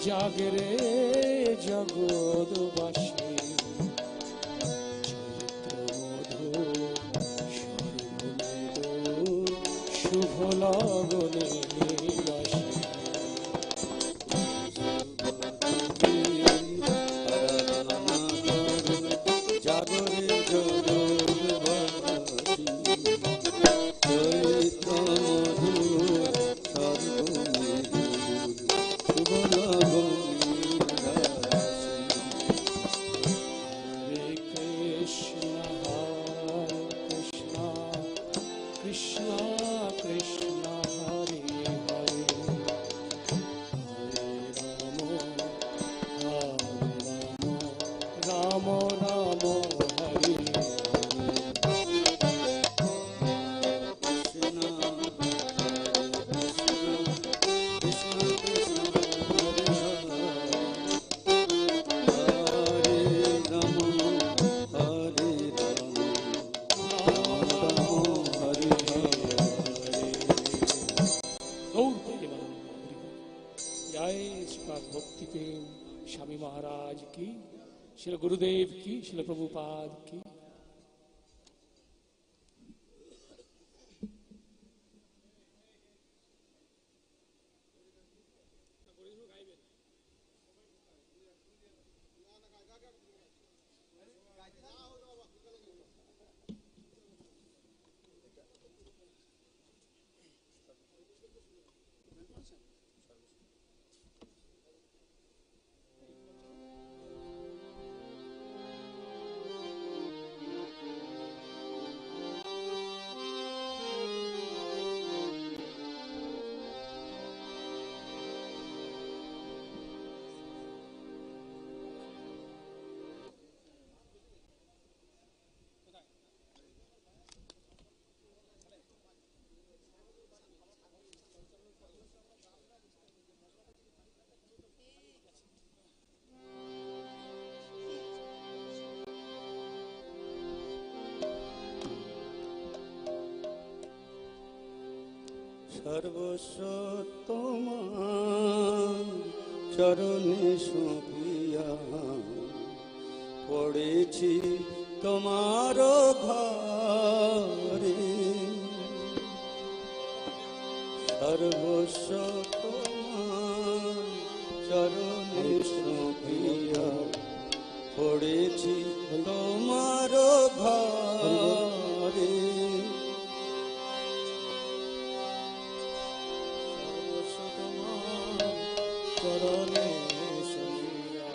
জাগরে জগৎবাসী শুভ লগনে स्वामी महाराज की, श्री गुरुदेव की, श्री प्रभुपाद की। सर्वस्व তোমার চরণে সঁপিয়া পড়েছি তোমার ঘরে, সর্বস্ব তোমার চরণে সঁপিয়া পড়েছি তোমার ঘরে, চরণে শুনিয়া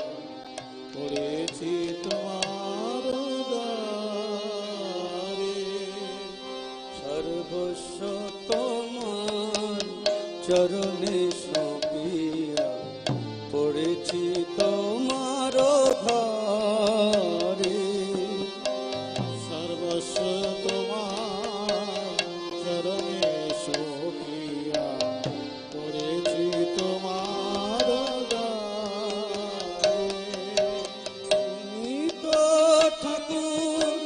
পড়েছি তোমার দ্বারে, সর্বস্ব তোমার চরণে সঁপিয়া পড়েছি তোমার ঘরে, সর্বস্ব তোমার চরণে সঁপিয়া পড়েছি তোমার দ্বারে, তুমি তো ঠাকুর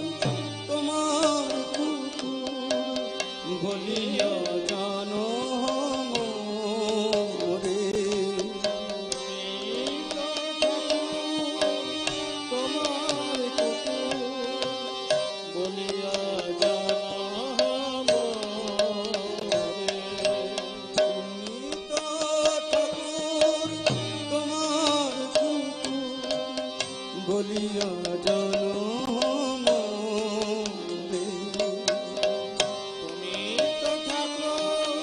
তোমার কুকুর বলিয়া জানো মোরে, তোমার কুকুর বলিয়া জানো মোরে, তুমি তো ঠাকুর তোমার কুকুর বলিয়া জানো মোরে, তুমি তো ঠাকুর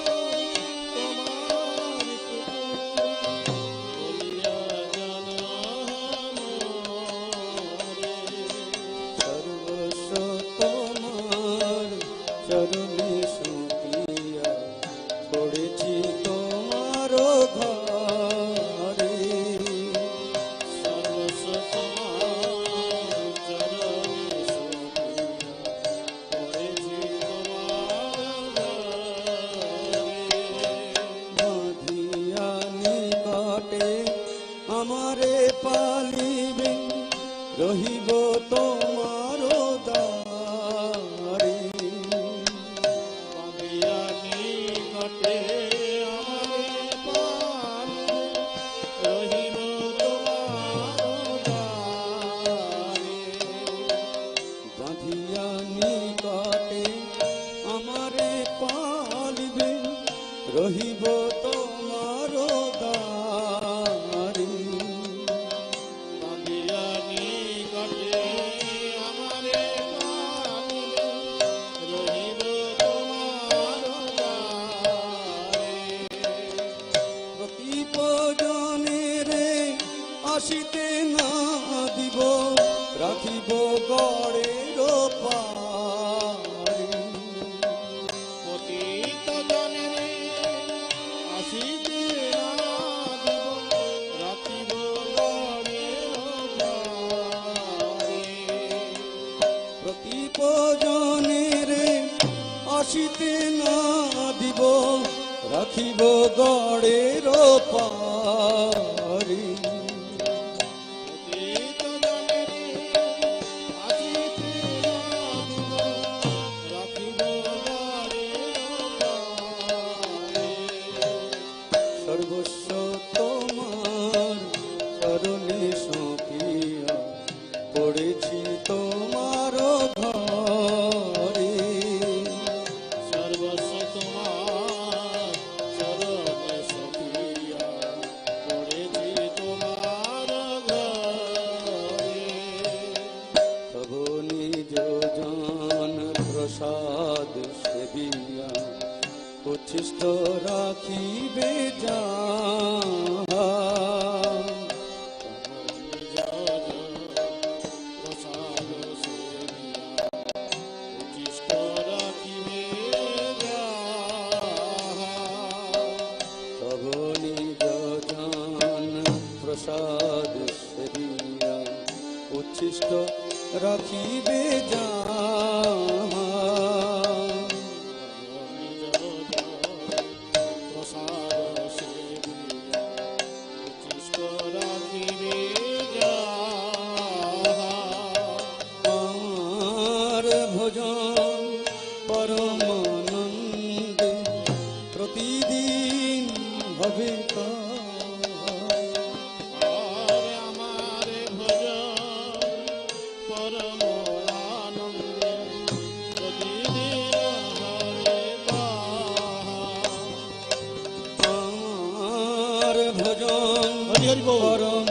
তোমার কুকুর বলিয়া জানো মোরে, সর্বস্ব তোমার চরণে সঁপিয়া পড়েছি তোমার ঘরে, সর্বস্ব তোমার চরণে সঁপিয়া পড়েছি তোমার ঘরে, বাঁধিয়া নিকটে আমারে পালিবে রহিব তোমার দ্বারে, বাঁধিয়া নিকটে আমারে পালিবে রহিব জনেরে আসিতে না দিব, রাখিব গড়ের পারে। পতিত জনেরে আসিতে না দিব, রাখিব গড়ের পারে। প্রদীপ জনেরে আসিতে না দিব, রাখিব গড়ের পারে। পতিত জনেরে আসিতে না দিব, রাখিব গড়ের পারে। সর্বস্ব তোমার চরণে সঁপিয়া পড়েছি তোমার ঘরে। সর্বস্ব তোমার চরণে সপিয়া পড়েছি তোমার ঘরে। তবু নিজ জন প্রসাদ সেবিয়া উচ্ছিষ্ট রাখিবে যাহা। প্রসাদ সেবিয়া উচ্ছিষ্ট রাখিবে যাহা। তবু নিজ জন প্রসাদ সেবিয়া উচ্ছিষ্ট রাখিবে যাহা। প্রসাদ সেবিয়া উচ্ছিষ্ট রাখিবে যাহা। আমার ভজন পরমানন্দে প্রতিদিন হবে তাহা। আর আমার ভজন পরম আনন্দে প্রতিদিন হবে তাহা। আমার ভজন হরি হরি বল। পরম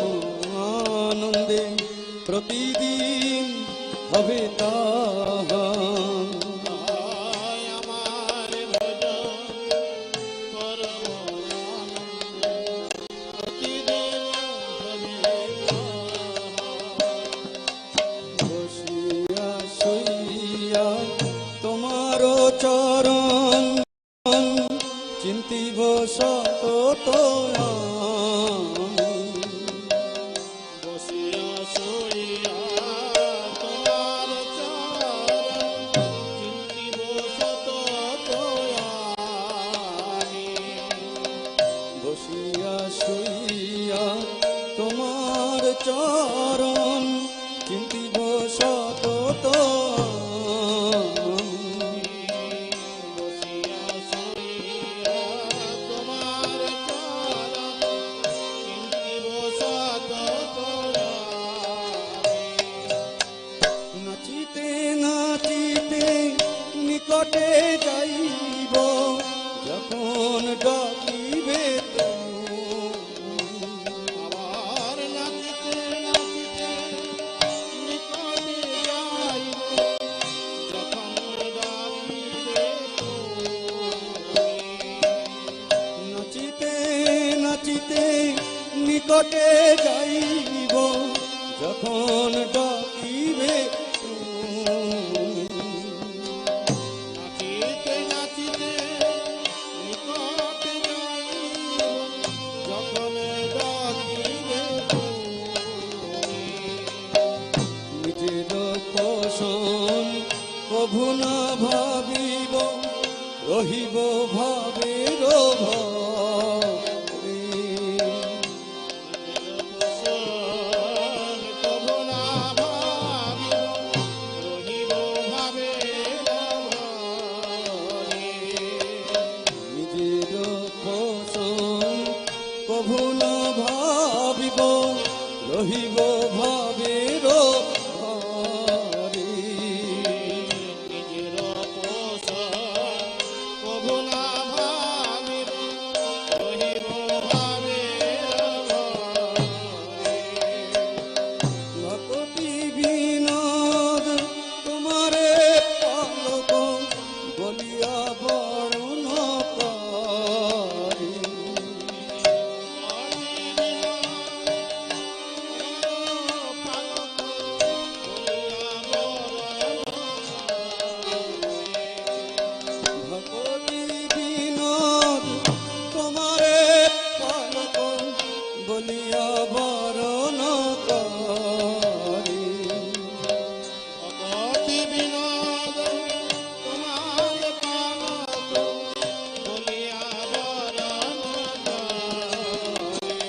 আনন্দে প্রতিদিন হবে তাহা। আমার ভজন পরম আনন্দে প্রতিদিন হবে তাহা। বসিয়া শুইয়া তোমার চরণ চিন্তিব সতত আমি। বসিয়া শুইয়া তোমার চরণ চিন্তিব সতত আমি। বসিয়া শুইয়া তোমার চরণ চিন্তিব সতত আমি। বসিয়া শুইয়া তোমার চরণ চিন্তিব সতত আমি। নাচিতে নাচিতে নিকটে যাইব, যখন ডাকিবে তুমি। আবার নাচিতে নাচিতে নিকটে যাইব, যখন ডাকিবে তুমি। নাচিতে নাচিতে নিকটে যাইব, যখন ডাকিবে তুমি। নাচিতে নাচিতে নিকটে যাইব, যখন ডাকিবে তুমি। নিজের পোষণ কভু না ভাবিব, রহিব ভাবের ভাবে। পোষণ কভু না ভাবিব, রহিব ভাবের ভাবে। নিজের পোষণ কভু না ভাবিব, রহিব ভাবের ভারে। নিজের পোষণ কভু না ভাবিব, বলিয়া বরণ করি। অতি বিনোদ তোমার পানত বলিয়া বরণ করি।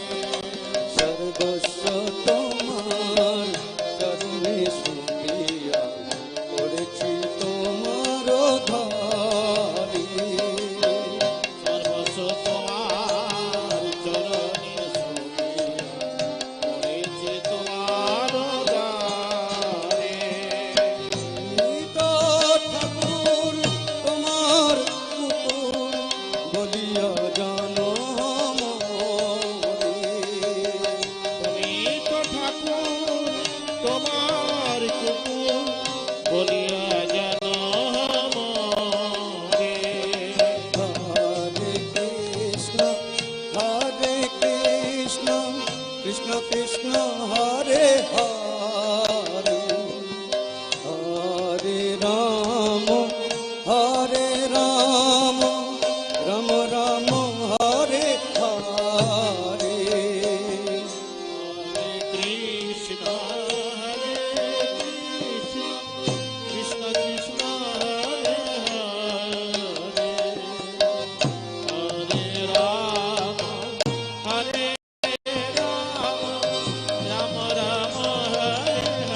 সর্বস্ব তোমার চরণে শুকিয়া করেছি তোমার ধারি। সর্বস্ব তোমার চরণে শুকিয়া করেছি তোমার দ্বারে। নিত ঠাকুর তোমার পুতুল বলিয়া জানো মোরে। তুমি তো ঠাকুর তোমার কুকুর বলিয়া জানো মোরে। হরে কৃষ্ণ কৃষ্ণ কৃষ্ণ হরে হরে, হরে রাম রাম রাম হরে হরে। হরে কৃষ্ণ কৃষ্ণ কৃষ্ণ হরে হরে, হরে রাম রাম রাম হরে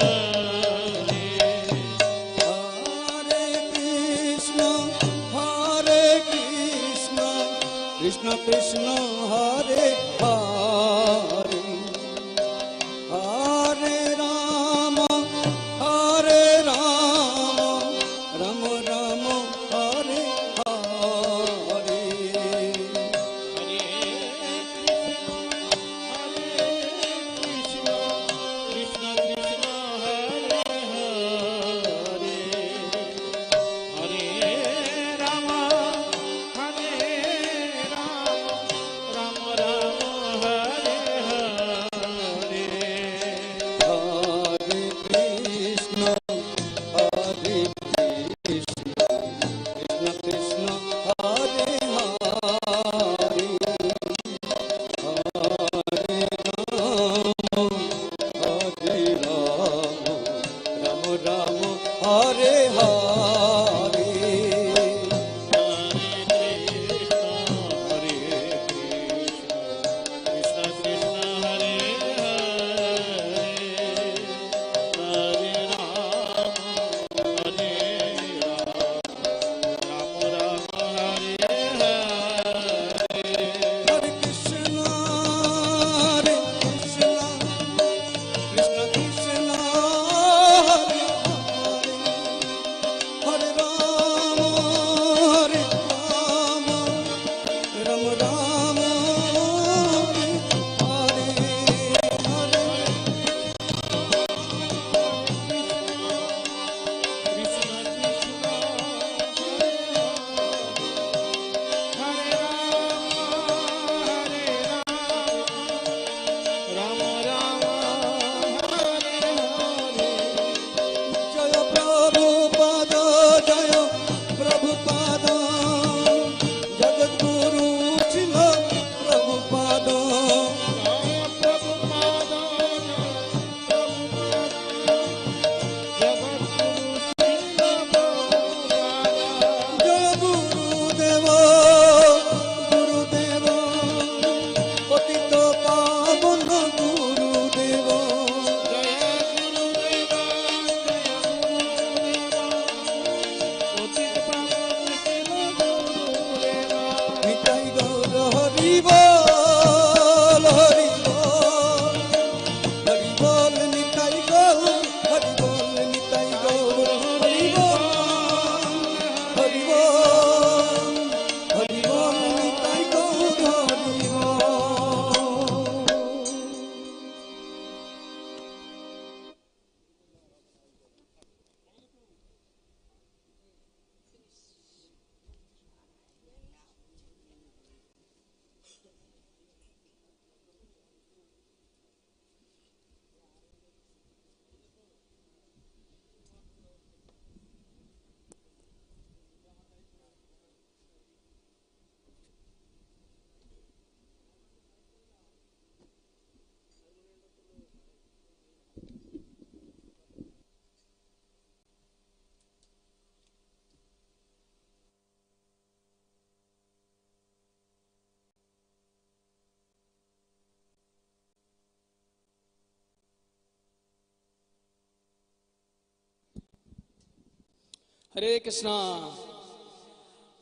Hare Krishna.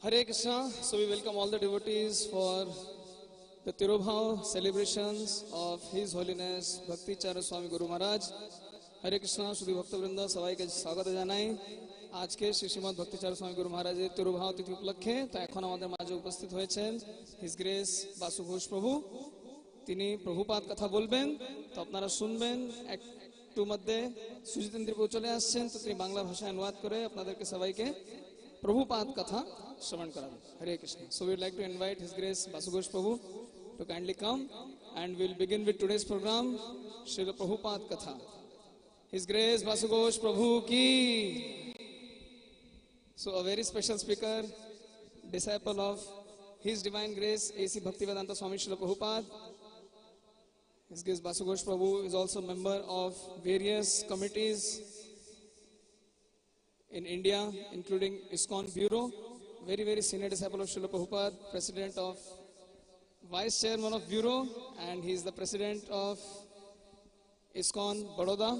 Hare Krishna. So we welcome all the devotees for the Tirobhav celebrations of His Holiness Bhakti Charu Swami Guru Maharaj. हरे कृष्णा शुद्ध भक्त वृंद सबाई के स्वागत জানাই আজকে শ্রী শ্রীমৎ ভক্তি চারু স্বামী গুরু মহারাজের তিরোভাব তিথি উপলক্ষে তো এখন আমাদের মাঝে উপস্থিত হয়েছেন হিজ গ্রেস বাসু ঘোষ প্রভু তিনি প্রভুপাদ কথা বলবেন তো আপনারা শুনবেন একটু মধ্যে সুজিতেন্দ্র প্রভু চলে আসছেন তো তিনি বাংলা ভাষায় অনুবাদ করে আপনাদেরকে সবাইকে প্রভুপাদ কথা শ্রবণ করাবেন Hare Krishna so we would like to invite his grace Basu Ghosh Prabhu to kindly come and will begin with today's programme Shri Prabhupada katha His Grace Basu Ghosh Prabhu ki. So a very special speaker, disciple of His Divine Grace A.C. Bhaktivedanta Swami Srila Prabhupada. His Grace Basu Ghosh Prabhu is also member of various committees in India, including ISKCON Bureau. Very senior disciple of Srila Prabhupada, president of Vice Chairman of Bureau, and he is the president of ISKCON Baroda.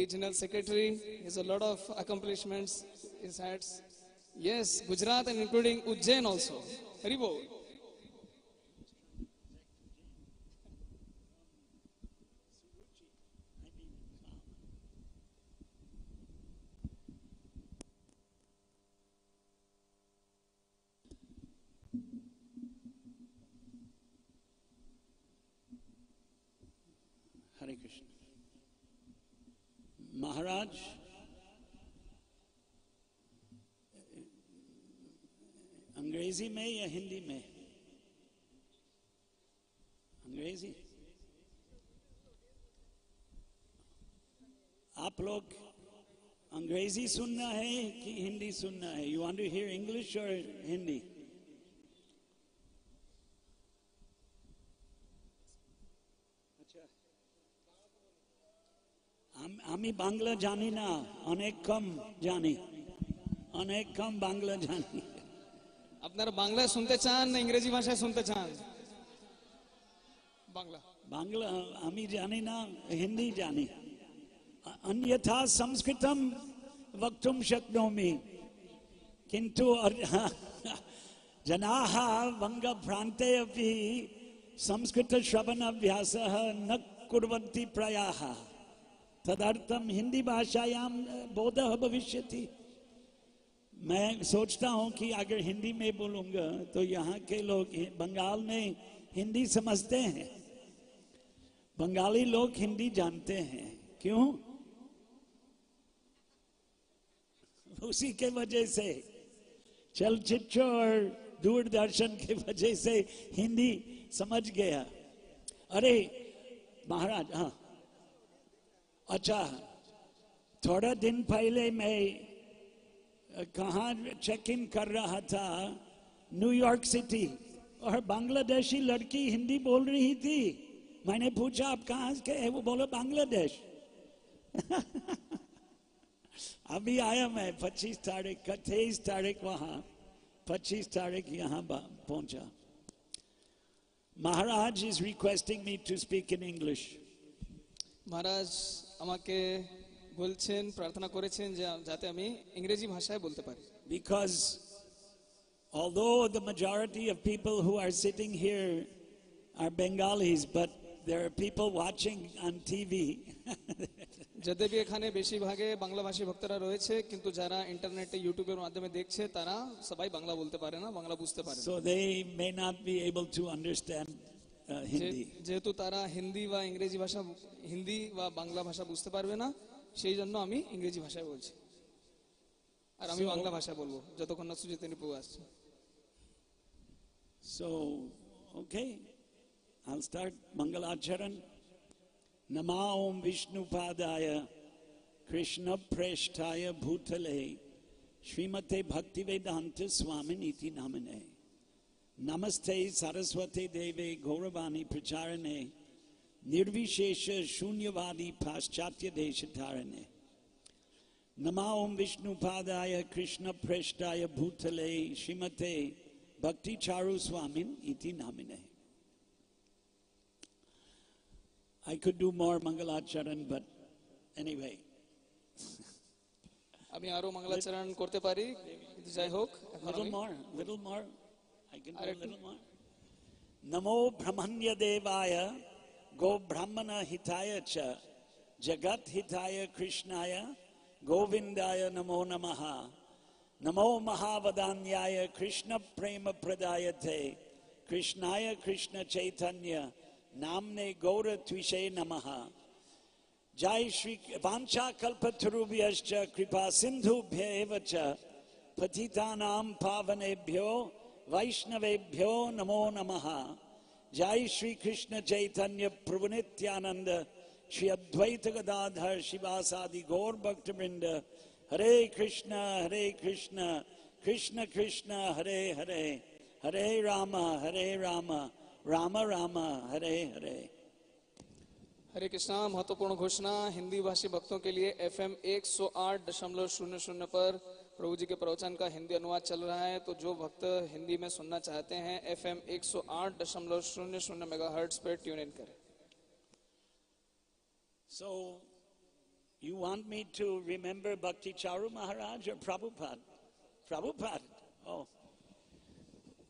Regional Secretary, he has a lot of accomplishments he's had. Yes, Gujarat and including Ujjain also. Hari Bol. Hare Krishna. महाराज अंग्रेजी में या हिंदी में? अंग्रेजी। आप लोग अंग्रेजी सुनना है कि हिंदी सुनना है? You want to hear English और हिंदी? আমি বাংলা জানি না, অনেক কম জানি, অনেক কম বাংলা জানি। আপনারা বাংলা শুনতে চান না ইংরেজি ভাষায় শুনতে চান? বাংলা। বাংলা আমি জানি না, হিন্দি জানি। अन्यथा संस्कृतं वक्तुं शक्नोमि, किन्तु जनाः वङ्गप्रान्ते अपि संस्कृतश्रवणाभ्यासः न कुर्वन्ति प्रायः। तदर्थम हिंदी भाषायां बोधः भविष्यति। मैं सोचता हूं कि अगर हिंदी में बोलूंगा तो यहाँ के लोग बंगाल में हिंदी समझते हैं, बंगाली लोग हिंदी जानते हैं। क्यों? उसी के वजह से चलचित्र और दूरदर्शन के वजह से हिंदी समझ गया। अरे महाराज, हाँ अच्छा, थोड़ा दिन पहले मैं कहाँ चेक इन कर रहा था, न्यूयॉर्क सिटी, और बांग्लादेशी लड़की हिंदी बोल रही थी। मैंने पूछा आप कहाँ के हैं? वो बोले बांग्लादेश। अभी आया मैं 25 तारीख का, 23 तारीख वहाँ, 25 तारीख यहाँ पहुंचा। महाराज is requesting me to speak in English. মহারাজ আমাকে বলছেন, প্রার্থনা করেছেন যে যাতে আমি ইংরেজি ভাষায় বলতে পারি। Because although the majority of people who are sitting here are Bengalis, but there are people watching on TV. যদ্যপি এখানে বেশিরভাগে বাংলাভাষী ভক্তরা রয়েছে, কিন্তু যারা ইন্টারনেটে ইউটিউবের মাধ্যমে দেখছে তারা সবাই বাংলা বলতে পারে না, বাংলা বুঝতে পারে না। So they may not be able to understand Hindi. যেহেতু তারা হিন্দি বা ইংরেজি ভাষা, হিন্দি বা বাংলা ভাষা বুঝতে পারবে না, সেই জন্য আমি ইংরেজি ভাষায় বলছি, আর আমি বাংলা ভাষায় বলবো যতক্ষণ না সুজিতেন্দ্র প্রভু আসছে। So okay, I'll start Mangalacharan. Nama Om Vishnupadaya Krishna Preshtaya Bhutale Srimate Bhaktivedanta Swaminiti Namane Namaste Saraswate Deve Gauravani Pracharane Nirvishesha Shunyavadi Paschatya Deshatarane Nama Om Vishnupadaya Krishna Preshtaya Bhutale Srimate Bhakti Charu Swami Iti Namane. I could do more Mangalacharan, but anyway. আমি আরো মঙ্গলাচরণ করতে পারি, কিন্তু যাই হোক এখন Little আমি- more, little more. I can do a Correct. little more. Namo Brahmanya Devaya Go Brahmana Hitaya Cha Jagat Hitaya Krishnaya Govindaya Namo Namaha Namo Mahavadanyaya Krishna Prema Pradayate Krishnaya Krishna Chaitanya Namne Gaura Tvishe Namaha Jai Shri Vancha Kalpatarubhyascha Kripa Sindhubhya eva cha Patitanam Pavanebhyo Vaishnavebhyo Namo Namaha Jai Shri Krishna Chaitanya Prabhu Shri Advaita Gadadhar Shivasadi Gaur Bhaktivinoda Hare Krishna Krishna Krishna Hare Hare Hare Rama Rama Rama Hare Hare हरे कृष्णा। महत्वपूर्ण घोषणा हिंदी भाषी भक्तों के लिए FM 108.00 पर प्रभु जी के प्रवचन का हिंदी अनुवाद चल रहा है। तो जो भक्त हिंदी में सुनना चाहते हैं FM 108.00 मेगाहर्ट्ज पर ट्यून इन करें। So, you want me to remember Bhakti Charu Maharaj or Prabhupada? Prabhupada. Oh,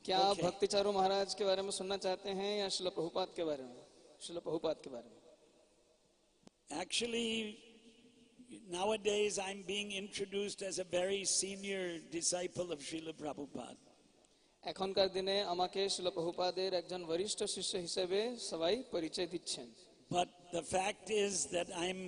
क्या आप Okay. भक्ति चारू महाराज के बारे में सुनना चाहते हैं या श्रील प्रभुपाद के बारे में? श्रील प्रभुपाद के बारे में। actually, nowadays I'm being introduced as a very senior disciple of Srila Prabhupada. এখনকার দিনে আমাকে শ্রীল প্রভুপাদের একজন বরিষ্ঠ শিষ্য হিসেবে সবাই পরিচয় দিচ্ছেন। But the fact is that I'm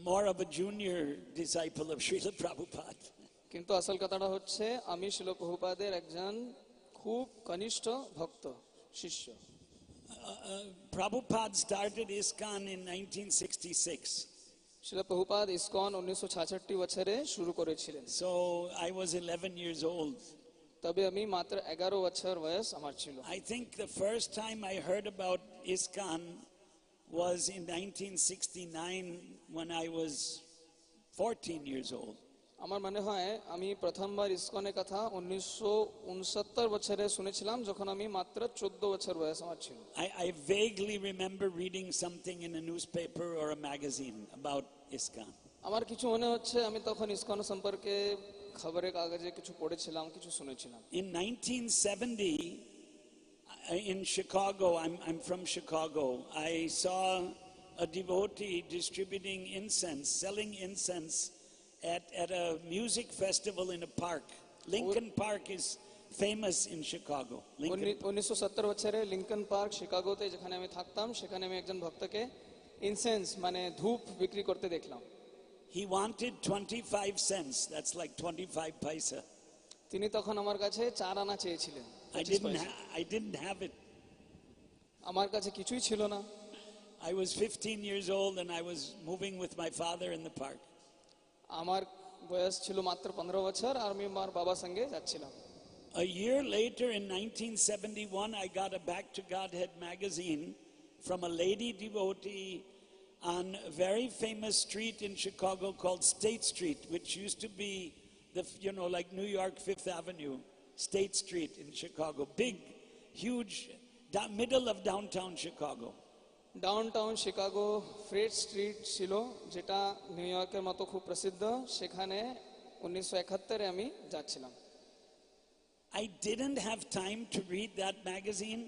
more of a junior disciple of Srila Prabhupada. কিন্তু আসল কথাটা হচ্ছে আমি শ্রীল প্রভুপাদের একজন খুব কনিষ্ঠ ভক্ত শিষ্য। Prabhupada started ISKCON in 1966. Srila Prabhupada ISKCON 1966 বছরে শুরু করেছিলেন। So I was 11 years old. তবে আমি মাত্র 11 বছর বয়স আমার ছিল। I think the first time I heard about ISKCON was in 1969 when I was 14 years old. আমার মনে হয় আমি প্রথমবার ইসকনের কথা 1969 বছরে শুনেছিলাম যখন আমি মাত্র 14 বছর বয়স আমার ছিল। I vaguely remember reading something in a newspaper or a magazine about ISKCON. আমার কিছু মনে হচ্ছে আমি তখন ইসকন সম্পর্কে খবরের কাগজে কিছু পড়েছিলাম, কিছু শুনেছিলাম। In 1970, in Chicago, I'm from Chicago, I saw a devotee distributing incense, selling incense at a music festival in a park. Lincoln Park is famous in Chicago. Lincoln. 1970 বছরে লিংকন পার্ক শিকাগোতে যেখানে আমি থাকতাম সেখানে আমি একজন ভক্তকে ইনসেন্স মানে ধূপ বিক্রি করতে দেখলাম। He wanted 25 cents. That's like 25 paisa. তিনি তখন আমার কাছে 4 আনা চেয়েছিলেন। I didn't have it. আমার কাছে কিছুই ছিল না। I was 15 years old and I was moving with my father in the park. আমার বয়স ছিল মাত্র 15 বছর আর আমি আমার বাবার সঙ্গে যাচ্ছিলাম। A year later, in 1971, I got a Back to Godhead magazine from a lady devotee on a very famous street in Chicago called State Street, which used to be like New York 5th Avenue, State Street in Chicago. Big, huge, middle of downtown Chicago. Downtown Chicago Fred street ছিল যেটা new ইয়র্কের মতো খুব প্রসিদ্ধ। সেখানে 1971 আমি যাচ্ছিলাম। I didn't have time to read that magazine.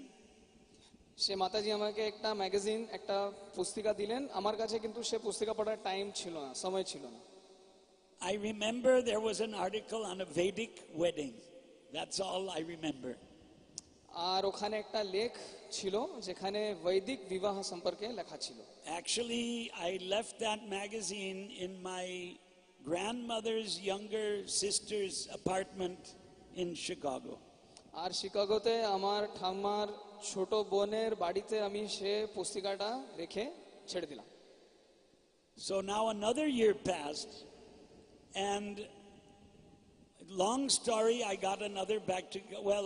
সে মাতাজি আমাকে একটা ম্যাগাজিন একটা পুস্তিকা দিলেন, আমার কাছে কিন্তু সে পুস্তিকা পড়ার টাইম ছিল না, সময় ছিল না। I remember there was an article on a Vedic wedding. That's all I remember. আর ওখানে একটা লেখ ছিল যেখানে বৈদিক বিবাহ সম্পর্কে লেখা ছিল। Actually, I left that magazine in my grandmother's younger sister's apartment in Chicago. আর শিকাগোতে আমার ঠাম্মার ছোট বোনের বাড়িতে আমি সে পুস্তিকাটা রেখে ছেড়ে দিলাম। So now another year passed, and long story, I got another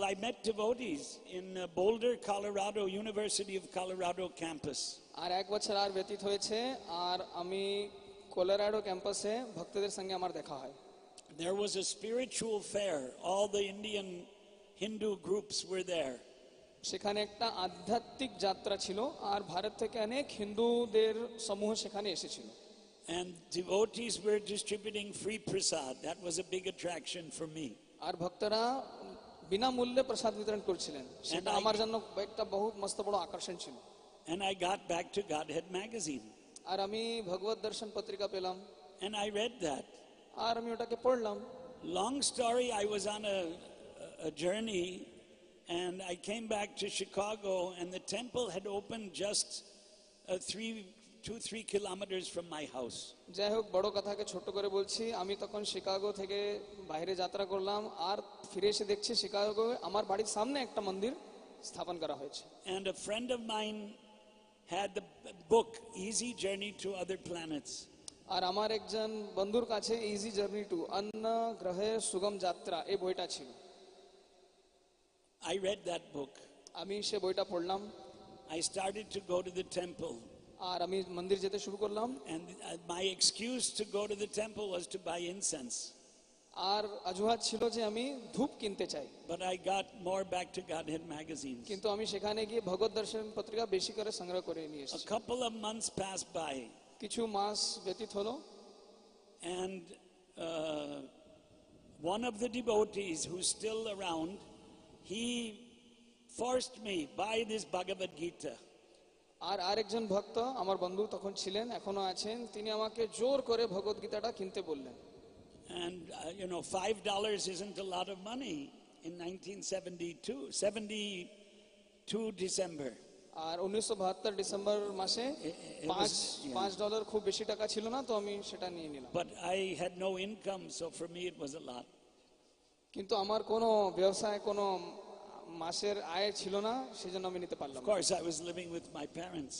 I met devotees in Boulder, Colorado, University of Colorado campus. আর এক বছর আর ব্যতীত হয়েছে আর আমি কলোরাডো ক্যাম্পাসে ভক্তদের সঙ্গে আমার দেখা হয়। There was a spiritual fair. All the Indian Hindu groups were there. সেখানে একটা আধ্যাত্মিক যাত্রা ছিল আর ভারত থেকে অনেক হিন্দুদের সমূহ সেখানে এসেছিল। And devotees were distributing free prasad. That was a big attraction for me. আর ভক্তরা বিনামূল্যে প্রসাদ বিতরণ করছিলেন, সেটা আমার জন্য একটা বহুত মস্ত বড় আকর্ষণ ছিল। And I got back to Godhead magazine. আর আমি ভগবত দর্শন পত্রিকা পেলাম, And I read that. আর আমি ওটাকে পড়লাম। Long story, I was on a journey and I came back to Chicago and the temple had opened just 2-3 kilometers from my house. যাই হোক, বড় কথাকে ছোট করে বলছি, আমি তখন শিকাগো থেকে বাইরে যাত্রা করলাম, আর ফিরে এসে দেখছি শিকাগো আমার বাড়ির সামনে একটা মন্দির স্থাপন করা হয়েছে। And a friend of mine had the book Easy Journey to Other Planets. আর আমার একজন বন্ধুর কাছে ইজি জার্নি টু অন্য গ্রহের সুগম যাত্রা এই বইটা ছিল। I read that book. আমি সে বইটা পড়লাম, I started to go to the temple. আর আমি মন্দির যেতে শুরু করলাম। And my excuse to go to the temple was to buy incense. আর অজুহাত ছিল যে আমি ধূপ কিনতে চাই। But I got more back to Godhead magazines. কিন্তু আমি সেখানে গিয়ে ভগবত দর্শন পত্রিকা বেশি করে সংগ্রহ করে নিয়ে A এসেছি। couple of months passed by. কিছু মাস ব্যতীত হলো, And one of the devotees who's still around, he forced me, buy this Bhagavad Gita. আর আরেকজন ভক্ত আমার বন্ধু তখন ছিলেন, এখনো আছেন, তিনি আমাকে জোর করে ভগবত গীতাটা কিনতে বললেন। And $5 isn't a lot of money in 72 December. আর 1972 ডিসেম্বর মাসে $5 খুব বেশি টাকা ছিল না, তো আমি সেটা নিয়ে নিলাম। But I had no income, so for me it was a lot. কিন্তু আমার কোনো ব্যবসায় কোনো মাসের আয় ছিল না, সেজন্য আমি নিতে পারলাম Of না। course, I was living with my parents.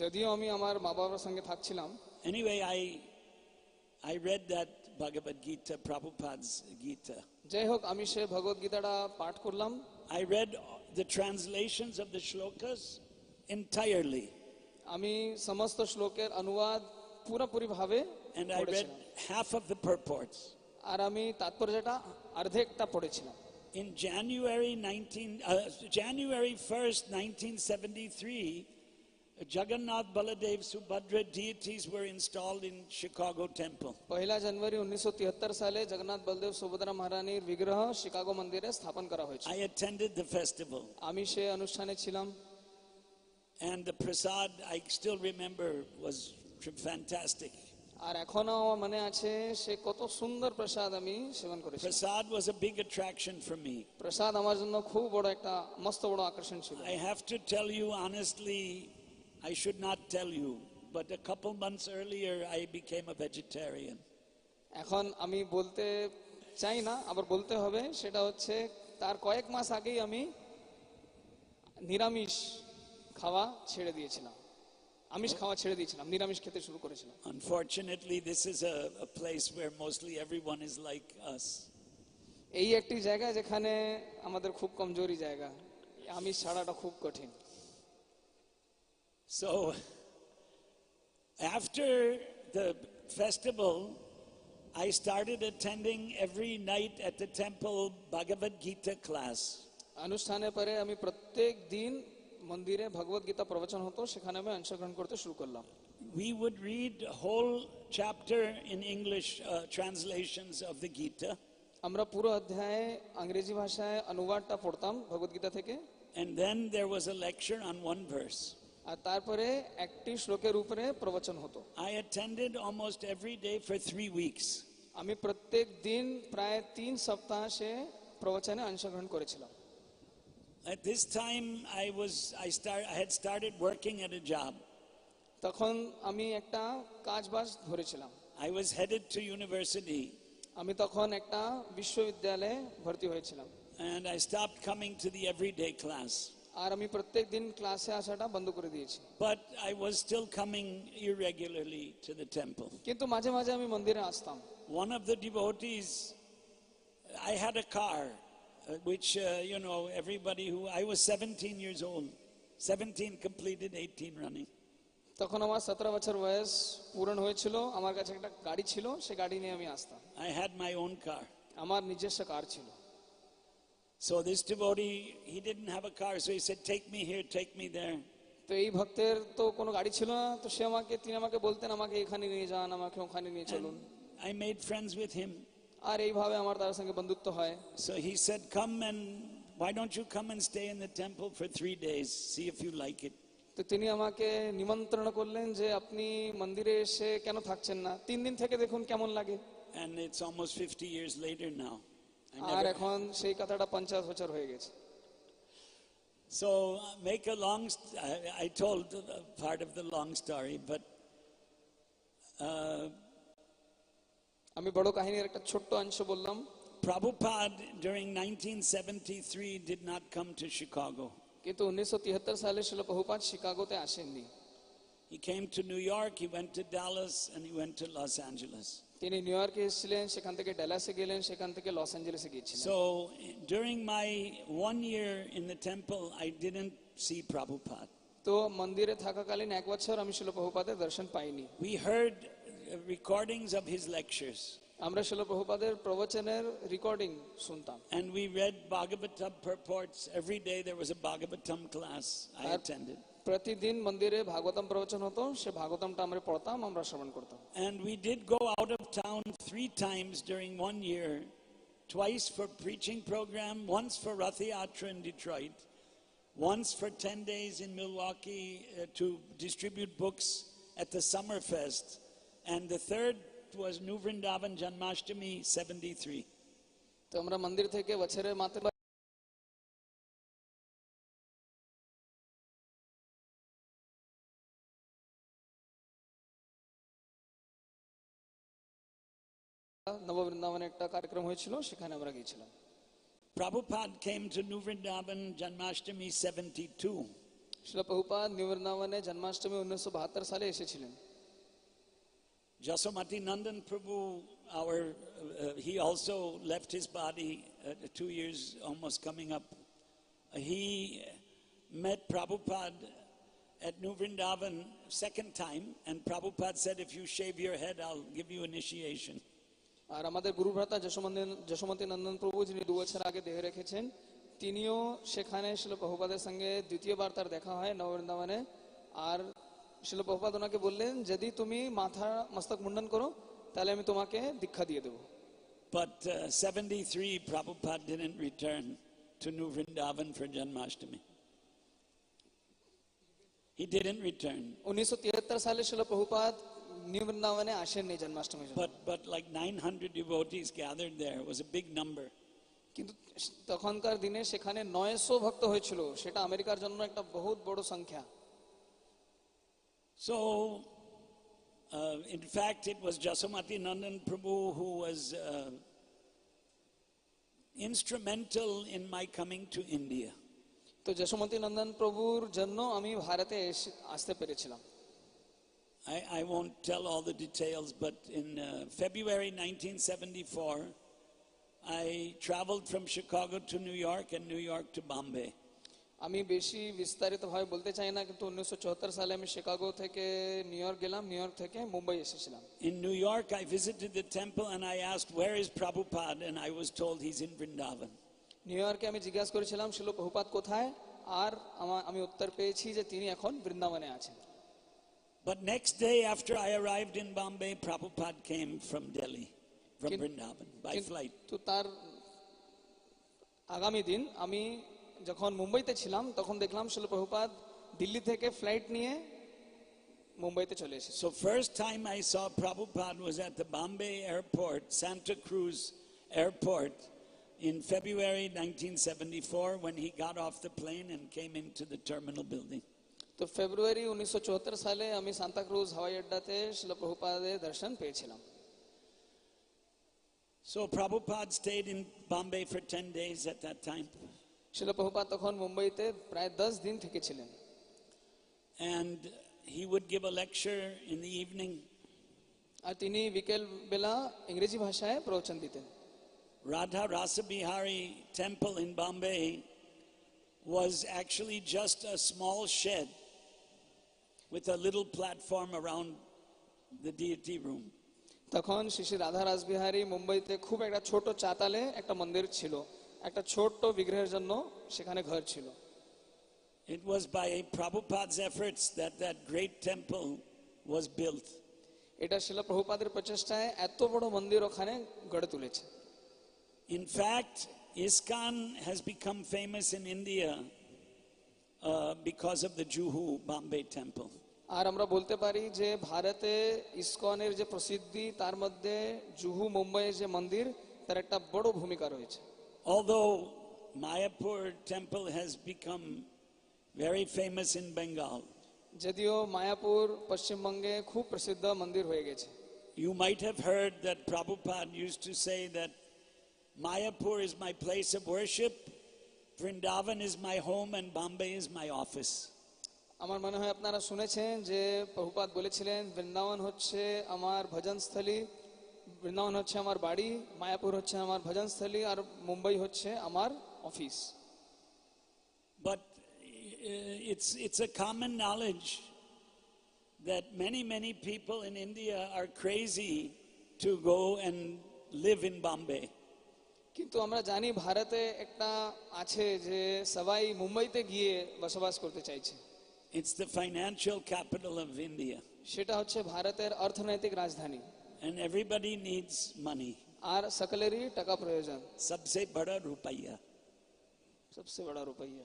যদিও আমি আমার মা বাবার সঙ্গে থাকছিলাম। Anyway, I read that Bhagavad Gita, Prabhupada's Gita. যাই হোক, আমি সে ভগবত গীতাটা পাঠ করলাম। I read the translations of the shlokas entirely. আমি সমস্ত শ্লোকের অনুবাদ পুরোপুরি ভাবে And I read half of the purports. আর আমি তাৎপর্যটা অর্ধেকটা পড়েছিলাম। In January 1st, 1973, Jagannath, Baladev, Subhadra deities were installed in Chicago temple. 1 জানুয়ারি 1973 সালে জগন্নাথ বলদেব সুভদ্রা মহারানীর বিগ্রহ শিকাগো মন্দিরে স্থাপন করা হয়েছে। I attended the festival. আমি সেই অনুষ্ঠানে ছিলাম। And the prasad, I still remember, was fantastic. আর এখনো আমার মনে আছে সে কত সুন্দর প্রসাদ আমি সেবন করেছি। Prasad was a big attraction for me. প্রসাদ আমার জন্য খুব বড় একটা মস্ত বড় আকর্ষণ ছিল। I have to tell you honestly, I should not tell you, but a couple months earlier I became a vegetarian. এখন আমি বলতে চাই না, আবার বলতে হবে, সেটা হচ্ছে তার কয়েক মাস আগেই আমি নিরামিষ খাওয়া ছেড়ে দিয়েছিলাম। আমিষ খাওয়া ছেড়ে দিয়েছিলাম, নিরামিষ খেতে শুরু করেছিলাম। Unfortunately, this is a place where mostly everyone is like us. এই একটি জায়গা যেখানে আমাদের খুব কমজোরি জায়গা, আমিষ ছাড়াটা খুব কঠিন। So after the festival, I started attending every night at the temple Bhagavad Gita class. অনুষ্ঠানের পরে আমি প্রত্যেক দিন মন্দিরে ভগবত গীতা প্রবচন হতো, সেখানে আমি অংশগ্রহণ করতে শুরু করলাম। We would read whole chapter in English translations of the Gita. আমরা পুরো অধ্যায়ে ইংরেজি ভাষায় অনুবাদটা পড়তাম ভগবত গীতা থেকে। And then there was a lecture on one verse. আর তারপরে একটি শ্লোকের উপরে প্রবচন হতো। I attended almost every day for 3 weeks. আমি প্রত্যেক দিন প্রায় 3 সপ্তাহ সে প্রবচনে অংশগ্রহণ করেছিলাম। At this time I had started working at a job. তখন আমি একটা কাজবাজ ধরেছিলাম। I was headed to university. আমি তখন একটা বিশ্ববিদ্যালয়ে ভর্তি হয়েছিলাম। And I stopped coming to the everyday class. আর আমি প্রত্যেক দিন ক্লাসে আসাটা বন্ধ করে দিয়েছি। But I was still coming irregularly to the temple. কিন্তু মাঝে মাঝে আমি মন্দিরে আসতাম। One of the devotees, I had a car, which, everybody I was 17 years old. 17 completed, 18 running. তখন আমার 17 বছর বয়স পূরণ হয়েছিল, আমার কাছে একটা গাড়ি ছিল, সে গাড়ি নিয়ে আমি আসতাম। I had my own car. আমার নিজস্ব কার ছিল। So this devotee, he didn't have a car, so he said, take me here, take me there. তো তো এই ভক্তের তো কোনো গাড়ি ছিল না, তো তিনি আমাকে বলতেন আমাকে এখানে নিয়ে যান, আমাকে ওখানে নিয়ে চলুন। I made friends with him. আর এইভাবে আমার তার সঙ্গে বন্ধুত্ব হয়। So he said, come and why don't you come and stay in the temple for 3 days, see if you like it. তো তিনি আমাকে নিমন্ত্রণ করলেন যে আপনি মন্দিরে এসে কেন থাকছেন না, 3 দিন থেকে দেখুন কেমন লাগে। And it's almost 50 years later now. আর এখন সেই কথাটা 50 বছর হয়ে গেছে। So make a long, I told part of the long story, but আমি বড় কাহিনীর একটা ছোট্ট অংশ বললাম। Prabhupada during 1973 did not come to Chicago. কিন্তু 1973 সালে শিল প্রভুপাদ শিকাগোতে আসেননি। He came to New York, he went to Dallas, and he went to Los Angeles. তিনি নিউ ইয়র্কে এসেছিলেন, সেখান থেকে ডালাসে গেলেন, সেখান থেকে লস অ্যাঞ্জেলেসে গিয়েছিলেন। So during my 1 year in the temple, I didn't see Prabhupada. তো মন্দিরে থাকাকালীন 1 বছর আমি শিল প্রভুপাদের দর্শন পাইনি। We heard recordings of his lectures. আমরা শিল প্রভুপাদের প্রবচনের রেকর্ডিং শুনতাম। And we read Bhagavatam purports. Every day there was a Bhagavatam class I attended. প্রতিদিন মন্দিরে ভাগবতম প্রবচন হতো, সে ভাগবতমটা আমরা পড়তাম, আমরা শ্রবণ করতাম। And we did go out of town 3 times during 1 year, twice for preaching program, once for Rath Yatra in Detroit, once for 10 days in Milwaukee to distribute books at the Summer Fest, and the third was New Vrindavan Janmashtami 73. তো আমরা মন্দির থেকে বছরের মাত্র নববৃন্দাবনে একটা কার্যক্রম হয়েছিল, সেখানে আমরা গিয়েছিলাম। Prabhupada came to New Vrindavan Janmashtami 72. শিল প্রভুপাদ নিউ বৃন্দাবনে জন্মাষ্টমী 1972 সালে এসেছিলেন। Jasomati Nandan Prabhu, he also left his body 2 years almost coming up. He met Prabhupada at New Vrindavan second time, and Prabhupada said, if you shave your head, I'll give you initiation. আর আমাদের গুরুভ্রাতা যশোমতী নন্দন প্রভু, যিনি 2 বছর আগে দেহ রেখেছেন, তিনিও সেখানে শিল প্রভুপাদের সঙ্গে দ্বিতীয়বার তার দেখা হয় নববৃন্দাবনে। আর শিল প্রভুপাদ ওনাকে বললেন, যদি তুমি মাথা মস্তক মুন্ডন করো তাহলে আমি তোমাকে দীক্ষা দিয়ে দেবো। But 73 Prabhupada didn't return to New Vrindavan for Janmashtami. He didn't return. 1973 সালে শিল প্রভুপাদ নিউ বৃন্দাবনে আসেননি জন্মাষ্টমীর জন্য। But like 900 devotees gathered there. It was a big number. কিন্তু তখনকার দিনে সেখানে 900 ভক্ত হয়েছিল, সেটা আমেরিকার জন্য একটা বহুত বড় সংখ্যা। So, in fact, it was Jasomati Nandan Prabhu who was instrumental in my coming to India. তো যশোমতী নন্দন প্রভুর জন্য আমি ভারতে আসতে পেরেছিলাম। I won't tell all the details, but in February 1974, I traveled from Chicago to New York and New York to Bombay. আমি বেশি বিস্তারিতভাবে বলতে চাই না, কিন্তু 1974 সালে আমি শিকাগো থেকে নিউ ইয়র্ক গেলাম, নিউ ইয়র্ক থেকে মুম্বাই এসেছিলাম। In New York, I visited the temple and I asked, where is Prabhupada? And I was told he's in Vrindavan. New ইয়র্কে আমি জিজ্ঞাসা করেছিলাম শিল প্রভুপাদ কোথায়, আর আমি উত্তর পেয়েছি যে তিনি এখন বৃন্দাবনে আছেন। But next day after I arrived in Bombay, Prabhupada came from Delhi, from Vrindavan, by flight. তো তার আগামী দিন আমি যখন মুম্বাইতে ছিলাম, তখন দেখলাম শিল প্রভুপাদ দিল্লি থেকে ফ্লাইট নিয়ে মুম্বাইতে চলে এসেছে। So first time I saw Prabhupada was at the Bombay airport, Santa Cruz airport, in February 1974 when he got off the plane and came into the terminal building. তো ফেব্রুয়ারি 1974 সালে আমি সান্তা ক্রুজ হাওয়াই আড্ডাতে শিল প্রভুপাদের দর্শন পেয়েছিলাম। So Prabhupada stayed in Bombay for 10 days at that time. শিল প্রভুপাদ তখন মুম্বাইতে প্রায় 10 দিন থেকেছিলেন। And he would give a lecture in the evening. আর তিনি বিকেল বেলা ইংরেজি ভাষায় প্রবচন দিতেন। Radha Rasa Bihari temple in Bombay was actually just a small shed with a little platform around the deity room. তখন শ্রী রাধা রাসবিহারী মুম্বাইতে খুব একটা ছোট চাতালে একটা মন্দির ছিল, একটা ছোট্ট বিগ্রহের জন্য সেখানে ঘর ছিল। It was by Prabhupada's efforts that that great temple was built. এটা শিলা প্রভুপাদের প্রচেষ্টায় এত বড় মন্দির ওখানে গড়ে তুলেছে। In fact, ISKCON has become famous in India because of the Juhu Bombay temple. আর আমরা বলতে পারি যে ভারতে ইসকনের যে প্রসিদ্ধি তার মধ্যে জুহু মুম্বাইয়ের যে মন্দির তার একটা বড় ভূমিকা রয়েছে। Although Mayapur temple has become very famous in Bengal, যদিও মায়াপুর পশ্চিমবঙ্গে খুব প্রসিদ্ধ মন্দির হয়ে গেছে। you might have heard that Prabhupada used to say that Mayapur is my place of worship, Vrindavan is my home, and Bombay is my office. আমার মনে হয় আপনারা শুনেছেন যে প্রভুপাদ বলেছিলেন বৃন্দাবন হচ্ছে আমার ভজনস্থলী, বৃন্দাবন হচ্ছে আমার বাড়ি, মায়াপুর হচ্ছে আমার ভজনস্থলী, আর মুম্বাই হচ্ছে আমার office. But it's a common knowledge that many people in India are crazy to go and live in Bombay. কিন্তু আমরা জানি ভারতে একটা আছে যে সবাই মুম্বাইতে গিয়ে বসবাস করতে চাইছে। It's the financial capital of India. সেটা হচ্ছে ভারতের অর্থনৈতিক রাজধানী। And everybody needs money. আর সকলেরই টাকা প্রয়োজন। सबसे बड़ा रुपया. सबसे बड़ा रुपया।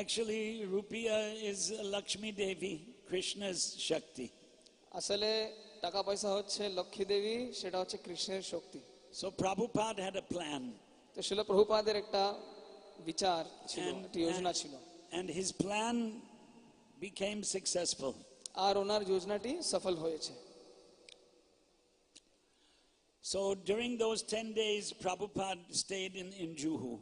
Actually, rupiah is Lakshmi Devi, Krishna's Shakti. আসলে টাকা পয়সা হচ্ছে লক্ষ্মী দেবী, সেটা হচ্ছে কৃষ্ণের শক্তি। So Prabhupada had a plan. তো শিল প্রভুপাদের একটা বিচার ছিল, একটা যোজনা ছিল। And his plan became successful. আর ওনার যোজনাটি সফল হয়েছে। So during those 10 days, Prabhupada stayed in Juhu.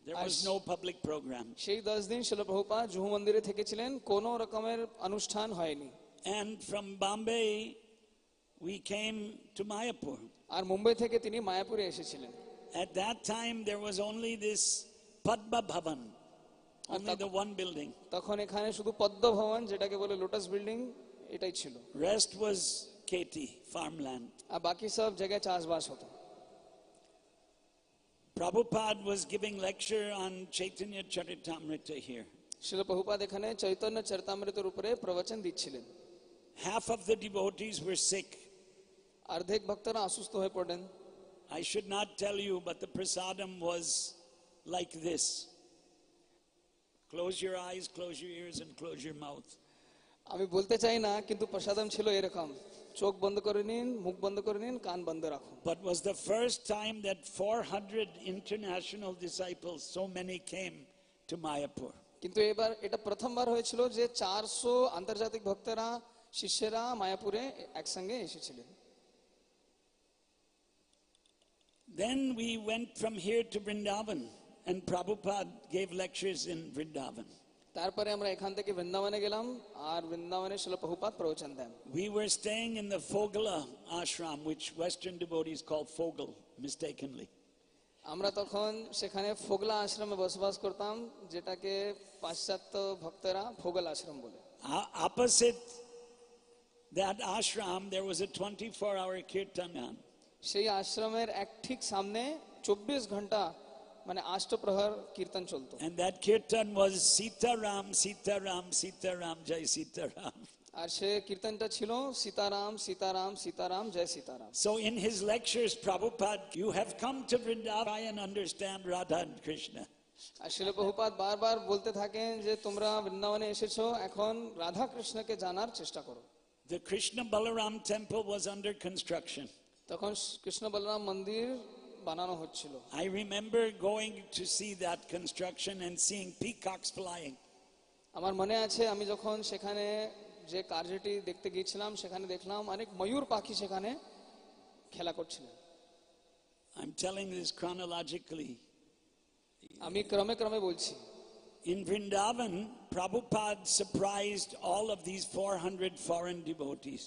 There was no public program. সেই 10 দিন শিল প্রভুপাদ জুহু মন্দিরে থেকেছিলেন, কোনো রকমের অনুষ্ঠান হয়নি। And from Bombay, we came to Mayapur. আর মুম্বাই থেকে তিনি মায়াপুরে এসেছিলেন। At that time, there was only this Padma Bhavan, only the one building. তখন এখানে শুধু পদ্ম ভবন, যেটাকে বলে লোটাস বিল্ডিং, এটাই ছিল। Rest was KT, farmland. আর বাকি সব জায়গায় চাষবাস হতো। Prabhupada was giving lecture on Chaitanya Charitamrita here. শিল প্রভুপাদ এখানে চৈতন্য চরিতামৃতের উপরে প্রবচন দিচ্ছিলেন। Half of the devotees were sick. অর্ধেক ভক্তরা অসুস্থ হয়ে পড়েন। I should not tell you, but the prasadam was like this. Close your eyes, close your ears, and close your mouth. আমি বলতে চাই না, কিন্তু প্রসাদম ছিল এরকম, চোখ বন্ধ করে নিন, মুখ বন্ধ করে নিন, কান বন্ধ রাখুন। But was the first time that 400 international disciples, so many came to Mayapur. কিন্তু এবার এটা প্রথমবার হয়েছিল যে 400 আন্তর্জাতিক ভক্তরা, শিষ্যরা মায়াপুরে একসঙ্গে এসেছিলেন। Then we went from here to Vrindavan, and Prabhupada gave lectures in Vrindavan. তারপরে আমরা এখান থেকে বৃন্দাবনে গেলাম, আর বৃন্দাবনে শিল প্রভুপাদ প্রবচন দেন। We were staying in the Fogala ashram, which Western devotees call Fogel, mistakenly. আমরা তখন সেখানে ফোগলা আশ্রমে বসবাস করতাম, যেটাকে পাশ্চাত্য ভক্তরা ফোগল আশ্রম বলে। Opposite that ashram, there was a 24-hour kirtana. সেই আশ্রমের এক ঠিক সামনে 24 ঘন্টা মানে অষ্টপ্রহর কীর্তন চলতো। And that kirtan was Sita Ram, Sita Ram, Sita Ram, Jai Sita Ram. আর সে কীর্তনটা ছিল সীতারাম সীতারাম সীতারাম জয় Sitaram. So in his lectures, Prabhupada, you have come to Vrindavan and understand Radha and Krishna. আর শিল প্রভুপাদ বারবার বলতে থাকেন যে তোমরা বৃন্দাবনে এসেছো, এখন রাধা কৃষ্ণকে জানার চেষ্টা করো। The Krishna Balaram temple was under construction. তখন কৃষ্ণ বলরাম মন্দির বানানো হচ্ছিল। I remember going to see that construction and seeing peacocks flying. আমার মনে আছে আমি যখন সেখানে যে কার্যটি দেখতে গিয়েছিলাম, সেখানে দেখলাম অনেক ময়ূর পাখি সেখানে খেলা করছিলেন। I'm telling this chronologically. আমি ক্রমে ক্রমে বলছি। In Vrindavan, Prabhupada surprised all of these 400 foreign devotees.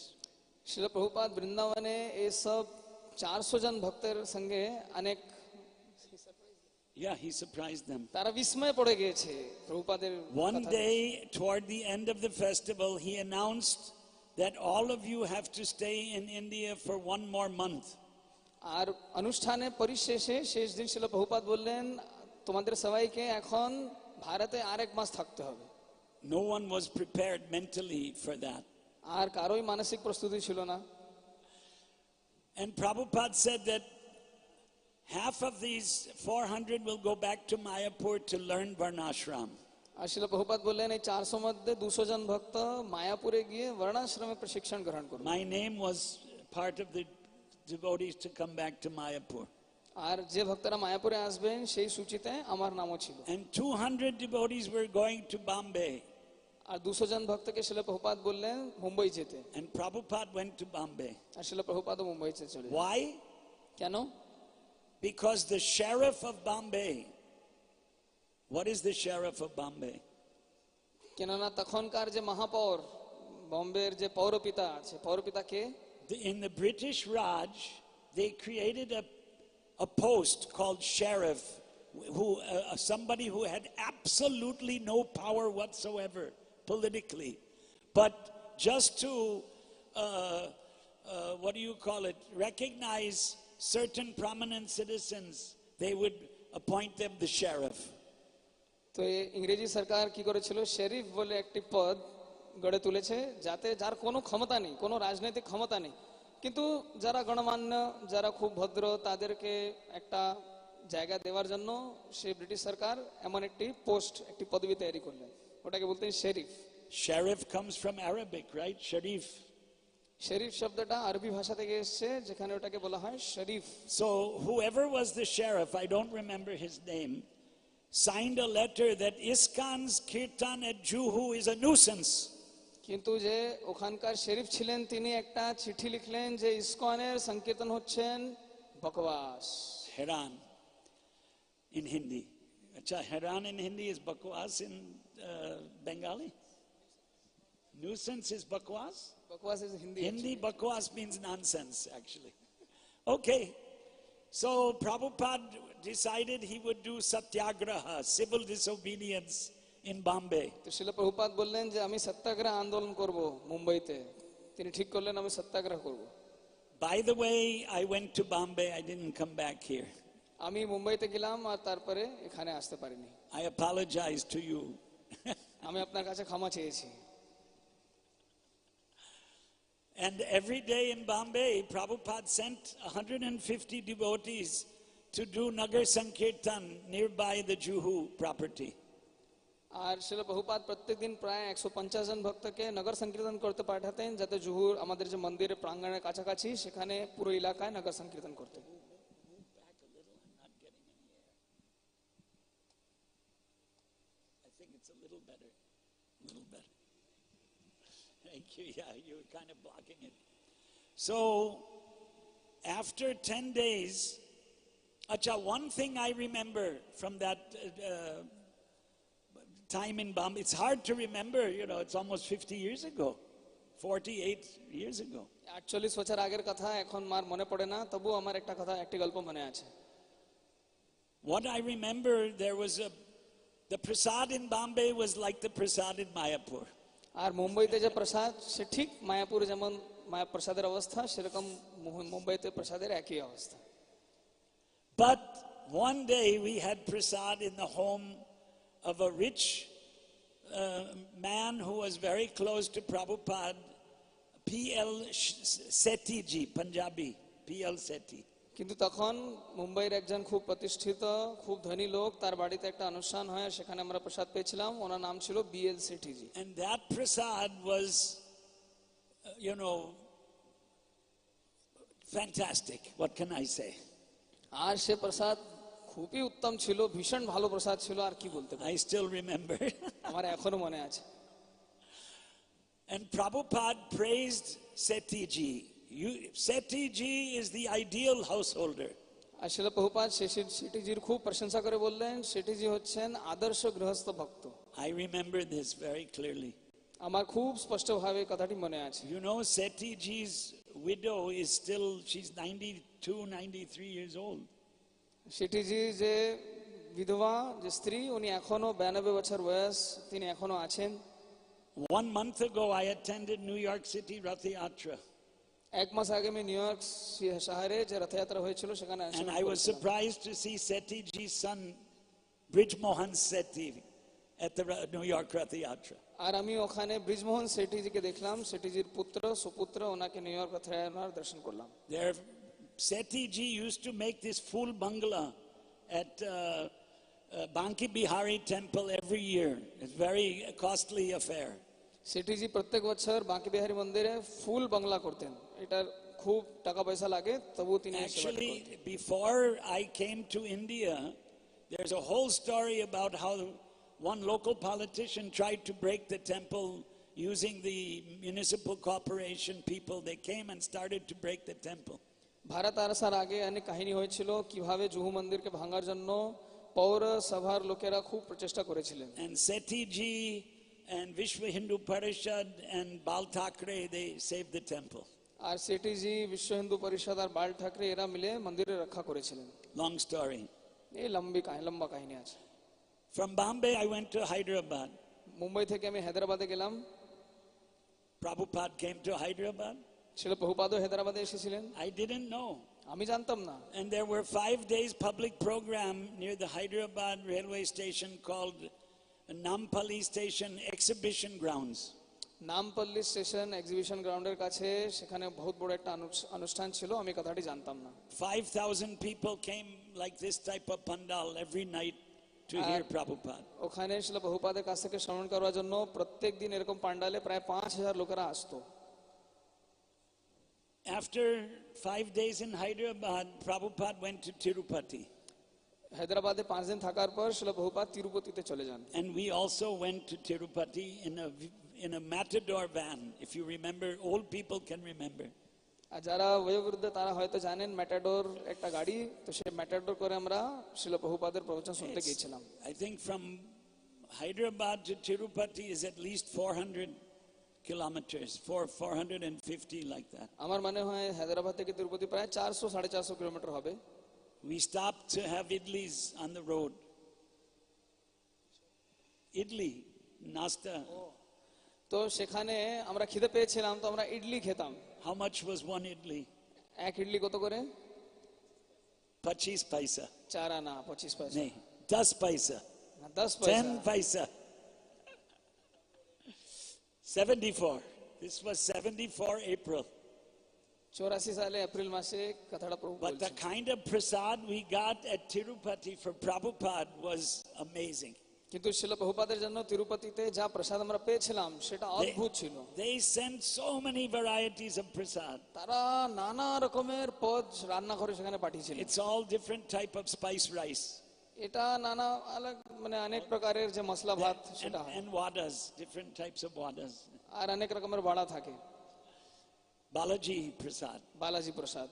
শিল প্রভুপাদ বৃন্দাবনে এসব 400 জন ভক্তের সঙ্গে অনেক Yeah, he surprised them. তারা বিস্ময়ে পড়ে গিয়েছে প্রভুপাদের। One day, toward the end of the festival, he announced that all of you have to stay in India for 1 more month. আর অনুষ্ঠানের পরিশেষে শেষ দিন শিল প্রভুপাদ বললেন, তোমাদের সবাইকে এখন ভারতে আরেক মাস থাকতে হবে। No one was prepared mentally for that. আর কারোই মানসিক প্রস্তুতি ছিল না। And Prabhupada said that half of these 400 will go back to Mayapur to learn Varnashram. আর শিলা প্রভুপাদ বললেন এই 400 মধ্যে 200 জন ভক্ত মায়াপুরে গিয়ে বর্ণাশ্রমে প্রশিক্ষণ গ্রহণ করবে। My name was part of the devotees to come back to Mayapur. আর যে ভক্তরা মায়াপুরে আসবেন সেই সূচিতে আমার নামও ছিল। And 200 devotees were going to Bombay. আর 200 জন ভক্তকে শিলা প্রভুপাদ বললেন মুম্বাই যেতে। And Prabhupada went to Bombay. আর শিলা প্রভুপাদও মুম্বাইতে চলে গেলেন। Why? কেন? Because the sheriff of Bombay. What is the sheriff of Bombay? কেননা তখনকার যে মহাপৌর বম্বের যে পৌরপিতা আছে, পৌরপিতা কে? In the British Raj, they created a post called sheriff, who somebody who had absolutely no power whatsoever politically, but just to what do you call it? Recognize certain prominent citizens, they would appoint them the sheriff. তো ইংরেজি সরকার কি করেছিল, sheriff বলে একটি পদ গড়ে তুলেছে, যাতে যার কোনো ক্ষমতা নেই, কোনো রাজনৈতিক ক্ষমতা নেই, কিন্তু যারা গণমান্য, যারা খুব ভদ্র, তাদেরকে একটা জায়গা দেওয়ার জন্য সেই ব্রিটিশ সরকার এমন একটি পোস্ট, একটি পদবি তৈরি করলেন, ওটাকে বলতেন sheriff. Sheriff comes from Arabic, right? Sharif. শরীফ শব্দটা আরবি ভাষা থেকে এসেছে, যেখানে ওটাকে বলা হয় শরীফ। So whoever was the sheriff, I don't remember his name, signed a letter that ISKCON's kirtan at Juhu is a nuisance. কিন্তু যে ওখানকার শরীফ ছিলেন, তিনি একটা চিঠি লিখলেন যে ইসকনের সংকীর্তন হচ্ছেন বকওয়াস। Heran in Hindi. Acha, Heran in Hindi is bakwas in Bengali? Nuisance is bakwas? Bakwas is Hindi. Hindi bakwas means nonsense, actually. Okay. So Prabhupada decided he would do satyagraha, civil disobedience in Bombay. তো শিল প্রভুপাদ বললেন যে আমি সত্যাগ্রহ আন্দোলন করব মুম্বাইতে। তিনি ঠিক করলেন আমি সত্যাগ্রহ করব। By the way, I went to Bombay. I didn't come back here. আমি মুম্বাইতে গেলাম আর তারপরে এখানে আসতে পারিনি। I apologize to you. আমি আপনার কাছে ক্ষমা চেয়েছি। And every day in Bombay, Prabhupada sent 150 devotees to do Nagar Sankirtan nearby the Juhu property. আর শিল প্রভুপাদ প্রত্যেকদিন প্রায় 150 জন ভক্তকে নগর সংকীর্তন করতে পাঠাতেন, যাতে জুহুর আমাদের যে মন্দিরের প্রাঙ্গণের কাছাকাছি সেখানে পুরো এলাকায় নগর সংকীর্তন করতেন। I think it's a little better. Thank you. Yeah, you're kind of blocking it. So, after 10 days, acha, one thing I remember from that time in Bombay, it's hard to remember, it's almost 50 years ago, 48 years ago. 48 বছর আগের কথা এখন মার মনে পড়ে না, তবু আমার একটা কথা, একটি গল্প মনে আছে। What I remember, the prasad in Bombay was like the prasad in Mayapur. আর মুম্বাইতে যে প্রসাদ, সে ঠিক মায়াপুরে যেমন প্রসাদের অবস্থা, সেরকম মুম্বাইতে প্রসাদের একই অবস্থা। But one day we had prasad in the home of a rich man who was very close to Prabhupada, P.L. Sethi ji, Punjabi, P.L. Sethi. কিন্তু তখন মুম্বাইয়ের একজন খুব প্রতিষ্ঠিত, খুব ধনী লোক, তার বাড়িতে একটা অনুষ্ঠান হয়, সেখানে আমরা প্রসাদ পেয়েছিলাম, ওনার নাম ছিল B.L. সেঠিজি। And that prasad was, fantastic. What can I say? আর সে প্রসাদ খুবই উত্তম ছিল, ভীষণ ভালো প্রসাদ ছিল, আর কি বলতে পারি। I still remember. আমার এখনো মনে আছে। And Prabhupada praised Sethi ji. Sethi ji is the ideal householder. আর শিল প্রভুপাদ সেঠিজির খুব প্রশংসা করে বললেন, সেঠিজি হচ্ছেন আদর্শ গৃহস্থ ভক্ত। I remember this very clearly. আমার খুব স্পষ্টভাবে কথাটি মনে আছে। Sethi ji's widow is still, she's 92, 93 years old. সেঠিজি যে বিধবা, যে স্ত্রী, উনি এখনো 92 বছর বয়স, তিনি এখনো আছেন। 1 month ago I attended New York City Rath Yatra. এক মাস আগে আমি নিউ ইয়র্ক শহরে যে রথযাত্রা হয়েছিল সেখানে And I was surprised to see Sethi ji's son, Brij Mohan Sethi, at the New York Rath Yatra. আর আমি ওখানে ব্রিজমোহন সেঠিজিকে দেখলাম, সেঠিজির পুত্র সুপুত্র, ওনাকে নিউ ইয়র্ক থেকে ওনার দর্শন করলাম। Their Sethi ji used to make this full bungalow at Banki Bihari temple every year. It's very costly affair. সেঠিজি প্রত্যেক বছর বাঁকি বিহারী মন্দিরে ফুল বাংলা করতেন, এটার খুব টাকা পয়সা লাগে, তবু তিনি সেবা করতেন। Actually, before I came to India, there's a whole story about how one local politician tried to break the temple using the municipal corporation people. They came and started to break the temple. Bharat আসার আগে অনেক কাহিনী হয়েছিল কিভাবে জুহু মন্দিরকে ভাঙার জন্য পৌরসভার লোকেরা খুব প্রচেষ্টা করেছিলেন। And Sethi ji and Vishwa Hindu Parishad and Bal Thackeray, they saved the temple. আর সেঠিজি, বিশ্ব হিন্দু পরিষদ আর বাল ঠাকরে এরা মিলে মন্দিরে রক্ষা করেছিলেন। Long story. এই লম্বা কাহিনী আছে। From Bombay, I went to Hyderabad. Mumbai থেকে আমি হায়দ্রাবাদে গেলাম। Prabhupada came to Hyderabad. ছিল প্রভুপাদও হায়দ্রাবাদে এসেছিলেন, I didn't know. আমি জানতাম না। And there were 5 days public program near the Hyderabad railway station called Nampally Station Exhibition Grounds. Nampally station exhibition গ্রাউন্ডের কাছে, সেখানে বহুত বড় একটা অনুষ্ঠান ছিল, আমি কথাটি জানতাম না। 5,000 people came like this type of pandal every night to hear Prabhupada. ওখানে ছিল প্রভুপাদের কাছ থেকে শ্রবণ করার জন্য প্রত্যেক দিন এরকম পান্ডালে প্রায় 5,000 লোকেরা আসতো। After 5 days in Hyderabad, Prabhupada went to Tirupati. হায়দ্রাবাদে 5 দিন থাকার পর ছিল প্রভুপাদ তিরুপতিতে চলে যান। And we also went to Tirupati in a matador van. If you remember, old people can remember. আর যারা বয়োবৃদ্ধ তারা হয়তো জানেন, ম্যাটাডোর একটা গাড়ি, তো সেই ম্যাটাডোর করে আমরা শিল প্রভুপাদের প্রবচন শুনতে গিয়েছিলাম। I think from Hyderabad to Tirupati is at least 400 kilometers, 450 like that. আমার মনে হয় হায়দ্রাবাদ থেকে তিরুপতি প্রায় 400-450 কিলোমিটার হবে। We stopped to have idlis on the road. Idli, nasta. তো সেখানে আমরা খিদে পেয়েছিলাম, তো আমরা ইডলি খেতাম। How much was one idli? এক ইডলি কত করে? 25 paisa. 4 আনা, 25 পয়সা। Nee, 10 paisa. 10 10 পয়সা। paisa. 74. This was 74 April. 84 সালে এপ্রিল মাসে কথাটা প্রভু But the বলছেন। kind of prasad we got at Tirupati for Prabhupada was amazing. কিন্তু শিল প্রভুপাদের জন্য তিরুপতিতে যা প্রসাদ আমরা পেয়েছিলাম সেটা অদ্ভুত ছিল। They sent so many varieties of prasad. তারা নানা রকমের পদ রান্না করে সেখানে পাঠিয়েছিলেন। It's all different type of spice rice. এটা নানা আলাদা মানে অনেক প্রকারের যে মশলা ভাত সেটা হয়, And wadas, different types of wadas. আর অনেক রকমের বাড়া থাকে। Balaji prasad. Balaji Prasad.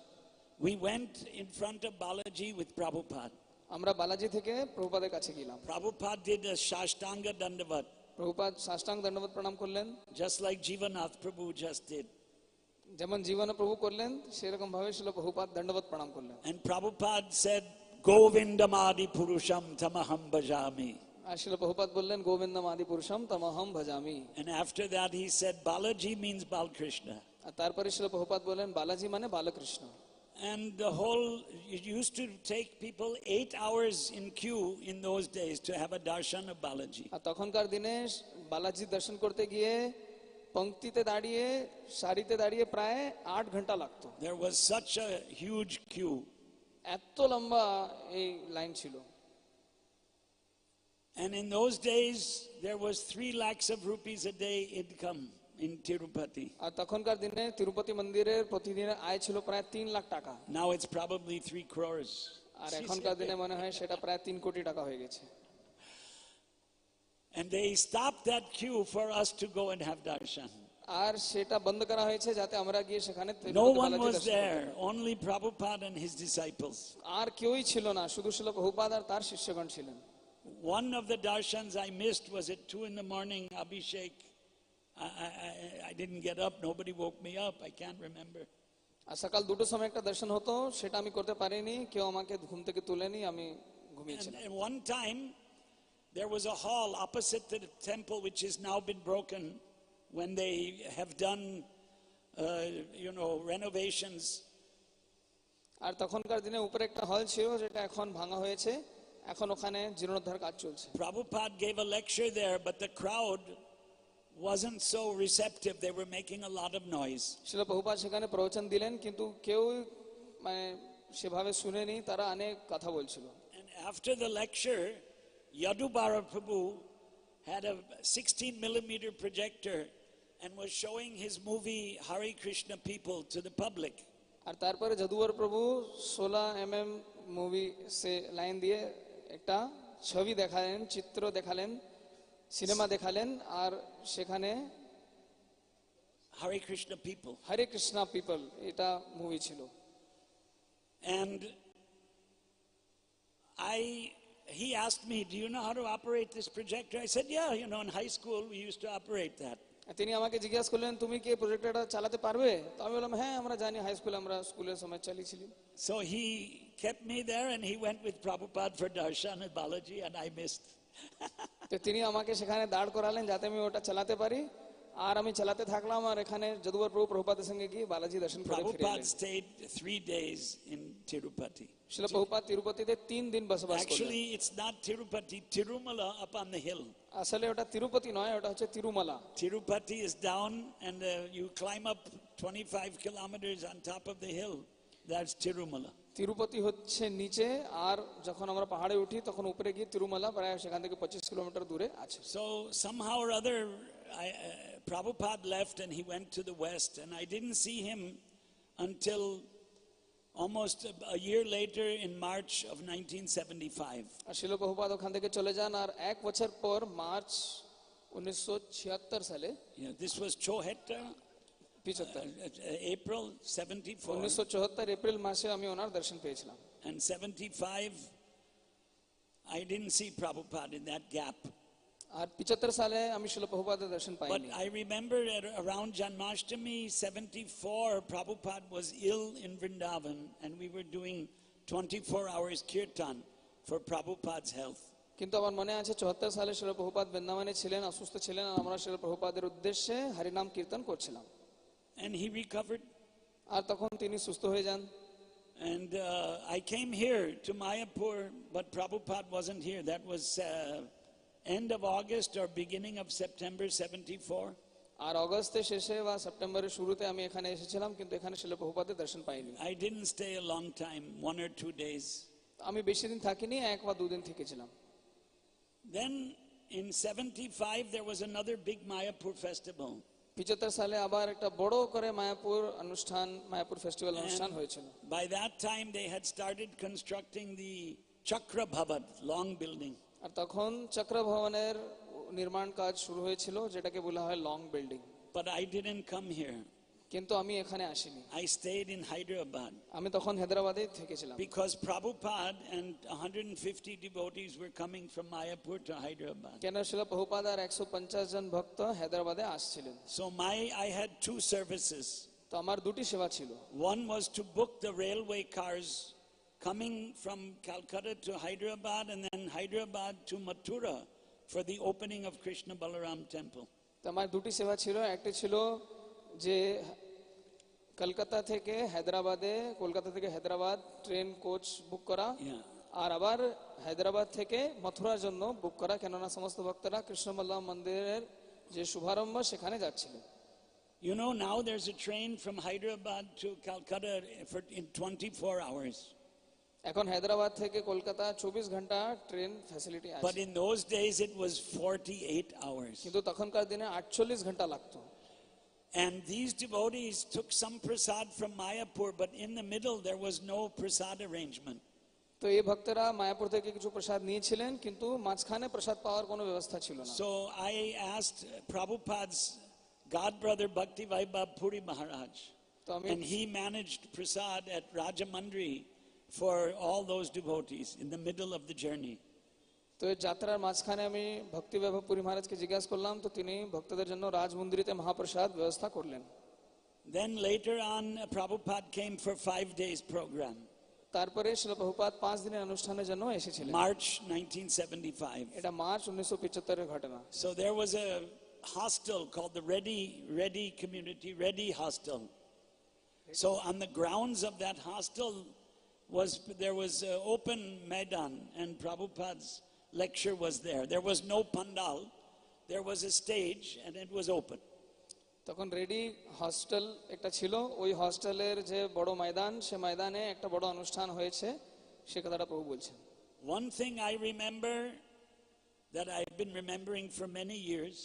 We went in front of Balaji with Prabhupada. আমরা বালাজি থেকে প্রভুপাদের কাছে গেলাম। Prabhupada did a Shashtanga Dandavat, Prabhupada সাষ্টাঙ্গ দণ্ডবত প্রণাম করলেন, just like Jivanath Prabhu just did. যেমন জীবনে প্রভু করলেন সেরকম ভাবে ছিল প্রভুপাদ দণ্ডবত প্রণাম করলেন। And Prabhupada said, Govindamadi Purusham Tamaham Bhajami. আর ছিল প্রভুপাদ বললেন, গোবিন্দম আদি পুরুষম তমহম ভজামি। And after that he said, Balaji means Balkrishna. আর তারপরে ছিল প্রভুপাদ বললেন, বালাজি মানে Balkrishna. And the whole, it used to take people 8 hours in queue in those days to have a darshan of Balaji. আর তখনকার দিনে বালাজি দর্শন করতে গিয়ে পংক্তিতে দাঁড়িয়ে সারিতে দাঁড়িয়ে প্রায় 8 ঘন্টা লাগতো। There was such a huge queue. এত লম্বা এই লাইন ছিল। And in those days, there was 3 lakhs of rupees a day income in Tirupati. আর তখনকার দিনে তিরুপতি মন্দিরের প্রতিদিনের আয় ছিল প্রায় 3 লাখ টাকা। Now it's probably 3 crores. আর এখনকার দিনে মনে হয় সেটা প্রায় 3 কোটি টাকা হয়ে গেছে। And they stopped that queue for us to go and have darshan. আর সেটা বন্ধ করা হয়েছে যাতে আমরা গিয়ে সেখানে No one was there, only Prabhupada and his disciples. আর কেউই ছিল না, শুধু ছিল প্রভুপাদ আর তার শিষ্যগণ ছিলেন। One of the darshans I missed was at 2 in the morning, Abhishek. I didn't get up, nobody woke me up, I can't remember. আর সকাল 2টোর সময় একটা দর্শন হতো, সেটা আমি করতে পারিনি, কেউ আমাকে ঘুম থেকে তুলেনি, আমি ঘুমিয়েছিলাম। And one time there was a hall opposite the temple which has now been broken when they have done renovations. আর তখনকার দিনে উপরে একটা হল ছিল যেটা এখন ভাঙা হয়েছে, এখন ওখানে জীর্ণোদ্ধার কাজ চলছে। Prabhupada gave a lecture there, but the crowd wasn't so receptive. They were making a lot of noise. শিলা প্রভুপাদ সেখানে প্রবচন দিলেন, কিন্তু কেউ মানে সেভাবে শুনেনি, তারা অনেক কথা বলছিল। And after the lecture, Yadubara Prabhu had a 16mm projector and was showing his movie Hare Krishna People to the public. আর তারপরে যদুবর প্রভু 16mm মুভি সে লাইন দিয়ে একটা ছবি দেখালেন, চিত্র দেখালেন, সিনেমা দেখালেন, আর সেখানে Hare Krishna People. হরে কৃষ্ণা পিপল এটা মুভি ছিল। And he asked me, do you know how to operate this projector? I said, yeah, in high school we used to operate that. তিনি আমাকে জিজ্ঞাসা করলেন, তুমি কি প্রজেক্টরটা চালাতে পারবে? তো আমি বললাম, হ্যাঁ আমরা জানি, হাই স্কুলে আমরা স্কুলের সময় চালিয়েছিলাম। So he kept me there and he went with Prabhupada for darshan at Balaji and I missed. তো তিনি আমাকে সেখানে দাঁড় করালেন যাতে আমি ওটা চালাতে পারি, আর আমি চালাতে থাকলাম, আর এখানে যদুবর প্রভু প্রভুপাদের সঙ্গে গিয়ে বালাজি দর্শন করে ফিরে Prabhupada এলেন। stayed 3 days in Tirupati. শিলা প্রভুপাদ তিরুপতিতে 3 দিন বসবাস করলেন। Actually, it's not Tirupati, Tirumala up on the hill. আসলে ওটা তিরুপতি নয়, ওটা হচ্ছে Tirumala. Tirupati is down and you climb up 25 kilometers on top of the hill. That's Tirumala. Tirupati হচ্ছে নিচে, আর যখন আমরা পাহাড়ে উঠি তখন উপরে গিয়ে তিরুমালা প্রায় সেখান থেকে 25 কিলোমিটার দূরে আছে। So somehow or other, Prabhupada left and he went to the west, and I didn't see him until almost a year later in March of 1975. আর শিলা প্রভুপাদ ওখান থেকে চলে যান, আর 1 বছর পর মার্চ 1976 সালে, This was Chohetta, 75 April 74. 1974 April মাসে আমি ওনার দর্শন পেয়েছিলাম। And 75, I didn't see Prabhupada in that gap. আর 75 সালে আমি শিলা প্রভুপাদের দর্শন But পাইনি। I remember at around Janmashtami 74, Prabhupada was ill in Vrindavan and we were doing 24 hours kirtan for Prabhupada's health. কিন্তু আমার মনে আছে 74 সালে শিলা প্রভুপাদ বৃন্দাবনে ছিলেন, অসুস্থ ছিলেন, আর আমরা শিলা প্রভুপাদের উদ্দেশ্যে হরিনাম কীর্তন করছিলাম। And he recovered. আর তখন তিনি সুস্থ হয়ে যান। And I came here to Mayapur, but Prabhupada wasn't here. That was end of August or beginning of September 74. আর অগস্টের শেষে বা সেপ্টেম্বরের শুরুতে আমি এখানে এসেছিলাম, কিন্তু এখানে শিলা প্রভুপাদের দর্শন পাইনি। I didn't stay a long time, 1 or 2 days. আমি বেশি দিন থাকিনি, 1 বা 2 দিন থেকেছিলাম। Then in 75 there was another big Mayapur festival. 75 সালে আবার একটা বড় করে মায়াপুর অনুষ্ঠান, মায়াপুর ফেস্টিভ্যাল অনুষ্ঠান হয়েছিল। By that time they had started constructing the Chakra Bhavan, long building. আর তখন চক্র ভবনের নির্মাণ কাজ শুরু হয়েছিল, যেটাকে বলা হয় long building. But I didn't come here. কিন্তু আমি এখানে আসিনি, I stayed in Hyderabad. আমি তখন হায়দ্রাবাদে থেকেছিলাম। Because Prabhupada and 150 devotees were coming from Mayapur to Hyderabad. কেন শিলা প্রভুপাদ আর 150 জন ভক্ত হায়দ্রাবাদে আসছিলেন। So I had 2 services. তো আমার 2টি সেবা ছিল। One was to book the railway cars coming from Calcutta to Hyderabad and then Hyderabad to Mathura for the opening of Krishna Balaram temple. তো আমার 2টি সেবা ছিল, একটি ছিল যে কলকাতা থেকে হায়দ্রাবাদে, কলকাতা থেকে হায়দ্রাবাদ ট্রেন কোচ বুক করা, আর আবার হায়দ্রাবাদ থেকে মথুরার জন্য বুক করা, কেননা সমস্ত ভক্তরা কৃষ্ণ বল্লভ মন্দিরের যে শুভারম্ভ সেখানে যাচ্ছিলেন। You know, now there's a train from Hyderabad to Calcutta in 24 hours. এখন হায়দ্রাবাদ থেকে কলকাতা 24 ঘন্টা ট্রেন ফ্যাসিলিটি আছে। But in those days it was 48 hours. কিন্তু তখনকার দিনে 48 ঘন্টা লাগতো। And these devotees took some prasad from Mayapur, but in the middle there was no prasad arrangement. তো এই ভক্তরা মায়াপুর থেকে কিছু প্রসাদ নিয়েছিলেন, কিন্তু মাঝখানে প্রসাদ পাওয়ার কোনো ব্যবস্থা ছিল না। So I asked Prabhupada's godbrother Bhakti Vaibhav Puri Maharaj, and he managed prasad at Rajamandri for all those devotees in the middle of the journey. তো এই যাত্রার মাঝখানে আমি ভক্তি বৈভব পুরী মহারাজকে জিজ্ঞাসা করলাম, তো তিনি ভক্তদের জন্য রাজমন্দিরিতে মহাপ্রসাদ ব্যবস্থা করলেন। Then later on Prabhupada came for 5 days program. তারপরে শিলা প্রভুপাদ 5 দিনের অনুষ্ঠানের জন্য এসেছিলেন। March 1975. এটা মার্চ 1975 এর ঘটনা। So there was a hostel called the Reddy Community Reddy Hostel. So on the grounds of that hostel there was open Maidan, and Prabhupada's lecture was there. There was no pandal, there was a stage and it was open. তখন ready hostel একটা ছিল, ওই হস্টেলের যে বড় ময়দান, সে ময়দানে একটা বড় অনুষ্ঠান হয়েছে, সে কথাটা প্রভু বলছেন। One thing I remember that I've been remembering for many years,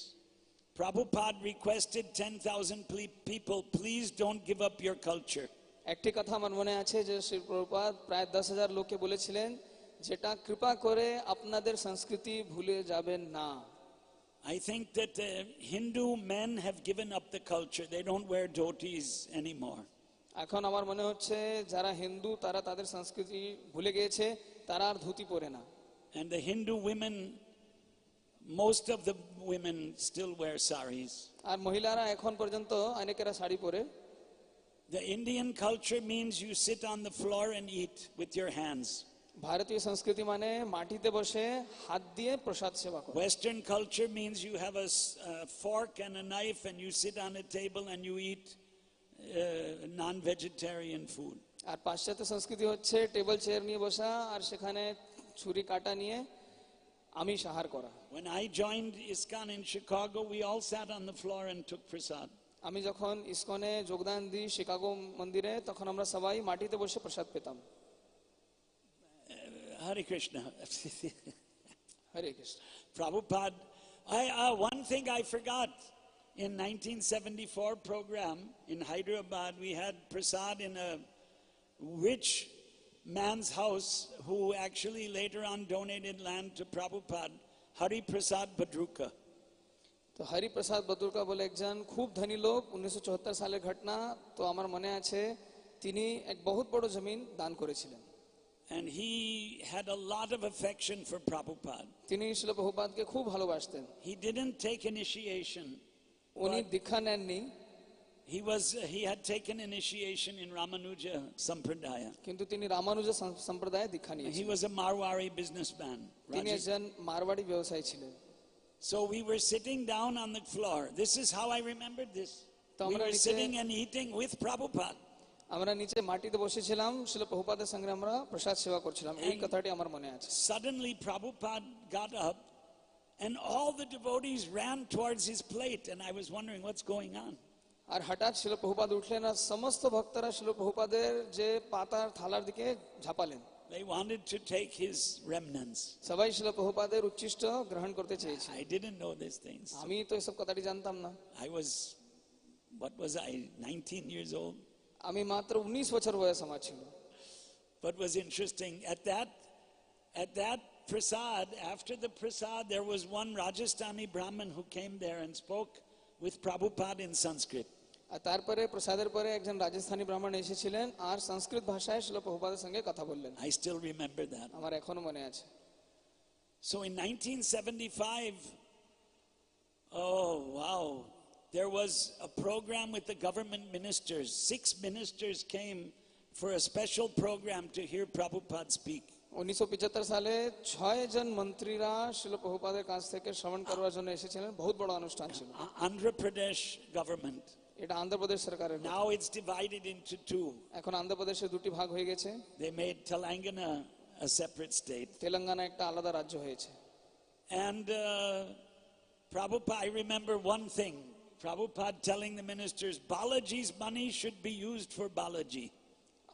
Prabhupada requested 10,000 people, please don't give up your culture. একটি কথা আমার মনে আছে যে শ্রী প্রভুপাদ প্রায় 10,000 লোককে বলেছিলেন, যেটা কৃপা করে আপনাদের সংস্কৃতি ভুলে যাবেন না। I think that Hindu men have given up the culture. They don't wear dhotis anymore. এখন আমার মনে হচ্ছে যারা হিন্দু তারা তাদের সংস্কৃতি ভুলে গিয়েছে, তারা আর ধুতি পরে না। And the Hindu women, most of the women still wear saris. আর মহিলারা এখন পর্যন্ত অনেকেরা শাড়ি পরে। The Indian culture means you sit on the floor and eat with your hands. ভারতীয় সংস্কৃতি মানে মাটিতে বসে হাত দিয়ে প্রসাদ সেবা করা। Western culture means you have a fork and a knife and you sit on a table and you eat non-vegetarian food. আর পাশ্চাত্য সংস্কৃতি হচ্ছে টেবিল চেয়ার নিয়ে বসা আর সেখানে ছুরি কাটা নিয়ে আমিষ আহার করা। When I joined ISKCON in Chicago, we all sat on the floor and took prasad. আমি যখন ইসকনে যোগদান দিই শিকাগো মন্দিরে, তখন আমরা সবাই মাটিতে বসে প্রসাদ পেতাম। Hare Krishna. Hare Krishna. Prabhupada, one thing I forgot. In 1974 program in Hyderabad, we had prasad in a rich man's house who actually later on donated land to Prabhupada, Hari Prasad Badruka. তো হরি প্রসাদ বদুরকা বলে একজন খুব ধনী লোক, 1974 সালের ঘটনা। তো আমার মনে আছে তিনি এক বহুত বড় জমিন দান করেছিলেন। And he had a lot of affection for Prabhupada. তিনি শিল প্রভুপাদকে খুব ভালোবাসতেন। He didn't take initiation. উনি দীক্ষা নেননি, He had taken initiation in Ramanuja Sampradaya. কিন্তু তিনি রামানুজ সম্প্রদায়ে দীক্ষা He নিয়েছিলেন। was a Marwari businessman. তিনি একজন মারওয়াড়ি ব্যবসায়ী ছিলেন। So we were sitting down on the floor. This is how I remembered this. We were sitting and eating with Prabhupada. আমরা নিচে মাটিতে বসেছিলাম, শিল প্রভুপাদের সঙ্গে আমরা প্রসাদ সেবা করছিলাম। এই কথাটি আমার মনে আছে। Suddenly Prabhupada got up and all the devotees ran towards his plate and I was wondering what's going on. আর হঠাৎ শিল প্রভুপাদ উঠলেন আর সমস্ত ভক্তরা শিল প্রভুপাদের যে পাতার থালার দিকে ঝাঁপালেন। They wanted to take his remnants. সবাই শিল প্রভুপাদের উচ্ছিষ্ট গ্রহণ করতে চেয়েছে। I didn't know these things. আমি তো এসব কথাটি জানতাম না। What was I, 19 years old? আমি মাত্র 19 বছর বয়স আমার ছিল। What was interesting, at that prasad, after the prasad, there was one Rajasthani Brahmin who came there and spoke with Prabhupada in Sanskrit. আর তারপরে প্রসাদের পরে একজন রাজস্থানী ব্রাহ্মণ এসেছিলেন আর সংস্কৃত ভাষায় শিল প্রভুপাদের সঙ্গে কথা বললেন। I still remember that. আমার এখনো মনে আছে। So in 1975, oh wow, there was a program with the government ministers. 6 ministers came for a special program to hear Prabhupada speak. 1975 সালে 6 জন মন্ত্রীরা শিল প্রভুপাদের কাছ থেকে শ্রবণ করার জন্য এসেছিলেন। বহুত বড় অনুষ্ঠান ছিল। Andhra Pradesh government. এটা অন্ধ্রপ্রদেশ সরকারের। Now it's divided into 2. এখন অন্ধ্রপ্রদেশে দুটি ভাগ হয়ে গেছে। They made Telangana a separate state. Telangana একটা আলাদা রাজ্য হয়েছে। And Prabhupada, I remember one thing. Prabhupada telling the ministers, Balaji's money should be used for Balaji.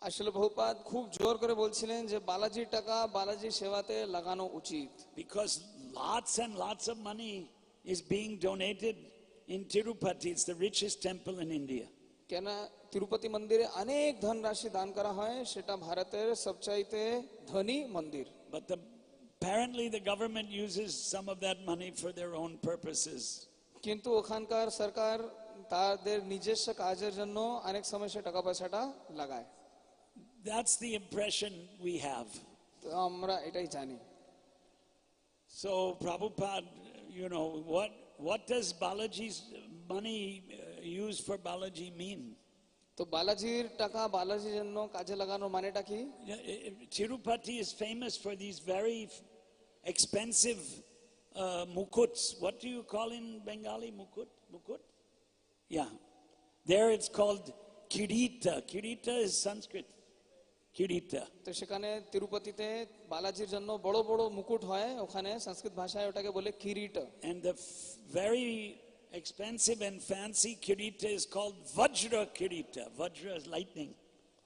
আসলে প্রভুপাদ খুব জোর করে বলছিলেন যে বালাজির টাকা বালাজির সেবাতে লাগানো উচিত। Because lots and lots of money is being donated in Tirupati. It's the richest temple in India. কেন তিরুপতি মন্দিরে অনেক ধনরাশি দান করা হয়, সেটা ভারতের সবচাইতে ধনী মন্দির। But apparently the government uses some of that money for their own purposes. কিন্তু ওখানকার সরকার তাদের নিজস্ব কাজের জন্য অনেক সময় সে টাকা পয়সাটা লাগায়। That's the impression we have. তো আমরা এটাই জানি। So Prabhupada, you know, what does Balaji's money used for Balaji mean? তো বালাজির টাকা বালাজির জন্য কাজে লাগানো মানেটা কি? Tirupati is famous for these very expensive mukuts. What do you call in Bengali? Mukut? Yeah. There it's called kirita. Kirita is Sanskrit. kirita. তো সেখানে তিরুপতিতে বালাজির জন্য বড় বড় মুকুট হয়, ওখানে সংস্কৃত ভাষায় ওটাকে বলে Kirit. And the very expensive and fancy kirita is called Vajra kirita. Vajra is lightning.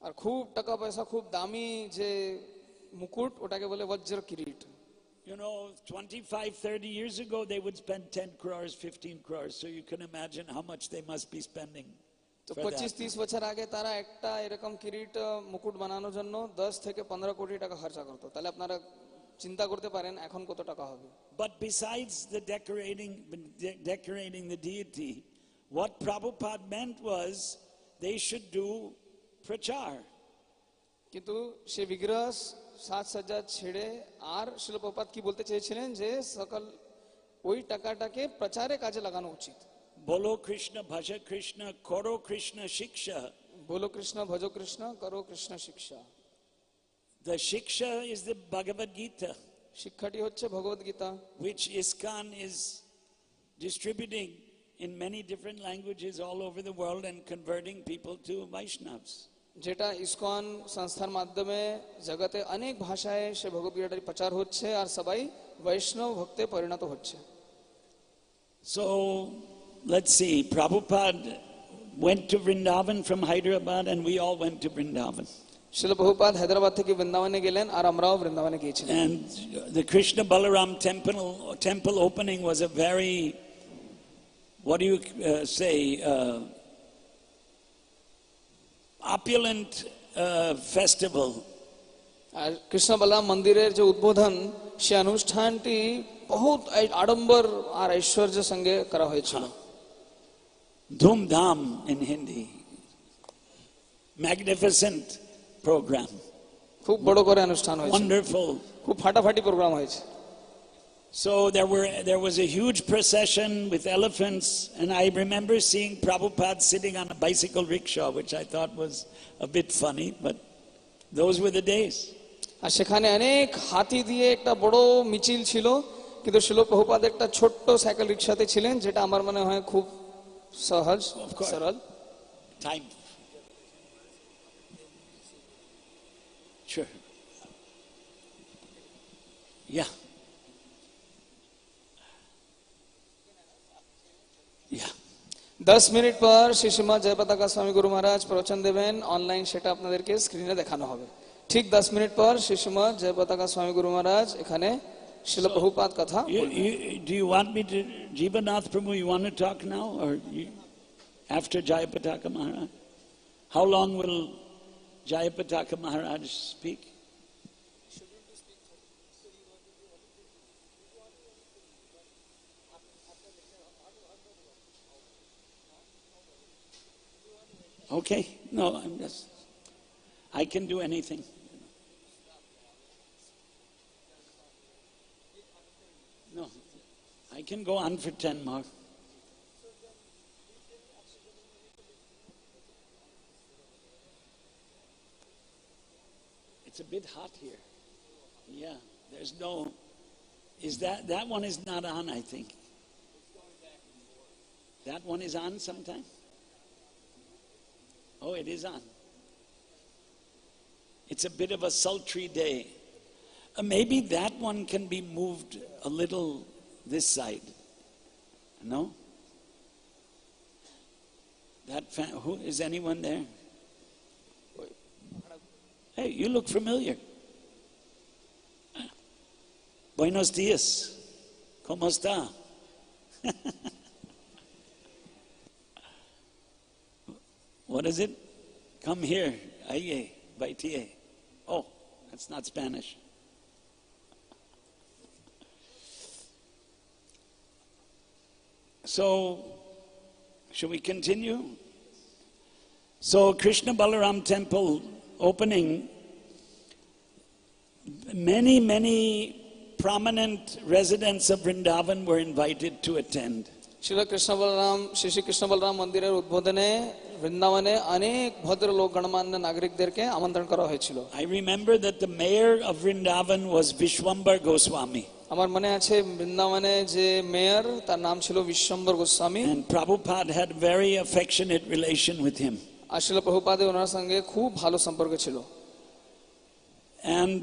আর খুব টাকা পয়সা খুব দামি যে মুকুট ওটাকে বলে বজ্র Kirit. You know, 25-30 years ago they would spend 10 crores, 15 crores, so you can imagine how much they must be spending. তো 25-30 বছর আগে তারা একটা এরকম কিরিট মুকুট বানানোর জন্য 10 থেকে 15 কোটি টাকা খরচা করতো। তাহলে আপনারা চিন্তা করতে পারেন এখন কত টাকা হবে। But besides the decorating the deity, what Prabhupada meant was they should do prachar. কিন্তু সে বিগ্রহ সাজসজ্জা ছেড়ে আর শিল প্রভুপাদ কি বলতে চেয়েছিলেন যে সকল ওই টাকাটাকে প্রচারে কাজে লাগানো উচিত। Bolo Krishna, Bhaja Krishna, Koro Krishna Shiksha. বলো কৃষ্ণ ভজো কৃষ্ণ করো কৃষ্ণ শিক্ষা। The Shiksha is the Bhagavad Gita, শিক্ষাটি হচ্ছে ভগবদ Gita, which ISKCON is distributing in many different languages all over the world and converting people to Vaishnavas. যেটা ইসকন সংস্থার মাধ্যমে জগতে অনেক ভাষায় সে ভগবদ গীতার প্রচার হচ্ছে আর সবাই বৈষ্ণব ভক্তে পরিণত হচ্ছে। So let's see, Prabhupada went to Vrindavan from Hyderabad and we all went to Vrindavan. শিল প্রভুপাদ হায়দ্রাবাদ থেকে বৃন্দাবনে গেলেন আর আমরাও বৃন্দাবনে গিয়েছিলাম। And the Krishna Balaram temple opening was a very, what do you say, opulent festival. আর কৃষ্ণ বলরাম মন্দিরের যে উদ্বোধন সে অনুষ্ঠানটি বহুত আড়ম্বর আর ঐশ্বর্যের সঙ্গে করা হয়েছিল। Dhoom Dham in Hindi. Magnificent program. খুব বড় করে অনুষ্ঠান হয়েছে, Wonderful. খুব ফাটাফাটি প্রোগ্রাম হয়েছে। So there was a huge procession with elephants, and I remember seeing Prabhupada sitting on a bicycle rickshaw, which I thought was a bit funny, but those were the days. আর সেখানে অনেক হাতি দিয়ে একটা বড় মিছিল ছিল, কিন্তু শিল প্রভুপাদ একটা ছোট্ট সাইকেল রিক্সাতে ছিলেন, যেটা আমার মনে হয় খুব সহজ সরল। Time. Sure. Yeah. Yeah. 10 minute পর শ্রী শ্রীমৎ জয়পতাকা স্বামী গুরু মহারাজ প্রবচন দেবেন অনলাইন, সেটা আপনাদেরকে স্ক্রিনে দেখানো হবে। ঠিক 10 মিনিট পর শ্রী শ্রীমৎ জয়পতাকা স্বামী গুরু মহারাজ এখানে শিল প্রভুপাদ কথা Do you want me to, Jivanath Prabhu, you want to talk now or after Jayapataka Maharaj? How long will Jayapataka Maharaj speak? Okay, no, I can do anything. No, I can go on for 10 more. It's a bit hot here. Yeah, there's no, that one is not on, I think. That one is on sometime? Oh, it is on. It's a bit of a sultry day. Maybe that one can be moved a little this side. No? Who is anyone there? Hey, you look familiar. Buenos dias. ¿Cómo está? What is it? Come here. Aye, baitie. Oh, that's not Spanish. So, should we continue? So, Krishna Balaram temple opening, many prominent residents of Vrindavan were invited to attend. শিল কৃষ্ণ বলরাম শ্রী শ্রী কৃষ্ণ বলরাম মন্দিরের উদ্বোধনে বৃন্দাবনে অনেক ভদ্রলোক গণমান্য নাগরিকদেরকে আমন্ত্রণ করা হয়েছিল। I remember that the mayor of Vrindavan was Vishwambar Goswami. আমার মনে আছে বৃন্দাবনে যে মেয়র তার নাম ছিল Bishwambhar Goswami. And Prabhupada had very affectionate relation with him. আর শিল প্রভুপাদের ওনার সঙ্গে খুব ভালো সম্পর্ক ছিল। And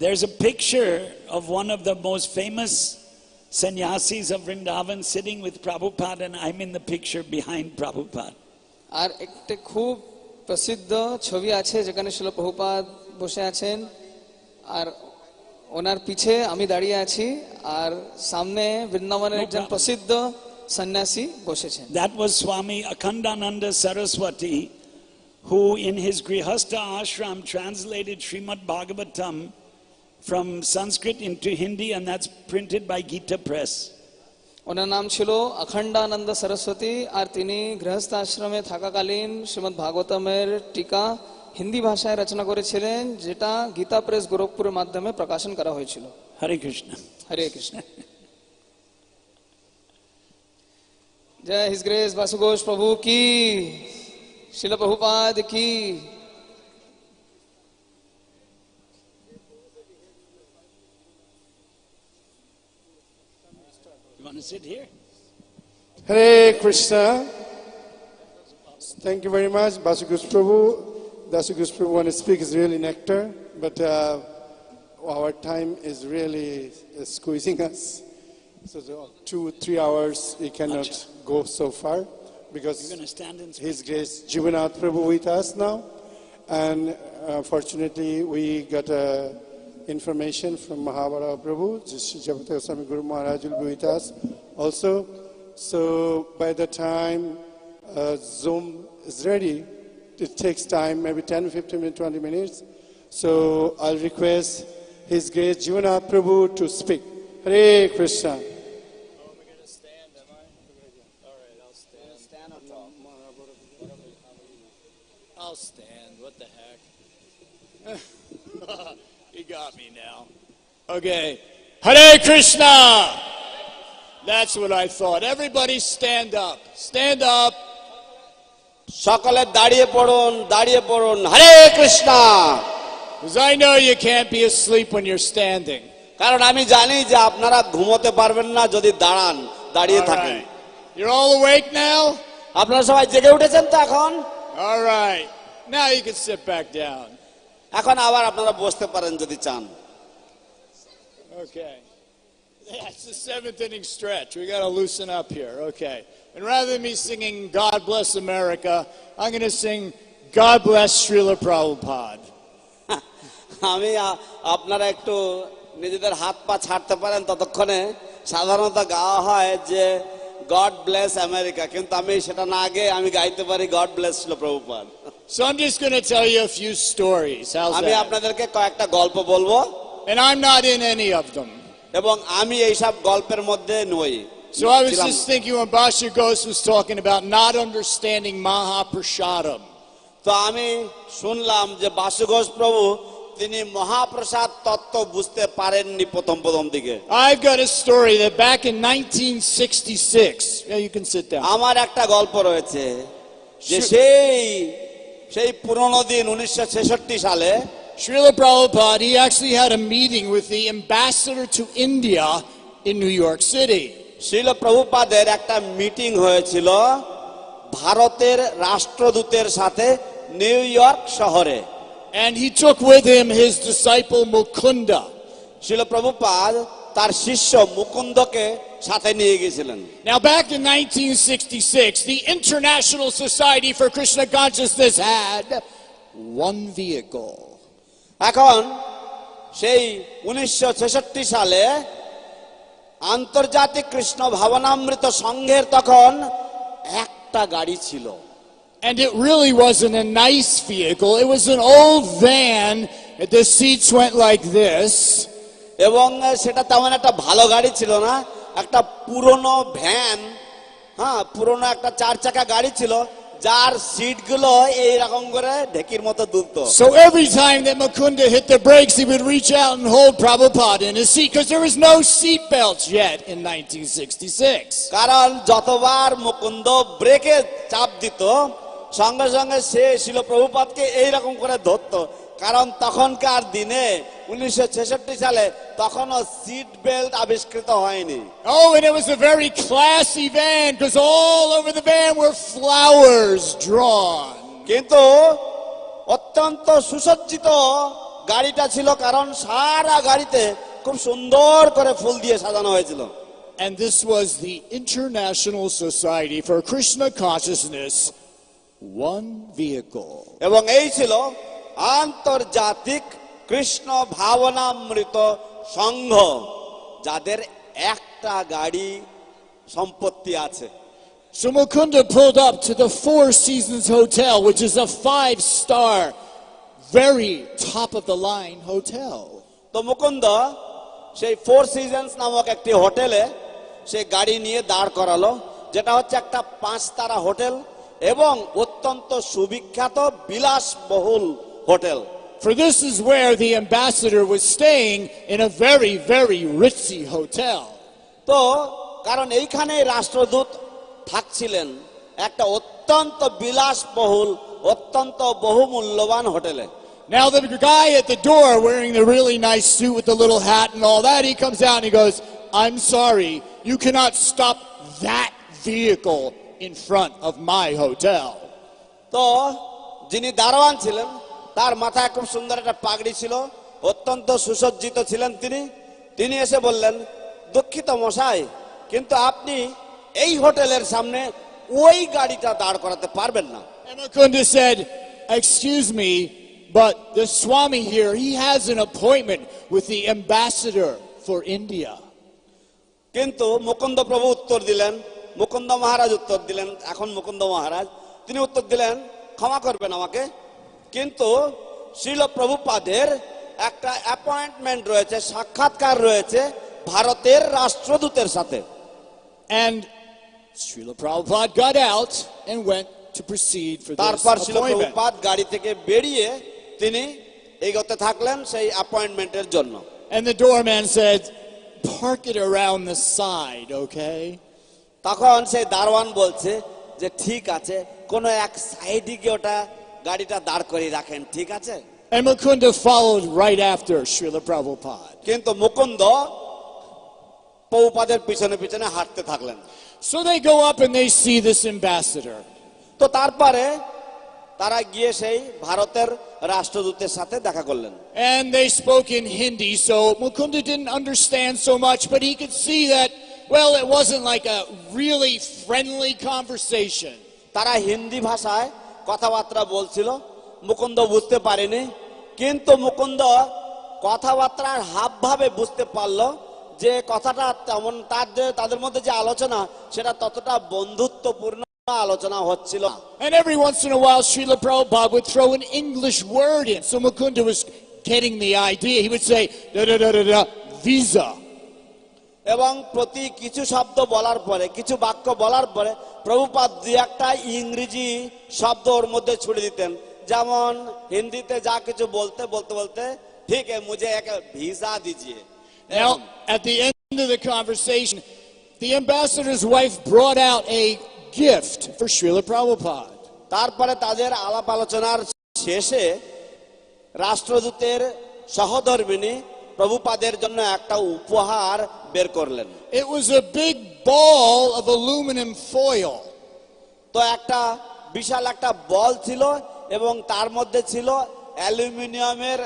there's a picture of one of the most famous sannyasis of Vrindavan sitting with Prabhupada, and I'm in the picture behind Prabhupada. আর একটা খুব প্রসিদ্ধ ছবি আছে যেখানে শিল প্রভুপাদ বসে আছেন আর ওনার পিছে আমি দাঁড়িয়ে আছি আর সামনে বৃন্দাবনের একজন প্রসিদ্ধ সন্ন্যাসী বসেছেন। That was Swami Akhandananda Saraswati, who in his Grihastha ashram translated Srimad Bhagavatam from Sanskrit into Hindi, and that's printed by Gita Press. ওনার নাম ছিল অখণ্ডানন্দ সরস্বতী আর তিনি গৃহস্থ আশ্রমে থাকাকালীন শ্রীমদ্ ভাগবতমের টিকা হিন্দি ভাষায় রচনা করেছিলেন, যেটা গীতা প্রেস গোরখপুরের মাধ্যমে প্রকাশন করা হয়েছিল। Hare Krishna. হরে কৃষ্ণ। জয় হিজ গ্রেস বাসু ঘোষ প্রভু কি, শিল প্রভুপাদ কি। You want to sit here? Hare Krishna. Thank you very much, Basugus Prabhu. Basugus Prabhu, when he speaks, is really nectar, but our time is really squeezing us. So 2-3 hours, we cannot go so far because You're going to stand and speak. His Grace Jivanath Prabhu with us now, and fortunately we got information from Mahabharata Prabhu, Bhakti Swami Guru Maharaj will be with us also. So by the time Zoom is ready, it takes time, maybe 10, 15 minutes, 20 minutes. So I'll request His Grace Jivanath Prabhu to speak. Hare Krishna. I'll stand. What the heck? You got me now. Okay. Hare Krishna! That's what I thought. Everybody stand up. Stand up. সকলে দাঁড়িয়ে পড়ুন, হরে Krishna. Because I know you can't be asleep when you're standing. কারণ আমি জানি যে আপনারা ঘুমোতে পারবেন না যদি দাঁড়িয়ে All থাকেন। right. You're all awake now? আপনারা সবাই জেগে উঠেছেন তো এখন? All right. Now you can sit back down. এখন আবার আপনারা বসতে পারেন যদি চান। Okay. That's the 7th inning stretch. We got to loosen up here. Okay. And rather than me singing God Bless America, I'm going to sing God Bless Srila Prabhupada. আমি আপনারা একটু নিজেদের হাত পা ছাড়তে পারেন ততক্ষণে। সাধারণত গাওয়া হয় যে গড ব্লেস আমেরিকা, কিন্তু আমি সেটা না আগে আমি গাইতে পারি গড ব্লেস শিল Prabhupada. So I'm just going to tell you a few stories. How's আমি that? আপনাদেরকে কয়েকটা গল্প বলবো And I'm not in any of them. এবং আমি এইসব গল্পের মধ্যে নই। So I was just thinking when Basha Ghosh was talking about not understanding Mahaprasadam. তো আমি শুনলাম যে বাসু ঘোষ প্রভু তিনি মহাপ্রসাদ তত্ত্ব বুঝতে পারেননি প্রথম দিকে। I've got a story that back in 1966, yeah, you can sit down. আমার একটা গল্প রয়েছে যে সেই পুরনো দিন 1966 সালে Srila Prabhupada, he actually had a meeting with the ambassador to India in New York City. শিল প্রভুপাদের একটা মিটিং হয়েছিল ভারতের রাষ্ট্রদূতের সাথে নিউ ইয়র্ক শহরে। And he took with him his disciple Mukunda. শিল প্রভুপাদ তার শিষ্য মুকুন্দকে সাথে নিয়ে গিয়েছিলেন। Now back in 1966, the International Society for Krishna Consciousness had one vehicle. এখন সেই 1966 সালে আন্তর্জাতিক কৃষ্ণ ভাবনামৃত সংঘের তখন একটা গাড়ি ছিল। And it really wasn't a nice vehicle. It was an old van. The seats went like this. এবং সেটা তেমন একটা ভালো গাড়ি ছিল না, একটা পুরনো ভ্যান, পুরনো একটা 4 চাকা গাড়ি ছিল যার সিটগুলো এইরকম করে ঢেকির মতো দুলতো। So every time that Mukunda hit the brakes, he would reach out and hold Prabhupada in his seat because there was no seat belts yet in 1966. কারণ যতবার মুকুন্দ ব্রেকে চাপ দিত সঙ্গে সঙ্গে সে শিল প্রভুপাদকে এইরকম করে ধরতো, কারণ তখনকার দিনে 1966 সালে তখনও সিট বেল্ট আবিষ্কৃত হয়নি। Oh, and it was a very classy van because all over the van were flowers drawn. কিন্তু অত্যন্ত সুসজ্জিত গাড়িটা ছিল, কারণ সারা গাড়িতে খুব সুন্দর করে ফুল দিয়ে সাজানো হয়েছিল। And this was the International Society for Krishna Consciousness, one vehicle. এবং এই ছিল আন্তর্জাতিক কৃষ্ণ ভাবনামৃত সংঘ, যাদের একটা গাড়ি সম্পত্তি আছে। So Mukunda pulled up to the Four Seasons Hotel, which is a 5-star, very top of the line hotel. তো মুকুন্দ সেই ফোর সিজনস নামক একটি হোটেলে সে গাড়ি নিয়ে দাঁড় করালো, যেটা হচ্ছে একটা 5 তারা হোটেল এবং অত্যন্ত সুবিখ্যাত বিলাসবহুল hotel. For this is where the ambassador was staying, in a very, very ritzy hotel. তো কারণ এইখানে রাষ্ট্রদূত থাকছিলেন একটা অত্যন্ত বিলাসবহুল, অত্যন্ত বহুমূল্যবান হোটেলে। Now the guy at the door wearing the really nice suit with the little hat and all that, he comes out and he goes, "I'm sorry, you cannot stop that vehicle in front of my hotel." তো যিনি দারোয়ান ছিলেন তার মাথায় খুব সুন্দর একটা পাগড়ি ছিল, অত্যন্ত সুসজ্জিত ছিলেন তিনি এসে বললেন, দুঃখিত মশাই, কিন্তু আপনি এই হোটেলের সামনে ওই গাড়িটা দাঁড় করাতে পারবেন না। And Mukunda said, "Excuse me, but the Swami here, he has an appointment with the ambassador for India." কিন্তু মুকুন্দ প্রভু উত্তর দিলেন, মুকুন্দ মহারাজ উত্তর দিলেন, এখন মুকুন্দ মহারাজ তিনি উত্তর দিলেন, ক্ষমা করবেন আমাকে, কিন্তু শ্রীল প্রভুপাদের একটা অ্যাপয়েন্টমেন্ট রয়েছে, সাক্ষাৎকার রয়েছে ভারতের রাষ্ট্রদূতের সাথে। And Srila Prabhupada got out and went to proceed for this তারপর শ্রীল appointment. প্রভুপাদ গাড়ি থেকে বেরিয়ে তিনি এগোতে থাকলেন সেই অ্যাপয়েন্টমেন্টের জন্য। And the doorman said, "Park it around the side, okay?" তখন সেই দারোয়ান বলছে যে ঠিক আছে, কোন এক সাইডে গিয়ে ওটা গাড়িটা দাঁড় করিয়ে রাখেন, ঠিক আছে। And Mukunda followed right after Srila Prabhupada. কিন্তু মুকুন্দ প্রভুপাদের পিছনে পিছনে হাঁটতে থাকলেন। So they go up and they see this ambassador. তো তারপরে তারা গিয়ে সেই ভারতের রাষ্ট্রদূতের সাথে দেখা করলেন। And they spoke in Hindi, so Mukunda didn't understand so much, but he could see that, well, it wasn't like a really friendly conversation. তারা হিন্দি ভাষায় কথাবার্তা বলছিল, মুকুন্দ বুঝতে পারেনি, কিন্তু মুকুন্দ কথাবার্তার হাবভাবে বুঝতে পারলো যে কথাটা তেমন তাদের মধ্যে যে আলোচনা সেটা ততটা বন্ধুত্বপূর্ণ আলোচনা হচ্ছিল। And every once in a while, Srila Prabhupada would throw an English word in. So Mukunda was getting the idea. He would say, "Da da da da da, visa." এবং প্রতি কিছু শব্দ বলার পরে, কিছু বাক্য বলার পরে প্রভুপাদ দুই একটা ইংরেজি শব্দ ওর মধ্যে ছুড়ে দিতেন, যেমন হিন্দিতে যা কিছু বলতে বলতে বলতে, ঠিক है मुझे एक ভিসা दीजिए। Now, at the end of the conversation, the ambassador's wife brought out a gift for Srila Prabhupada. তারপরে তাদের আলাপ আলোচনার শেষে রাষ্ট্রদূতের সহধর্মিনী প্রভুপাদের জন্য একটা উপহার বের করলেন। It was a big ball of aluminum foil. তো একটা বিশাল একটা বল ছিল এবং তার মধ্যে ছিল অ্যালুমিনিয়ামের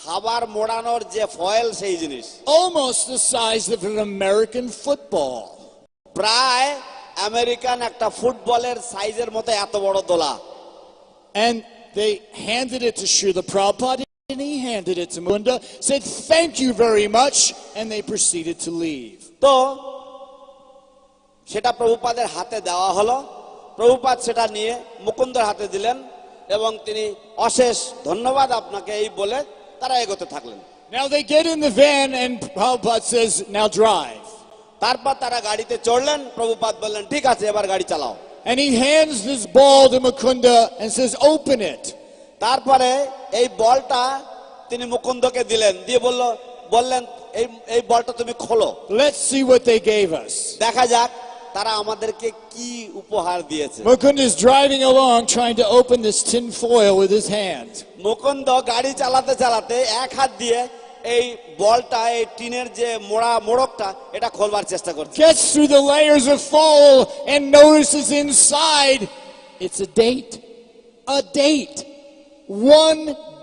খাবার মোড়ানোর যে ফয়েল সেই জিনিস, Almost the size of an American football. প্রায় আমেরিকান একটা ফুটবলের সাইজের মতো এত বড় দোলা। And they handed it to Srila Prabhupada, and he handed it to Mukunda, said, "Thank you very much," and they proceeded to leave. তো সেটা প্রভুপাদের হাতে দেওয়া হলো, প্রভুপাদ সেটা নিয়ে মুকুন্দর হাতে দিলেন এবং তিনি অশেষ ধন্যবাদ আপনাকে এই বলে তারা এগোতে থাকলেন। Now they get in the van, and Prabhupada says, "Now drive." তারপর তারা গাড়িতে চড়লেন, প্রভুপাদ বললেন ঠিক আছে এবার গাড়ি চালাও। And he hands this ball to Mukunda and says, "Open it." তারপরে এই বলটা তিনি মুকুন্দকে দিলেন, দিয়ে বললেন এই বলটা তুমি খোলো, Let's see what they gave us. দেখা যাক তারা আমাদেরকে কি উপহার দিয়েছে। Mukunda is driving along trying to open this tin foil with his hand. Mukunda গাড়ি চালাতে চালাতে এক হাত দিয়ে এই বলটা, এই টিনের যে মোড়কটা এটা খোলবার চেষ্টা করছে। Gets through the layers of foil and notices inside it's a date. A date. One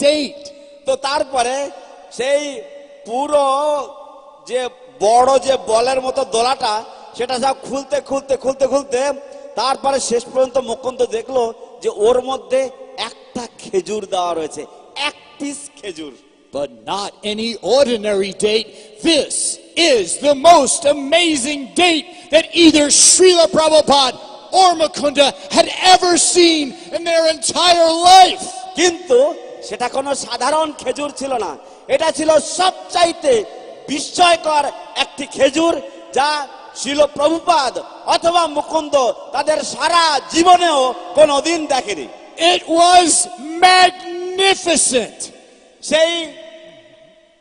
date. তো তারপরে সেই পুরো যে বড় যে বলের মতো দোলাটা সেটা সব খুলতে খুলতে খুলতে খুলতে তারপরে শেষ পর্যন্ত মুকুন্দ দেখলো যে ওর মধ্যে একটা খেজুর দেওয়া রয়েছে, এক পিস খেজুর। But not any ordinary date. This is the most amazing date that either Srila Prabhupada or Mukunda had ever seen in their entire life. কিন্তু সেটা কোনো সাধারণ খেজুর ছিল না, এটা ছিল সবচাইতে বিস্ময়কর একটি খেজুর যা ছিল প্রভুপাদ অথবা মুকুন্দ তাদের সারা জীবনেও কোনোদিন দেখেনি। It was magnificent. সেই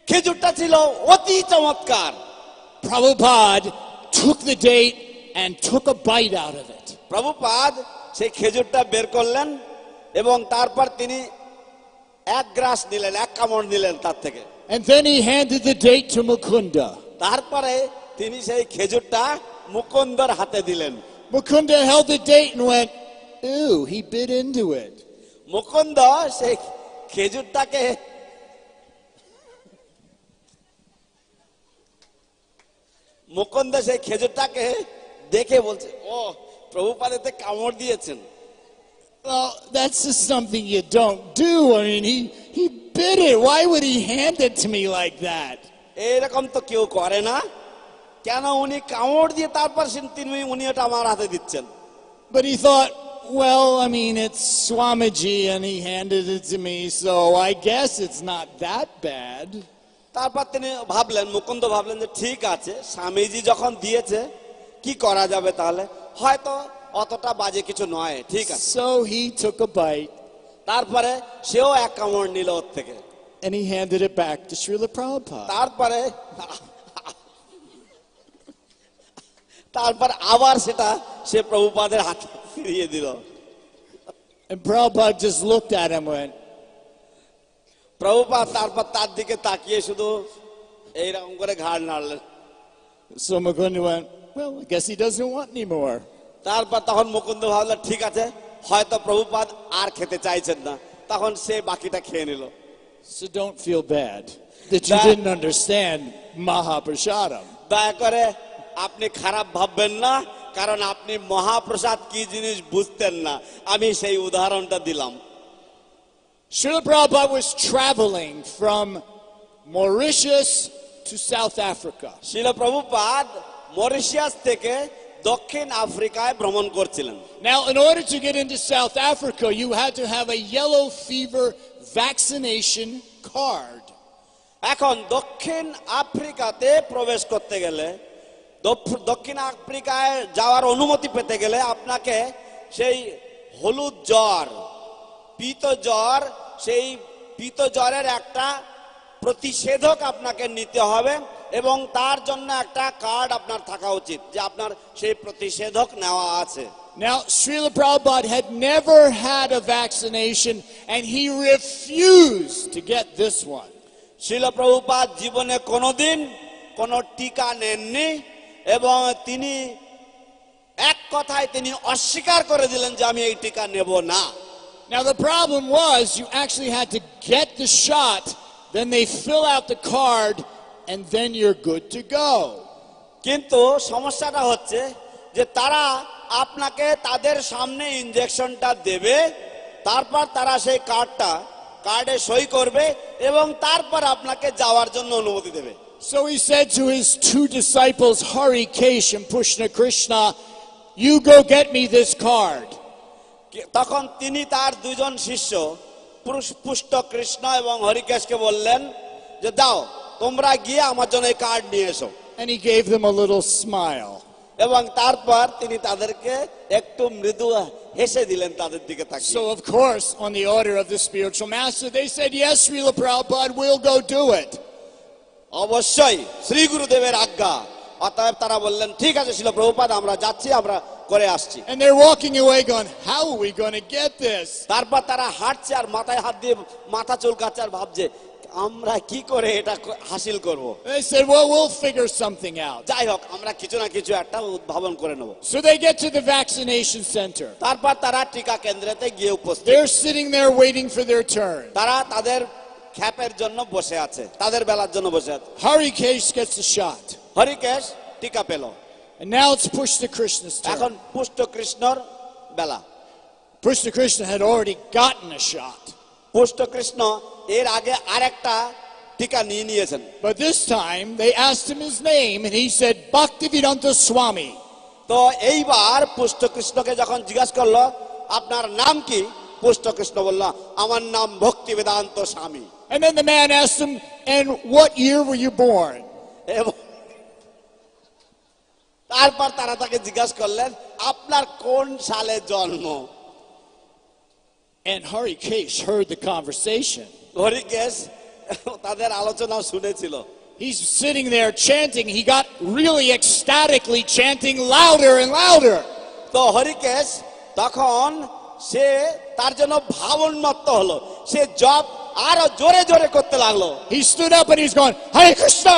খেজুরটা ছিল অতি চমৎকার। Prabhupada took the date and took a bite out of it. Prabhupada সেই খেজুরটা বের করলেন এবং তারপর তিনি এক গ্রাস নিলেন, এক কামড় নিলেন তার থেকে। And then he handed the date to Mukunda. তারপরে তিনি সেই খেজুরটা মুকুন্দর হাতে দিলেন। Mukunda held the date and went, ew, he bit into it. Mukunda সেই খেজুরটাকে দেখে বলছে, ও প্রভুপাদ এতে কামড় দিয়েছেন। Well, that's just something you don't do. I mean, he bit it. Why would he hand it to me like that? এরকম তো কেউ করে না, কেন উনি কামড় দিয়ে তারপর উনি ওটা আমার হাতে দিচ্ছেন? But he thought, well, I mean, it's Swamiji and he handed it to me, so I guess it's not that bad. তারপর তিনি ভাবলেন, মুকুন্দ ভাবলেন যে ঠিক আছে, স্বামীজি যখন দিয়েছে কি করা যাবে, তাহলে হয়তো অতটা বাজে কিছু নয়, ঠিক আছে। So he took a bite তারপরে সেও এক কামড় নিল ওর থেকে, and he handed it back to Srila Prabhupada. তারপর আবার সেটা সে প্রভুপাদের হাতে ফিরিয়ে দিল। And Prabhupada just looked at him and went, Prabhupada তারপর তার দিকে তাকিয়ে শুধু এইরকম করে ঘাড় নাড়লেন। so Mukunda went, well, I guess he doesn't want any more. তারপর তখন মুকুন্দ ভাবলেন ঠিক আছে, হয়তো প্রভুপাদ আর খেতে চাইছেন না, তখন সে বাকিটা খেয়ে নিল। So don't feel bad that you didn't understand Mahaprasadam. দয়া করে আপনি খারাপ ভাববেন না, কারণ আপনি মহাপ্রসাদ কি জিনিস বুঝতেন না, আমি সেই উদাহরণটা দিলাম। Srila Prabhupada was traveling from Mauritius to South Africa. শিল প্রভুপাদ মরিশিয়াস থেকে দক্ষিণ আফ্রিকায় ভ্রমণ করছিলেন। Now, in order to get into South Africa, you had to have a yellow fever vaccination card. এখন দক্ষিণ আফ্রিকাতে প্রবেশ করতে গেলে, দক্ষিণ আফ্রিকায় যাওয়ার অনুমতি পেতে গেলে আপনাকে সেই হলুদ জ্বর, পিত জ্বর, সেই পিত জ্বরের একটা প্রতিষেধক আপনাকে নিতে হবে এবং তার জন্য একটা কার্ড আপনার থাকা উচিত যে আপনার সেই প্রতিষেধক নেওয়া আছে। Now, Srila Prabhupada had never had a vaccination and he refused to get this one. শিল প্রভুপাদ জীবনে কোনোদিন কোনো টিকা নেননি এবং তিনি এক কথায় তিনি অস্বীকার করে দিলেন যে আমি এই টিকা নেব না। Now, the problem was you actually had to get the shot, then they fill out the card, and then you're good to go. কিন্তু সমস্যাটা হচ্ছে যে তারা আপনাকে তাদের সামনে ইনজেকশনটা দেবে, তারপর তারা সেই কার্ডে সই করবে এবং তারপর আপনাকে যাওয়ার জন্য অনুমতি দেবে। So he said to his two disciples, Hari Kesh and Pushna Krishna, you go get me this card. তখন তিনি তার দুজন শিষ্য পুষ্ট কৃষ্ণ এবং হরিকেশকে বললেন যে দাও, তোমরা গিয়ে আমার জন্য এই কার্ড নিয়ে এসো। And he gave them a little smile. এবং তারপর তিনি তাদেরকে একটু মৃদু হেসে দিলেন তাদের দিকে তাকিয়ে। So of course, on the order of the spiritual master, they said, yes, Srila Prabhupada, we'll go do it. অবশ্যই শ্রী গুরুদেবের আজ্ঞা, অতএব তারা বললেন ঠিক আছে শিল প্রভুপাদ, আমরা যাচ্ছি, আমরা করে আসছি। And they're walking away going, how are we going to get this? তারপর তারা হাঁটছে আর মাথায় হাত দিয়ে মাথা চুলকাচ্ছে আর ভাবছে আমরা কি করে এটা হাসিল করব। They said, well, we'll figure something out. যাই হোক, আমরা কিছু না কিছু একটা উদ্ভাবন করে নেব। So they get to the vaccination center. তারপর তারা টিকা কেন্দ্রেতে গিয়ে উপস্থিত। They're sitting there waiting for their turn. তারা তাদের খ্যাপের জন্য বসে আছে, তাদের বেলার জন্য বসে আছে। Harikesh gets a shot. হরিকেশ টিকা পেল। And now it's Pushta Krishna's এখন turn. পুষ্ট কৃষ্ণর বেলা। Pushta Krishna had already gotten a shot. পুষ্ট কৃষ্ণ এর আগে আরেকটা টিকা নিয়ে নিয়েছেন। But this time they asked him his name and he said Bhaktivedanta Swami. তো এইবার পুষ্ট কৃষ্ণকে যখন জিজ্ঞাসা করলো আপনার নাম কি, পুষ্ট কৃষ্ণ বলল আমার নাম ভক্তি বেদান্ত স্বামী। And then the man asked him, and what year were you born? এবং তারপর তারা তাকে জিজ্ঞাসা করলেন আপনার কোন সালে জন্ম। And Harikesh heard the conversation. হরিকেশ তাদের আলোচনা শুনেছিল। He's sitting there chanting. He got really ecstatically chanting louder and louder. তো হরিকেশ তখন সে তার জন্য ভাবোন্মত্ত হলো, সে জপ আরো জোরে জোরে করতে লাগলো। He stood up and he's going, Hare Krishna,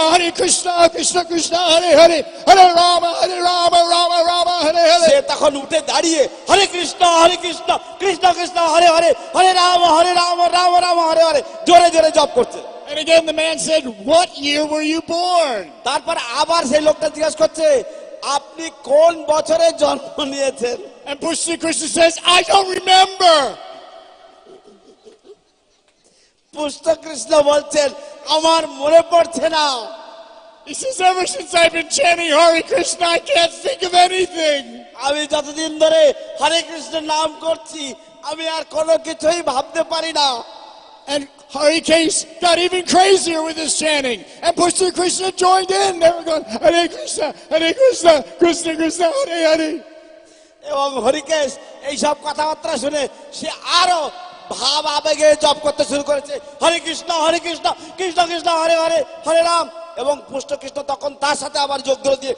Krishna Krishna, Hare Hare, Hare Rama, Rama Rama, Hare say Hare. তখন উঠে দাঁড়িয়ে হরে কৃষ্ণ কৃষ্ণ কৃষ্ণ হরে হরে, হরে রাম রাম রাম হরে হরে জোরে জোরে জপ করছে। And again the man said, what year were you born? তারপর আবার সেই লোকটা জিজ্ঞাসা করছে আপনি কোন বছরে জন্ম নিয়েছেন। And Pushta Krishna says, I don't remember. পুষ্ট কৃষ্ণ বলছেন আমার মনে পড়ছে না। He says, ever since I've been chanting Hare Krishna, I can't think of anything. আমি যতদিন ধরে হরে কৃষ্ণ নাম করছি আমি আর কোনো কিছুই ভাবতে পারি না। And Harikesh got even crazier with his chanting. And Pushta Krishna joined in. They were going, Hare Krishna, Krishna Krishna, Hare Hare. এবং হরিকেশ এইসব কথাবার্তা শুনে সে আরো ভাব আবেগে জপ করতে শুরু করেছে, হরে কৃষ্ণ কৃষ্ণ কৃষ্ণ হরে হরে হরে রাম। এবং পুষ্ট কৃষ্ণ তখন তার সাথে আবার যোগ ধরে দিয়ে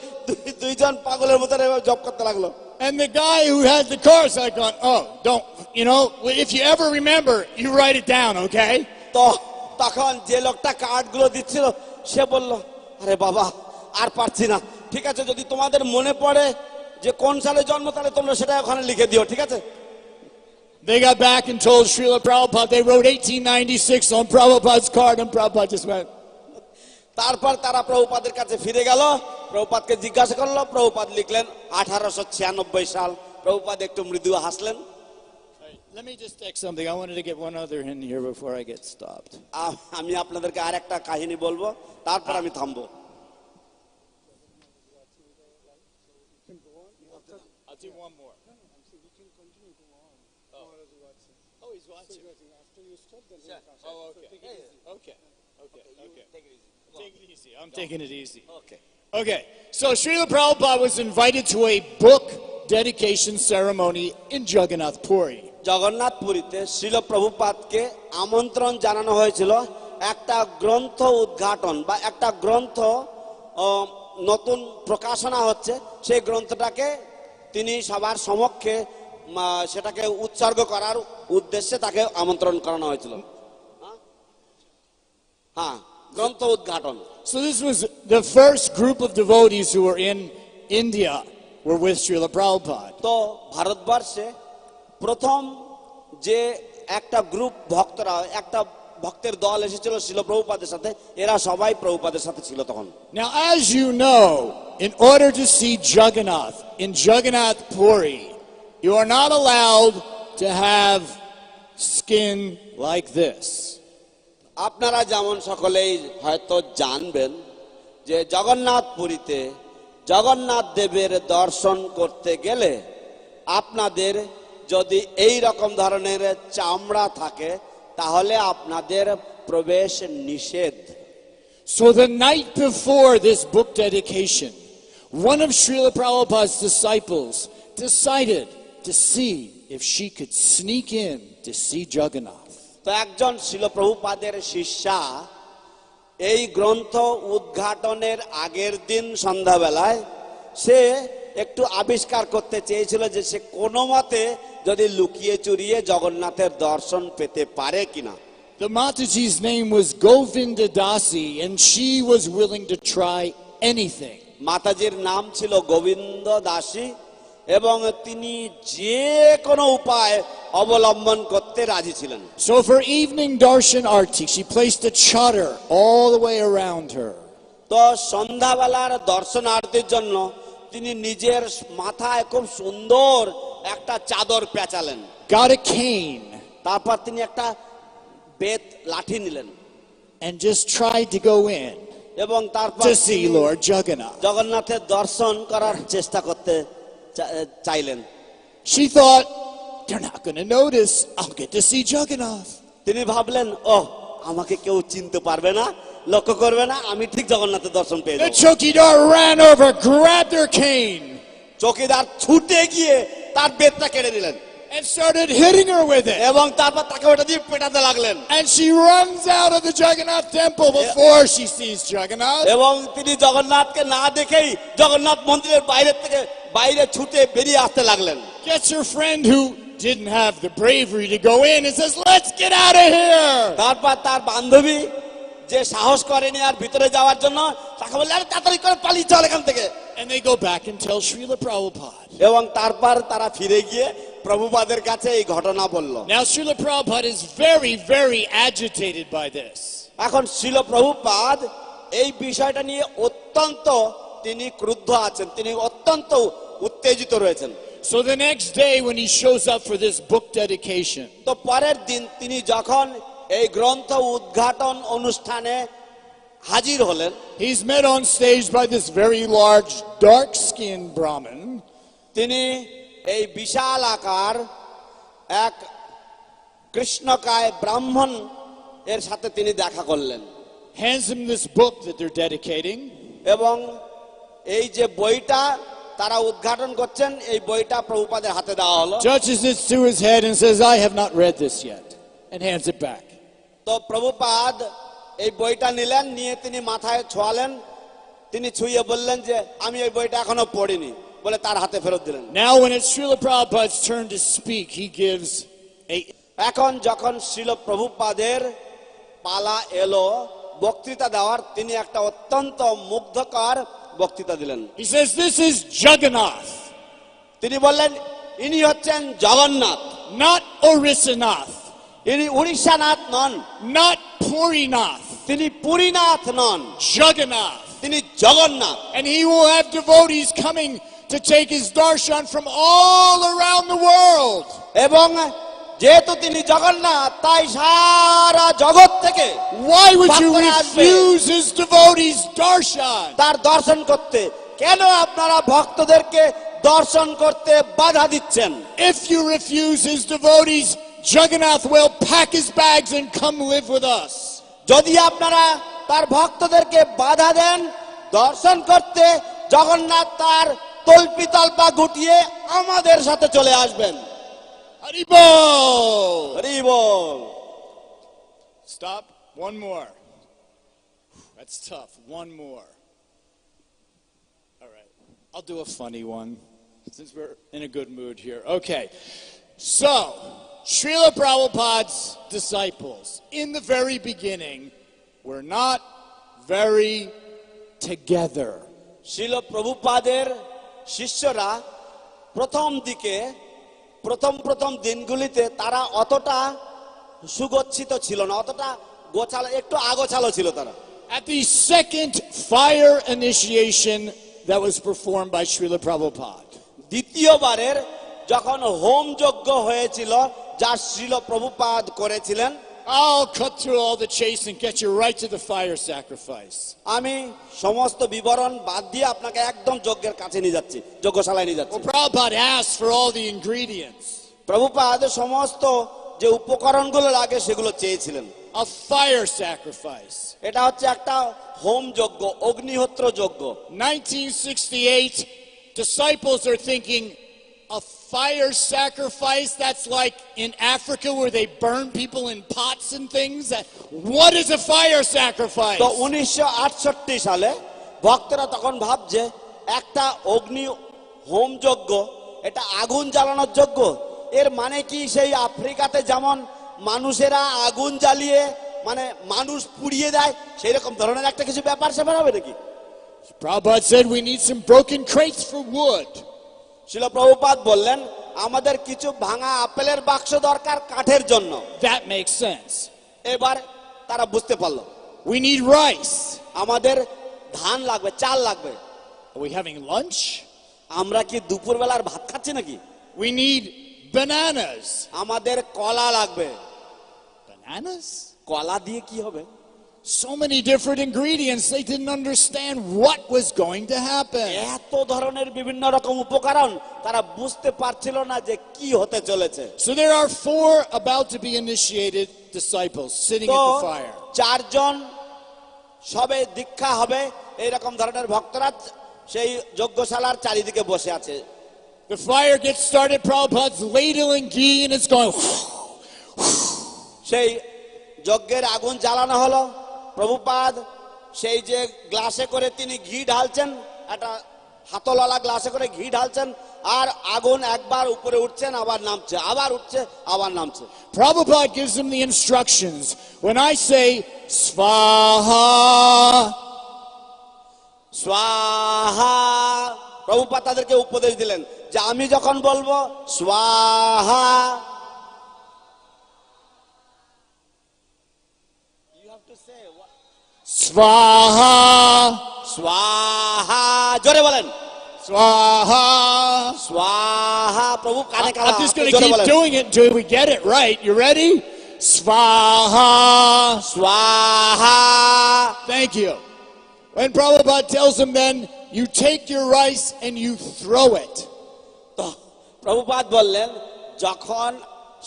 দুইজন পাগলের মতো জপ করতে লাগলো। And the guy who had the chorus, I gone, oh, don't, if you ever remember, you write it down, okay? তো তখন যে লোকটা কার্ডগুলো দিচ্ছিল সে বলল আরে বাবা আর পারছি না, ঠিক আছে যদি তোমাদের মনে পড়ে যে কোন সালে জন্ম তাহলে তোমরা সেটা ওখানে লিখে দিও, ঠিক আছে। They got back and told Srila Prabhupada, they wrote 1896 on Prabhupada's card, and Prabhupada just went. তারপর তারা প্রভুপাদের কাছে ফিরে গেল, প্রভুপাদকে জিজ্ঞাসা করলো, প্রভুপাদ লিখলেন 1896 সাল। প্রভুপাদ একটু মৃদু হাসলেন। Let me just take something. I wanted to get one other in here before I get stopped. আমি আপনাদেরকে আরেকটা কাহিনী বলবো, তারপর আমি থামবো। I'll do one more. Oh, he's watching. Oh, okay. Take it easy. I'm taking it easy. Okay. So Srila Prabhupada was invited to a book dedication ceremony in Jagannath Puri. Jagannath পুরীতে শ্রীল প্রভুপাদকে আমন্ত্রণ জানানো হয়েছিল একটা গ্রন্থ উদ্ঘাটন বা একটা গ্রন্থ নতুন প্রকাশনা হচ্ছে, সেই গ্রন্থটাকে তিনি সবার সমক্ষে সেটাকে উৎসর্গ করার উদ্দেশ্যে তাকে আমন্ত্রণ করানো হয়েছিল। হ্যাঁ, গ্রন্থ উদ্ঘাটন। So this was the first group of devotees who were in India were with Srila Prabhupada. তো ভারতবর্ষে প্রথম যে একটা গ্রুপ ভক্তরা, একটা ভক্তের দল এসেছিল শ্রীল প্রভুপাদের সাথে, এরা সবাই প্রভুপাদের সাথে ছিল তখন। Now as you know, in order to see Jagannath in Jagannath Puri, you are not allowed to have skin like this. আপনারা যেমন সকলেই হয়তো জানবেন যে জগন্নাথ পুরীতে জগন্নাথ দেবের দর্শন করতে গেলে আপনাদের যদি এই রকম ধরনের চামড়া থাকে তাহলে আপনাদের প্রবেশ নিষেধ। So the night before this book dedication, one of Srila Prabhupada's disciples decided to see if she could sneak in to see Jagannath. তো একজন শ্রীল প্রভুপাদের শিষ্যা এই গ্রন্থ উদ্ঘাটনের আগের দিন সন্ধ্যাবেলায় সে একটু আবিষ্কার করতে চেয়েছিল যে সে কোনো মতে যদি লুকিয়ে চুরিয়ে জগন্নাথের দর্শন পেতে পারে কিনা। The Mataji's name was Govinda Dasi, and she was willing to try anything. মাতাজির নাম ছিল গোবিন্দ দাসী এবং তিনি যে কোনো উপায় অবলম্বন করতে রাজি ছিলেন। So for evening darshan arti, she placed a chadar all the way around her. তো সন্ধ্যাবেলার দর্শন আরতির জন্য তিনি নিজের মাথায় খুব সুন্দর একটা চাদর পেঁচালেন। Got a cane তারপর তিনি একটা বেত লাঠি নিলেন and just tried to go in এবং তারপর to see Lord Jagannath. জগন্নাথের দর্শন করার চেষ্টা করতে চাইলেন। She thought, they're not going to notice. I'll get to see Jagannath. তিনি ভাবলেন, ও আমাকে কেউ চিনতে পারবে না, লক্ষ্য করবে না, আমি ঠিক জগন্নাথের দর্শন পেয়ে The যাব। chokidar ran over, grabbed her cane, চৌকিদার ছুটে গিয়ে তার বেতটা কেড়ে নিলেন and started hitting her with it. এবং তারপর তাকে ওটা দিয়ে পেটাতে লাগলেন। And she runs out of the Jagannath temple before she sees Jagannath. এবং তিনি জগন্নাথকে না দেখেই জগন্নাথ মন্দিরের বাইরে ছুটে বেরিয়ে আসতে লাগলেন। Gets her friend who didn't have the bravery to go in and says, let's get out of here. তারপর তার বান্ধবী যে সাহস করেনি আর ভিতরে যাওয়ার জন্য, তাকে বললেন, আরে তাড়াতাড়ি করে পালিয়ে চল এখান থেকে। And they go back and tell Srila Prabhupada. এবং তারপর তারা ফিরে গিয়ে প্রভুপাদের কাছে এই ঘটনা বলল। Now Srila Prabhupada is very, very agitated by this. এখন শিল প্রভুপাদ এই বিষয়টা নিয়ে অত্যন্ত তিনি ক্রুদ্ধ আছেন, তিনি অত্যন্ত উত্তেজিত রয়েছেন। So the next day when he shows up for this book dedication, তো পরের দিন তিনি যখন এই গ্রন্থ উদ্ঘাটন অনুষ্ঠানে হাজির হলেন, he's met on stage by this very large, dark-skinned Brahmin. তিনি এই বিশাল আকার এক কৃষ্ণকায় ব্রাহ্মণ এর সাথে তিনি দেখা করলেন। Hands him this book that they're dedicating. এবং এই যে বইটা তারা উদ্ঘাটন করছেন, এই বইটা প্রভুপাদের হাতে দেওয়া হলো। Touches it to his head and says, I have not read this yet. And hands it back. তো প্রভুপাদ এই বইটা নিলেন, নিয়ে তিনি মাথায় ছোঁয়ালেন, তিনি ছুঁয়ে বললেন যে আমি এই বইটা এখনো পড়িনি, বলে তার হাতে ফেরত দিলেন। Now when it's Srila Prabhupada's turn to speak, he gives a... এখন যখন শিল প্রভুপাদের পালা এলো বক্তৃতা দেওয়ার, তিনি একটা অত্যন্ত মুগ্ধকর বক্তৃতা দিলেন। He says, this is Jagannath, তিনি বললেন, ইনি হচ্ছেন জগন্নাথ, not Orissanath, ইনি উড়িষ্যানাথ নন, not Purinath, তিনি পুরীনাথ নন, Jagannath. তিনি Jagannath. And he will have devotees coming to take his darshan from all around the world. এবং যেহেতু তিনি জগন্নাথ, তাই সারা জগৎ থেকে Why would you ভক্তরা আসবে refuse his devotees darshan? তার দর্শন করতে। কেন আপনারা ভক্তদেরকে দর্শন করতে বাধা দিচ্ছেন? If you refuse his devotees, Jagannath will pack his bags and come live with us. যদি আপনারা তার ভক্তদেরকে বাধা দেন দর্শন করতে, জগন্নাথ তার তল্পি তল্পা গুটিয়ে আমাদের সাথে চলে আসবেন। Haribo! Hari ball. Stop. One more. That's tough. One more. All right. I'll do a funny one since we're in a good mood here. Okay. So, Srila Prabhupada's disciples in the very beginning were not very together. শিল প্রভুপাদের শিষ্যরা প্রথম দিনগুলিতে তারা অতটা সুগচ্ছিত ছিল না, অতটা গোছালো, একটু আগোছালো ছিল তারা। At the second fire initiation that was performed by Srila Prabhupada, দ্বিতীয়বারের যখন হোম যজ্ঞ হয়েছিল যা শ্রীল প্রভুপাদ করেছিলেন, I'll cut through all the chase and get you right to the fire sacrifice. আমি সমস্ত বিবরণ বাদ দিয়ে আপনাকে একদম যজ্ঞের কাছে নিয়ে যাচ্ছি, যজ্ঞশালায় নিয়ে যাচ্ছি। Well, Prabhupada asked for all the ingredients. Prabhupada সমস্ত যে উপকরণগুলো লাগে সেগুলো চেয়েছিলেন। A fire sacrifice. এটা হচ্ছে একটা হোম যজ্ঞ, অগ্নিহোত্র যজ্ঞ। 1968, disciples are thinking, a fire sacrifice? That's like in Africa where they burn people in pots and things? What is a fire sacrifice? তো 1968 সালে ভক্তরা তখন ভাবছে একটা অগ্নি হোম যজ্ঞ, এটা আগুন জ্বালানোর যজ্ঞ। এর মানে কি সেই আফ্রিকাতে যেমন মানুষেরা আগুন জ্বালিয়ে মানে মানুষ পুড়িয়ে দেয়, সেই রকম ধরনের একটা কিছু ব্যাপার স্যাপার হবে নাকি? Prabhupada said we need some broken crates for wood. শিল প্রভুপাদ বললেন আমাদের কিছু ভাঙা আপেলের বাক্স দরকার কাঠের জন্য। That makes sense. এবার তারা বুঝতে পারলো We need rice. আমাদের ধান লাগবে, চাল লাগবে। Are we having lunch? আমরা কি দুপুরবেলার ভাত খাচ্ছি নাকি? We need bananas. আমাদের কলা লাগবে। Bananas? কলা দিয়ে কি হবে? So many different ingredients. They didn't understand what was going to happen. এত ধরনের বিভিন্ন রকম উপকরণ তারা বুঝতে পারছিল না যে কি হতে চলেছে। So there are 4 about to be initiated disciples sitting তো at the fire. 4 জন সবে দীক্ষা হবে এইরকম ধরনের ভক্তরা সেই যজ্ঞশালার চারিদিকে বসে আছে। The fire gets started. Prabhupada's ladling ghee and it's going. সেই যজ্ঞের আগুন জ্বালানো হলো। প্রভুপাদ সেই যে গ্লাসে করে তিনি ঘি ঢালছেন, একটা হাতলওয়ালা গ্লাসে করে ঘি ঢালছেন, আর আগুন একবার উপরে উঠছেন আবার নামছে, আবার উঠছে আবার নামছে। Prabhupada gives them the instructions. When I say Svaha, স্বাহা, প্রভুপাদ তাদেরকে উপদেশ দিলেন যে আমি যখন বলবো স্বাহা, Svaha, স্বাহা, জোরে বলেন Svaha. স্বাহা। প্রভু কানে কানে I'm just going to জোরে keep বলেন doing it until we get it right. You ready? Svaha. স্বাহা। Thank you. When Prabhupada tells them then, you take your rice and you throw it. তো প্রভুপাদ বললেন যখন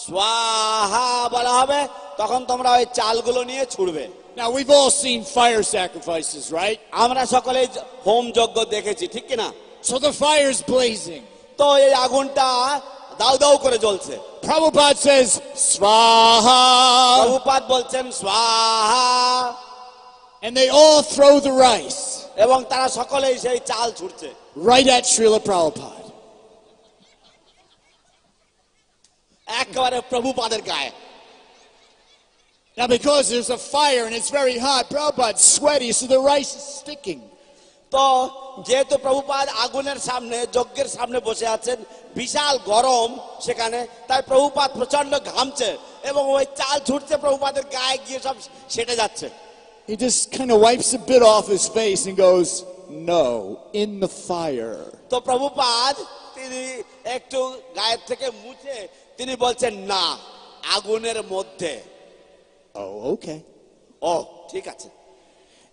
স্বাহা বলা হবে তখন তোমরা ওই চালগুলো নিয়ে ছুড়বে। Now we've all seen fire sacrifices, right? আমরা সকলেই হোম যজ্ঞ দেখেছি, ঠিক কিনা? So the fire's blazing. তো এই আগুনটা দাউ দাউ করে জ্বলছে। Prabhupada says, Svaha. প্রভুপাদ বলছেন স্বাহা, And they all throw the rice এবং তারা সকলেই সেই চাল ছুটছে right at Srila Prabhupada. একেবারে প্রভুপাদের গায়ে। Now because there's a fire and it's very hot, Prabhupada's sweaty, so the rice is sticking. তো যেহেতু প্রভুপাদ আগুনের সামনে যজ্ঞের সামনে বসে আছেন, বিশাল গরম সেখানে, তাই প্রভুপাদ প্রচন্ড ঘামছে এবং ওই চাল ছুটছে প্রভুপাদের গায়ে গিয়ে সব সেটে যাচ্ছে। He just kind of wipes a bit off his face and goes, no, in the fire. তো প্রভুপাদ তিনি একটু গায়ের থেকে মুছে তিনি বলছেন না, আগুনের মধ্যে। Oh, okay. ও ঠিক আছে।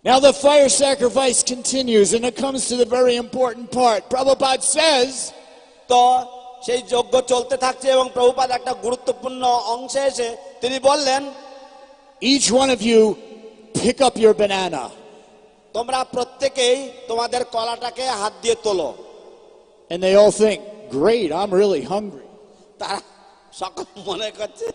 Now the fire sacrifice continues and it comes to the very important part. Prabhupada says, তো সেই যজ্ঞ চলতে থাকছে এবং প্রভুপাদ একটা গুরুত্বপূর্ণ অংশে এসে তিনি বললেন each one of you pick up your banana. তোমরা প্রত্যেকেই তোমাদের কলাটাকে হাত দিয়ে তোলো। And they all think, great, I'm really hungry. তারা সকল মনে করছে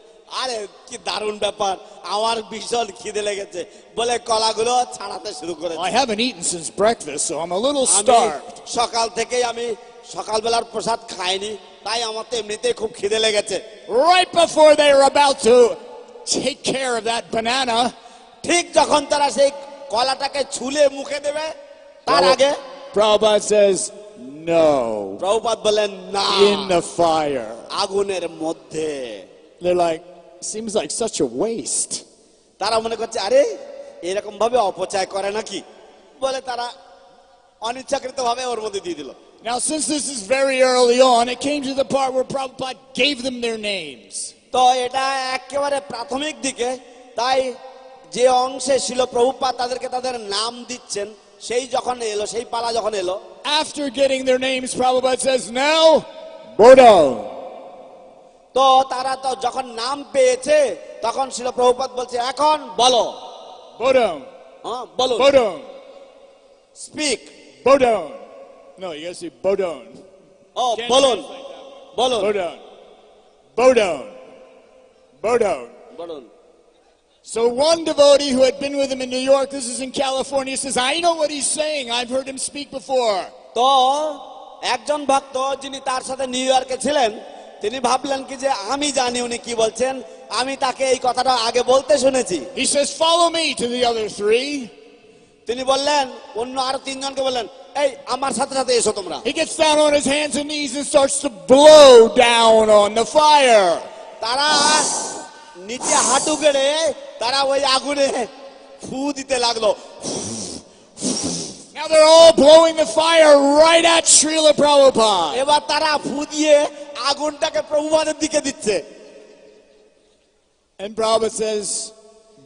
আরে কি দারুণ ব্যাপার, আমার ভীষণ খিদে লেগেছে বলে কলাগুলো ছাড়াতে শুরু I করেছে। haven't eaten since breakfast, so I'm a little আমি starved. সকাল থেকেই আমি সকালবেলার প্রসাদ খাইনি, তাই আমার তো এমনিতেই খুব খিদে লেগেছে। Right before they were about to take care of that banana, ঠিক যখন তারা সেই কলাটাকে ছুলে মুখে দেবে তার আগে Prabhupada says, no, প্রভুপাদ বলেন না, in the fire. আগুনের মধ্যে। They're like, seems like such a waste. তারা মনে করছে আরে এরকম ভাবে অপচয় করে নাকি বলে তারা অনিচ্ছাকৃত ভাবে ওর মধ্যে দিয়ে দিল। Now, since this is very early on, it came to the part where Prabhupada gave them their names. তো এটা একেবারে প্রাথমিক দিকে, তাই যে অংশে ছিল প্রভুপাদ তাদেরকে তাদের নাম দিচ্ছেন সেই যখন এলো, সেই পালা যখন এলো, After getting their names, Prabhupada says, now, Bodo. তো তারা তো যখন নাম পেয়েছে তখন ছিল প্রভুপাদ বলছে এখন বলো, Bodo. হ্যাঁ বলো, Bodo. Speak, Bodo. No, you gotta say Bodon. ও Can't বলুন, translate that way. বলুন, Bodon. Bodon. Bodon. বলুন। So one devotee who had been with him in New York, this is in California, says, I know what he's saying. I've heard him speak before. তো একজন ভক্ত যিনি তার সাথে new ইয়র্কে ছিলেন তিনি ভাবলেন কি যে আমি জানি উনি কি বলছেন, আমি তাকে এই কথাটা আগে বলতে শুনেছি। He says, follow me to the other 3. তিনি বললেন অন্য আরো তিনজনকে বললেন, এই আমার সাথে সাথে এসো তোমরা। He gets down on his hands and knees and starts to blow down on the fire. তারা নিচে হাঁটু গেড়ে তারা ওই আগুনে ফু দিতে লাগলো। Now they're all blowing the fire right at Srila Prabhupada. এবার তারা ফু দিয়ে আগুনটাকে প্রভুপাদের দিকে দিচ্ছে। And Prabhupada says,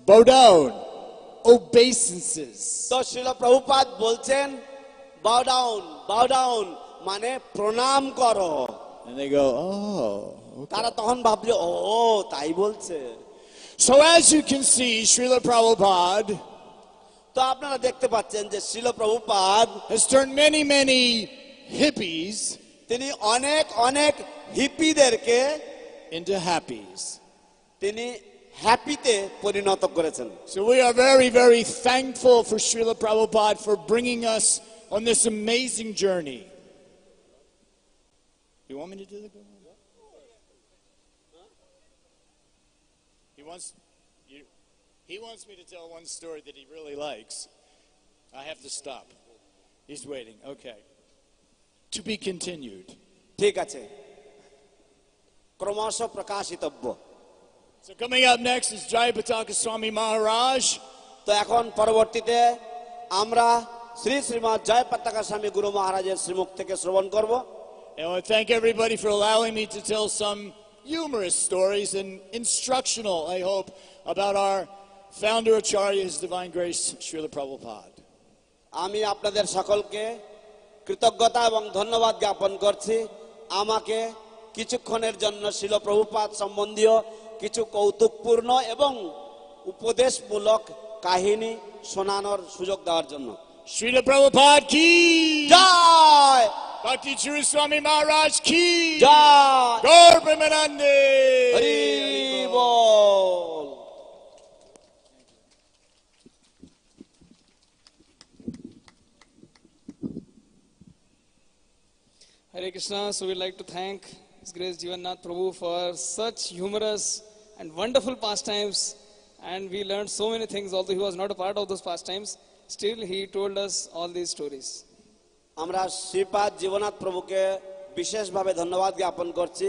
bow down, obeisances. তো শ্রীল প্রভুপাদ বলছেন বাউ ডাউন মানে প্রণাম করো। And they go, oh. তারা তখন ভাবছে ও তাই বলছে। So as you can see, Srila Prabhupada তো আপনারা দেখতে পাচ্ছেন যে Srila Prabhupada has turned many, many hippies তিনি অনেক অনেক হিপিদেরকে into happies. তিনি হ্যাপিতে পরিণত করেছেন। So we are very, very thankful for Srila Prabhupada for bringing us on this amazing journey. You want me to do the good one? He wants me to tell one story that he really likes. I have to stop. He's waiting. Okay. To be continued. ঠিক আছে, ক্রমশ প্রকাশিতব্য। So coming up next is Bhakti Swami Maharaj. তো এখন পরবর্তীতে আমরা শ্রী শ্রীমৎ জয় পতাকা স্বামী গুরু মহারাজের শ্রীমুখ থেকে শ্রবণ করব। And I want to thank everybody for allowing me to tell some humorous stories and instructional, I hope, about our founder Acharya, His Divine Grace, Srila Prabhupada. আমি আপনাদের সকলকে কৃতজ্ঞতা এবং ধন্যবাদ জ্ঞাপন করছি আমাকে কিছুক্ষণের জন্য শ্রীল প্রভুপাদ সম্বন্ধীয় কিছু কৌতুকপূর্ণ এবং উপদেশমূলক কাহিনী শোনানোর সুযোগ দেওয়ার জন্য। Srila Prabhupada ki Joy, Bhakti Charu Swami Maharaj ki Joy, Gaur Premanande. Hari ball. Hare Krishna. So we'd like to thank His Grace Jivannath Prabhu for such humorous and wonderful pastimes. And we learned so many things, although he was not a part of those pastimes. Still, he told us all these stories. আমরা শ্রীপাদ জীবনাথ প্রভুকে বিশেষভাবে ধন্যবাদ জ্ঞাপন করছি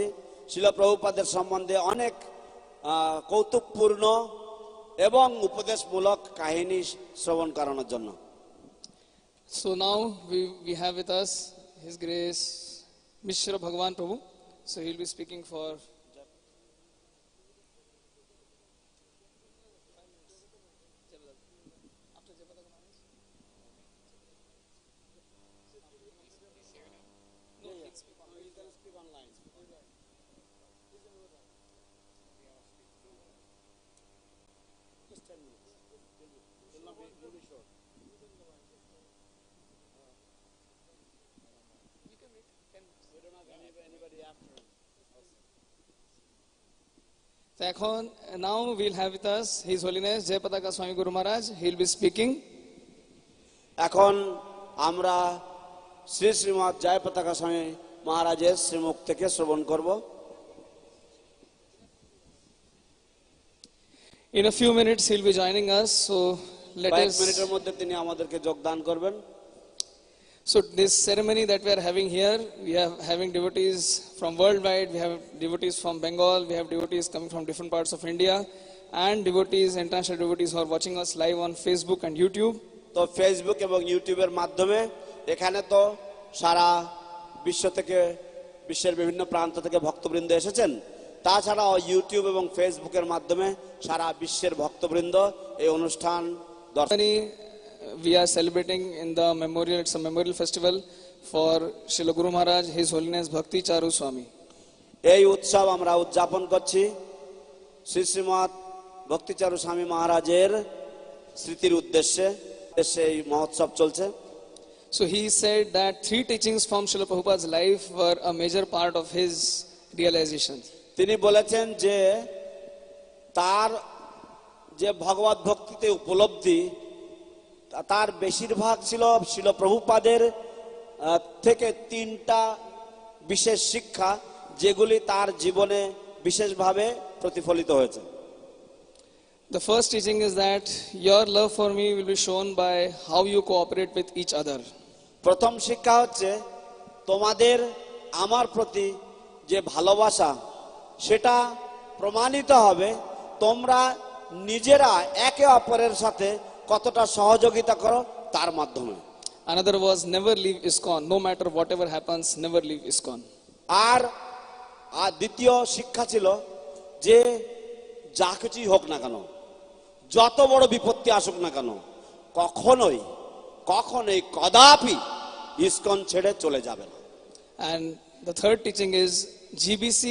শিল প্রভুপাদের সম্বন্ধে অনেক কৌতুকপূর্ণ এবং উপদেশমূলক কাহিনী শ্রবণ করানোর জন্য। So now we have with us His Grace Mishra Bhagwan Prabhu. So he'll be speaking for now we'll have with us His Holiness Jai Pataka Swami Guru Maharaj. He'll be speaking. এখন আমরা শ্রী শ্রীমৎ জয় পতাকা স্বামী মহারাজের শ্রীমুখ থেকে শ্রবণ করব। In a few minutes he'll be joining us. So let কয়েক us. মিনিটের মধ্যে তিনি আমাদেরকে যোগদান করবেন। So this ceremony that we are having here, we are having devotees from worldwide, we have devotees from Bengal, we have devotees coming from different parts of India, and devotees, international devotees who are watching us live on Facebook and YouTube. তো Facebook এবং ইউটিউবের মাধ্যমে এখানে তো সারা বিশ্ব থেকে বিশ্বের বিভিন্ন প্রান্ত থেকে ভক্তবৃন্দ এসেছেন, তাছাড়াও ইউটিউব এবং ফেসবুকের মাধ্যমে সারা বিশ্বের ভক্তবৃন্দ এই অনুষ্ঠান দর্শন। We are celebrating in the memorial, it's a memorial festival for Srila Guru Maharaj, His Holiness Bhakti Charu Swami. এই উৎসব আমরা উদযাপন করছি শ্রী শ্রীমৎ ভক্তি চারু স্বামী মহারাজের স্মৃতির উদ্দেশ্যে এই মহোৎসব চলছে। So he said that 3 teachings from Srila Prabhupada's life were a major part of his realization. তিনি বলেছেন যে তার যে ভগবত ভক্তিতে উপলব্ধি তার বেশিরভাগ ছিল শিল প্রভুপাদের থেকে 3টা বিশেষ শিক্ষা যেগুলি তার জীবনে বিশেষভাবে প্রতিফলিত হয়েছে। The first teaching is that your love for me will be shown by how you cooperate with each other. প্রথম শিক্ষা হচ্ছে তোমাদের আমার প্রতি যে ভালোবাসা সেটা প্রমাণিত হবে তোমরা নিজেরা একে অপরের সাথে কতটা সহযোগিতা করো তার মাধ্যমে। Another was never leave ISKCON. No matter whatever happens, never leave ISKCON. আর দ্বিতীয় শিক্ষা ছিল যে যা কিছুই হোক না কেন, যত বড় বিপত্তি আসুক না কেন, কখনোই কখনোই কদাপি ইসকন ছেড়ে চলে যাবে না। And the third teaching is GBC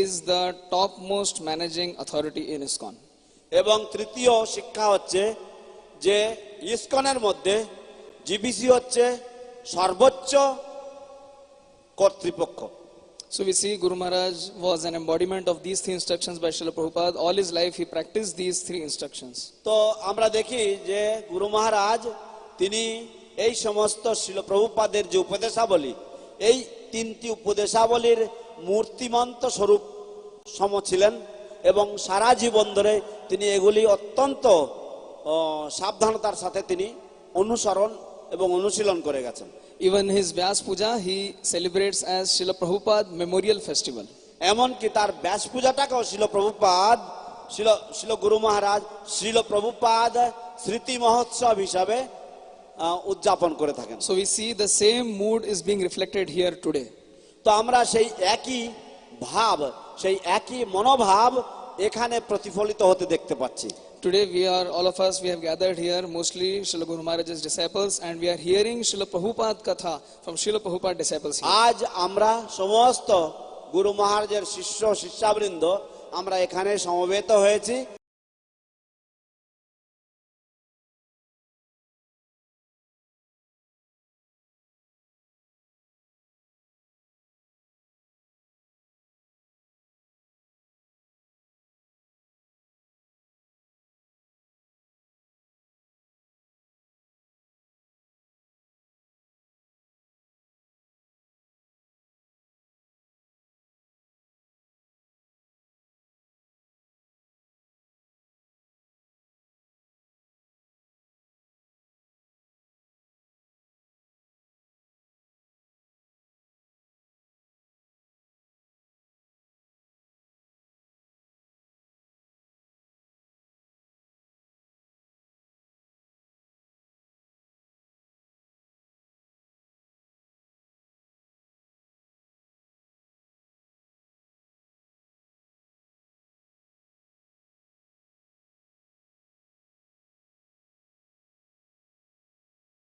is the topmost managing authority in ISKCON. এবং তৃতীয় শিক্ষা হচ্ছে যে ইসকনের মধ্যে জিবিসি হচ্ছে সর্বোচ্চ কর্তৃপক্ষ। So we see Guru Maharaj was an embodiment of these three instructions by Srila Prabhupada. All his life he practiced these three instructions. তো আমরা দেখি যে গুরু মহারাজ তিনি এই সমস্ত শিল প্রভুপাদের যে উপদেশাবলী, এই তিনটি উপদেশাবলীর মূর্তিমন্ত স্বরূপ সম ছিলেন এবং সারা জীবন ধরে তিনি এগুলি অত্যন্ত সাবধানতার সাথে তিনি অনুসরণ এবং অনুশীলন করে গেছেন। Even his Vyas Puja he celebrates as Srila Prabhupada Memorial Festival. এমনকি তার ব্যাস পূজাটাকেও শিল গুরু মহারাজ শিল প্রভুপাদ স্মৃতি মহোৎসব হিসাবে উদযাপন করে থাকেন। So we see the same mood is being reflected here today. তো আমরা সেই একই ভাব, সেই একই মনোভাব এখানে প্রতিফলিত হতে দেখতে পাচ্ছি। Today we are, all of us, we have gathered here mostly Srila Guru Maharaj's disciples, and we are hearing Srila Prabhupada Katha from Srila Prabhupada disciples here. আজ আমরা সমস্ত গুরু মহারাজের শিষ্য শিষ্যাবৃন্দ আমরা এখানে সমবেত হয়েছি।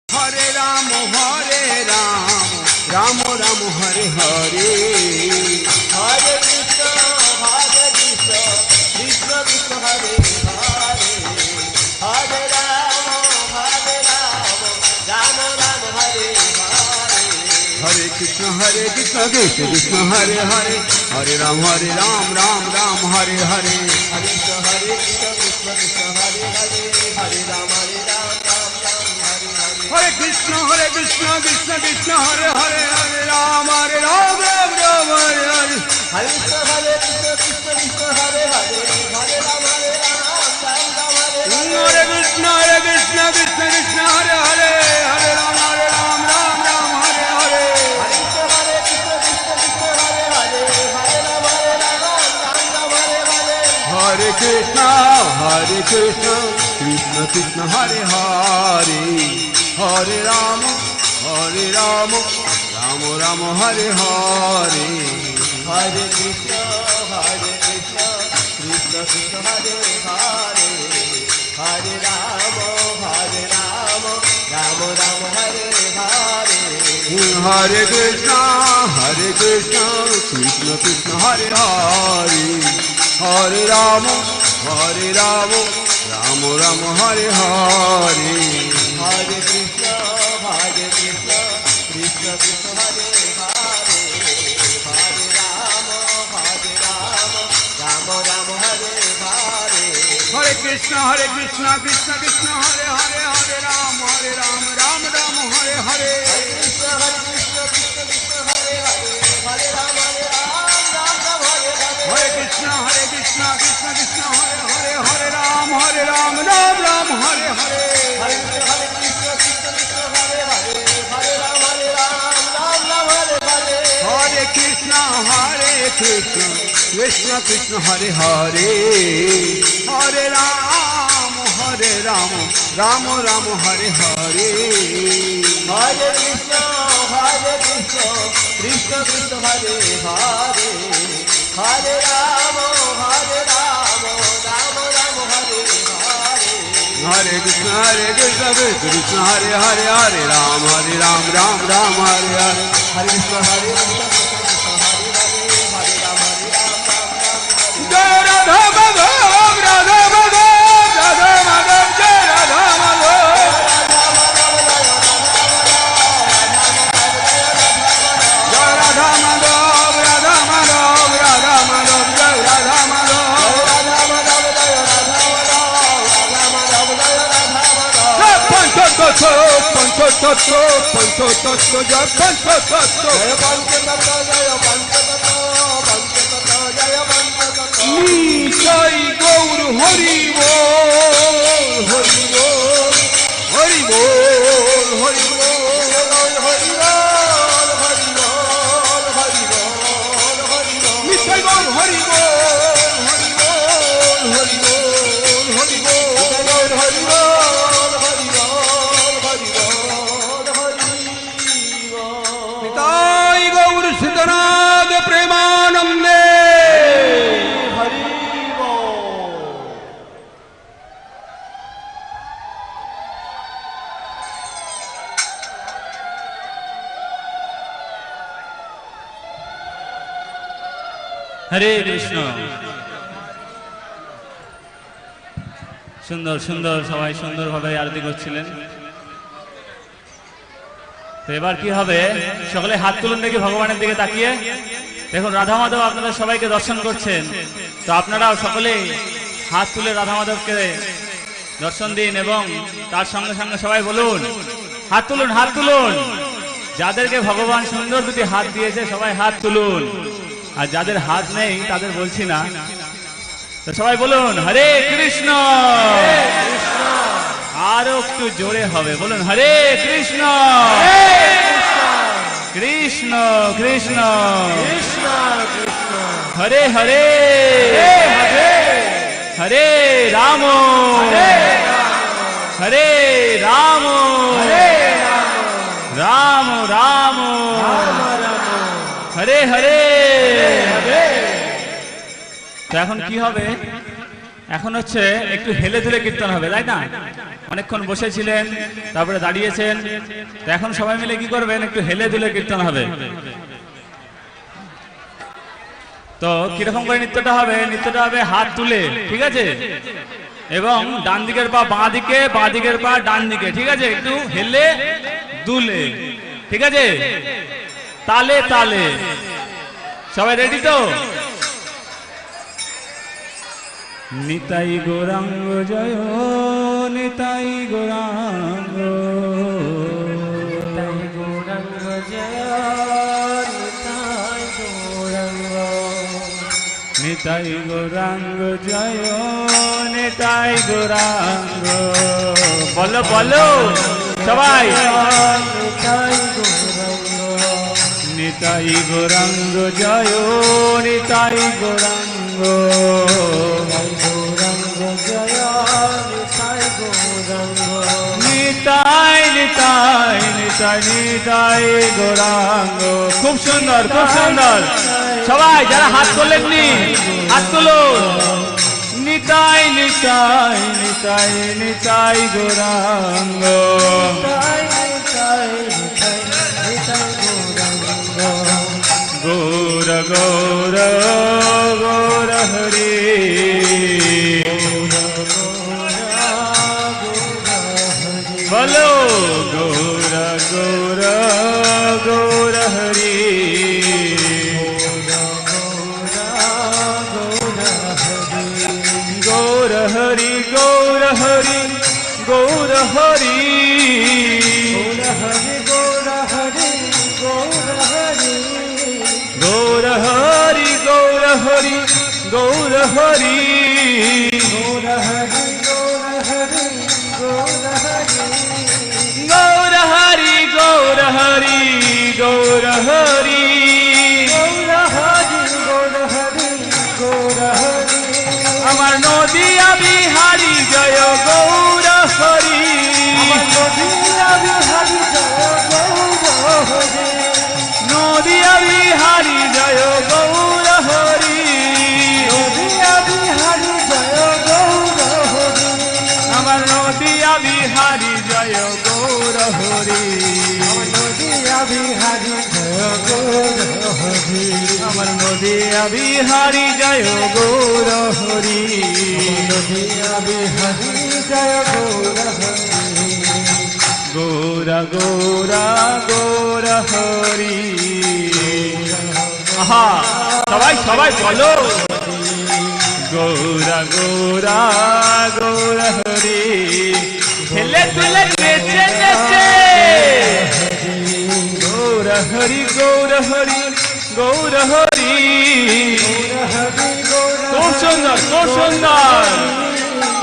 हरे राम राम राम हरे हरे, হরে কৃষ্ণ কৃষ্ণ কৃষ্ণ হরে হরে, হরে রাম রাম রাম হরে হরে। हरे कृष्ण कृष्ण कृष्ण हरे हरे, हरे राम राम राम हरे हरे, हरे कृष्ण कृष्ण कृष्ण हरे हरे, हरे राम राम राम हरे हरे। हरे कृष्ण कृष्ण कृष्ण हरे हरे, हरे राम राम राम हरे हरे, हरे कृष्ण कृष्ण कृष्ण हरे हरे, हरे राम राम राम हरे हरे। हरे कृष्ण कृष्ण कृष्ण हरे हरे, हरे राम राम हरे हरे, हरे कृष्ण कृष्ण हरे हरे, हरे राम राम हरे हरे। हरे कृष्ण कृष्ण कृष्ण हरे हरे, हरे राम राम राम हरे हरे, हरे कृष्ण कृष्ण कृष्ण हरे हरे, हरे राम राम राम हरे हरे। हरे कृष्ण कृष्ण कृष्ण हरे हरे, हरे राम राम राम हरे हरे, हरे कृष्ण कृष्ण कृष्ण हरे हरे, हरे राम राम हरे हरे। हरे कृष्ण कृष्ण कृष्ण हरे हरे, हरे राम राम राम हरे हरे, कृष्ण कृष्ण कृष्ण हरे हरे, हरे राम राम राम हरे हरे। हरे कृष्ण कृष्ण कृष्ण हरे हरे, हरे राम হরে হরে হরে কৃষ্ণ কৃষ্ণ কৃষ্ণ হরে হরে হরে রাম রাম রাম হরে হরে হরে কৃষ্ণ কৃষ্ণ কৃষ্ণ কৃষ্ণ হরে হরে হরে রাম রাম রাম হরে হরে হরে কৃষ্ণ কৃষ্ণ কৃষ্ণ হরে হরে হরে রাম রাম রাম হরে হরে হরে কৃষ্ণ কৃষ্ণ কৃষ্ণ হরে হরে হরে রাম রাম রাম হরে হরে হরে কৃষ্ণ হরে কৃষ্ণ জয় রাধা মাধব রাধা মাধব রাধা মাধব জয় রাধা মাধব জয় রাধা মাধব রাধা মাধব রাধা মাধব জয় রাধা মাধব পঞ্চতত্ত্ব পঞ্চতত্ত্ব পঞ্চতত্ত্ব জয় পঞ্চতত্ত্ব নিতাই গৌর হরি বল হরি বল হরি বল হরি নিতাই গৌর হরি বল হরি বল হরি বল হরি বল নিতাই গৌর সীতানাথ প্রেমানন্দে হরে কৃষ্ণ। সুন্দর সুন্দর সবাই সুন্দরভাবে আরতি করছিলেন। তো এবার কি হবে, সকলে হাত তুলুন দেখি ভগবানের দিকে তাকিয়ে। দেখুন রাধা মাধব আপনাদের সবাইকে দর্শন করছেন, তো আপনারাও সকলে হাত তুলে রাধা মাধবকে দর্শন দিন এবং তার সঙ্গে সঙ্গে সবাই বলুন হাত তুলুন, হাত তুলুন। যাদেরকে ভগবান সুন্দর দুটি হাত দিয়েছে সবাই হাত তুলুন, আর যাদের হাত নেই তাদের বলছি না। তো সবাই বলুন হরে কৃষ্ণ। আরো একটু জোরে হবে, বলুন হরে কৃষ্ণ কৃষ্ণ কৃষ্ণ হরে হরে হরে রাম হরে রাম রাম রাম হরে হরে। তো এখন কি হবে, এখন হচ্ছে একটু হেলে দুলে কীর্তন হবে, তাই না? অনেকক্ষণ বসেছিলেন, তারপরে দাঁড়িয়েছেন, তো এখন সবাই মিলে কি করবেন, একটু হেলে দুলে কীর্তন হবে। তো কিরকম করে নৃত্যটা হবে, নৃত্যটা হবে হাত তুলে, ঠিক আছে, এবং ডান দিকের পা বাঁ দিকে, বাঁ দিকের পা ডান দিকে, ঠিক আছে, একটু হেলে দুলে, ঠিক আছে, তালে তালে। সবাই রেডি তো? নিতাই গৌরাঙ্গ জয় নিতাই গৌরাঙ্গ নিতাই গৌরাঙ্গ জয় নিতাই গৌরাঙ্গ জয় নিতাই গৌরাঙ্গ। বলো বলো সবাই, নিতাই গৌরাঙ্গ জয় নিতাই গৌরাঙ্গ নিতাই নিতাই নিতাই নিতাই গৌরাঙ্গ। খুব সুন্দর, খুব সুন্দর। সবাই যারা হাত তোলেননি হাত তোলো। নিতাই নিতাই নিতাই নিতাই গৌরাঙ্গ গৌর গৌর গৌর হরি বলো গৌর গৌর গৌর হরি গৌর হরি গৌর হরি গৌর হরি গৌর হরি গৌর হরি গৌর হরি গৌর হরি গৌর হরি গৌর নদিয়া বিহারী জয় গৌর হরি নদিয়া বিহারী জয় গৌর হরি আমার নদিয়া বিহারী জয় গৌর হরি আমার নদিয়া বিহারী জয় গৌর হরি গৌরা গৌরা গৌর হরি আহা সবাই সবাই বলো গৌরা গৌরা গৌর হরি হেলে তুলে নেচে নেচে গৌর হরি গৌর হরি গৌর হরি খুব সুন্দর খুব সুন্দর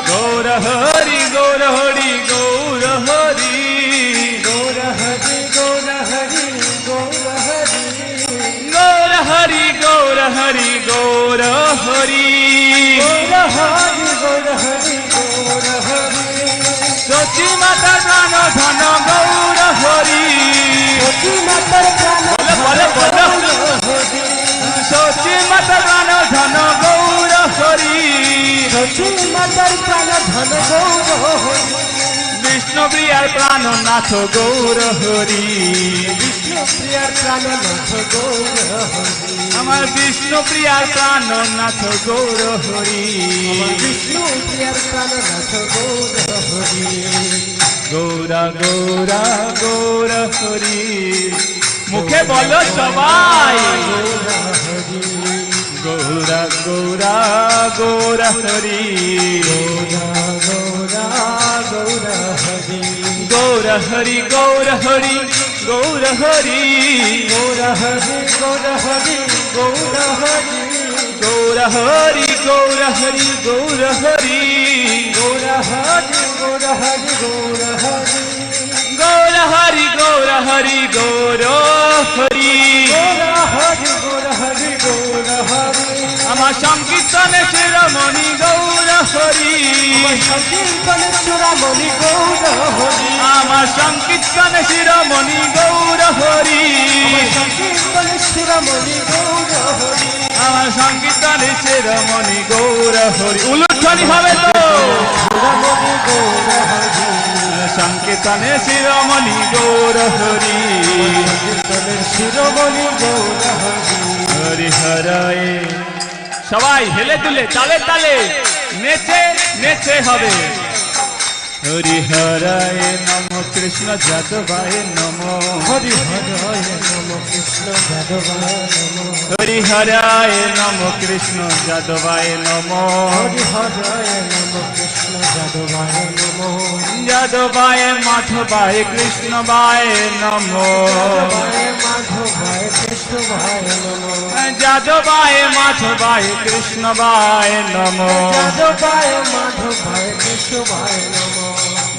গৌর হরি গৌর হরি গৌর হরি গৌর হরি গৌর হরি গৌর হরি গৌর হরি গৌর হরি সচি মাতার প্রাণ ধন গৌর হরি বলে বলে সচি মাতার প্রাণ ধন গৌর হরি বিষ্ণু প্রিয়ার প্রাণনাথ গৌর হরি আমার বিষ্ণু প্রিয়ার প্রাণনাথ গৌর হরি গৌরা গৌরা গৌর হরি মুখে বলো সবাই গৌরা গৌরা গৌর হরি গৌর হরি গৌর হরি গৌর হরি গৌর হরি গৌর হরি গৌর হরি গৌর হরি গৌর হরি গৌর হরি গৌর হরি গৌর হরি গৌর হরি গৌর হরি গৌর হরি গৌর হরি গৌর হরি আমার সংকীর্তনে শিরোমণি গৌর হরি আমার সংকীর্তনে শিরোমণি গৌর হরি আমার সংকীর্তনে শিরোমণি গৌর হরি উলুধ্বনি হবে তো সংকীর্তনে শিরোমণি গৌর হরি শিরোমণি গৌর হরি হরে সবাই হেলে তুলে তালে তালে নেচে নেচে হবে হরি হরায় নম কৃষ্ণ যাদবায় নম হরি হরায় নম কৃষ্ণ যাদবায় নম হরি হরায় নম কৃষ্ণ যাদবায় নম হরি হরায় নম কৃষ্ণ যাদবায় নম যাদবায় মাধবায় কৃষ্ণবায় নম মাধবায় কৃষ্ণবায় নম যাদবায় মাধবায় কৃষ্ণবায় নম যাদবায় মাধবায় কৃষ্ণবায় নম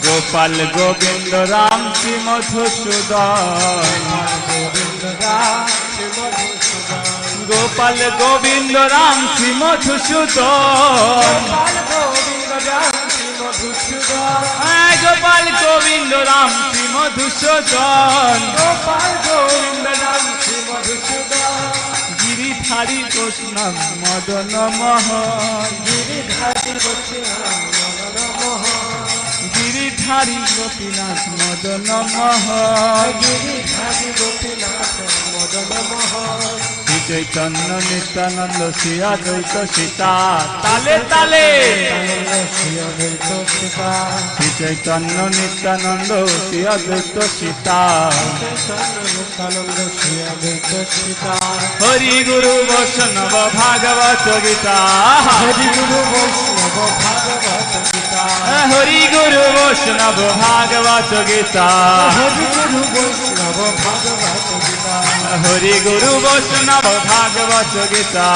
গোপাল গোবিন্দ রাম শ্রী মধুসূদন গোপাল গোবিন্দ রাম শ্রী মধুসূদন গোপাল গোবিন্দ রাম শ্রী মধুসূদন গোপাল গোবিন্দ রাম শ্রী মধুসূদন গিরিধারী কৃষ্ণ মদন মোহন গিরিধারী কৃষ্ণ মদন মোহন গিরিধারী গোপীনাথ মদন মোহন গিরিধারী গোপীনাথ মদন মোহন শ্রী চৈতন্য নিত্যানন্দ শ্রী অদ্বৈত সীতা তালে তালে শ্রী চৈতন্য নিত্যানন্দ শ্রী অদ্বৈত সীতা হরি গুরু বৈষ্ণব ভাগবত গীতা হরি গুরু বৈষ্ণব ভাগবত গীতা হরি গুরু বৈষ্ণব ভাগবত গীতা হরি গুরু বৈষ্ণব ভাগবত গীতা হরি গুরু বৈষ্ণব ভাগবত গীতা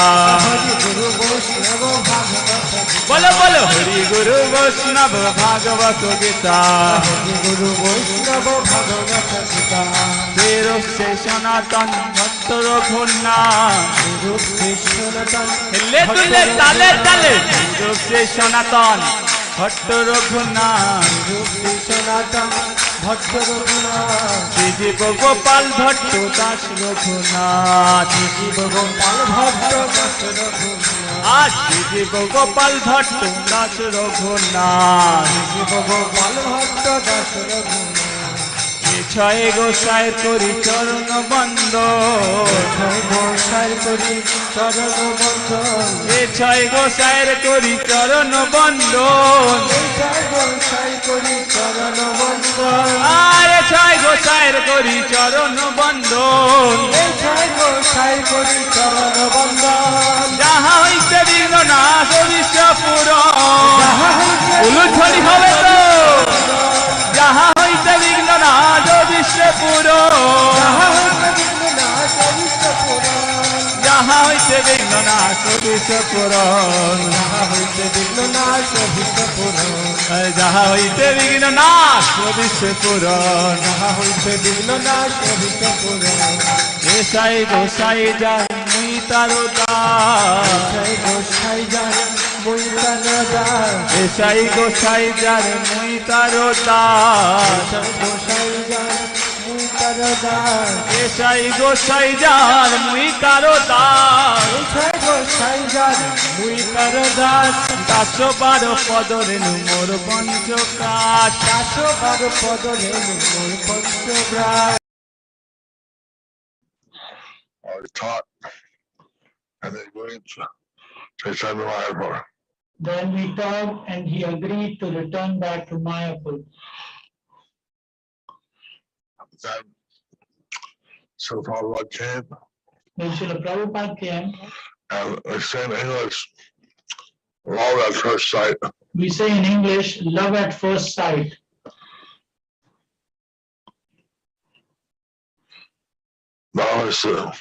হরি গুরু বৈষ্ণব ভাগবত বলো বলো হরি গুরু বৈষ্ণব ভাগবত গীতা হরি গুরু বৈষ্ণব ভাগবত গীতা তেরো সে সনাতন ভক্ত রঘুনাথ রূপ শ্রী সনাতন হেলে দুলে তালে তালে রূপ শ্রী সনাতন ভট্ট রঘুনাথ রূপ শ্রী সনাতন ভট্ট রঘুনাথ শ্রীজীব গোপাল ভট্ট দাস রঘুনাথ জীব গোপাল ভট্ট দাস রঘুনাথ আজ শ্রীজীব গোপাল ভট্ট দাস রঘুনাথ জীব গোপাল ভট্ট দাস রঘুনাথ ছয় গোসাইয়ের করি চরণ বন্দ ছয় গোসাইয়ের করি চরণ বন্দন এ ছয় গোসাইয়ের করি চরণ বন্দ ছয় গোসাই করি চরণ বন্দন আরে ছয় গোসাইয়ের করি চরণ বন্দন ছয় গোসাই করি চরণ বন্দন যাহা হইতে বিঘ্ন নাশ বিশ্বপুর উলুধ্বনি হবে তো যাহা হইতে বিঘ্ন নাশ বিশ্বপুর যাহা হইতে বিঘ্ন নাশ বিশ্বপুর যাহা হইতে বিঘ্ন নাশ বিশ্বপুর এসাই গোসাই যায় মুই তারো দাস গোসাই যায় মুই তারো দাস এসাই গোসাই যার মুই তারো দাস গোসাই যায় মুই তারো দাস এসাই গোসাই যার মুই তারো দাস গোসাই যায় মুই তারো দাস 10-12 পদ রেণু মোর পঞ্চকাশ 10-12 পদ রেণু মোর পঞ্চগ্রাস I taught, and they went to Chaitanya Mayapur. Then we talked and he agreed to return back to Mayapur. Then so Prabhupada came When Srila Prabhupada came, and they say in English, love at first sight. we say in English, love at first sight. That was the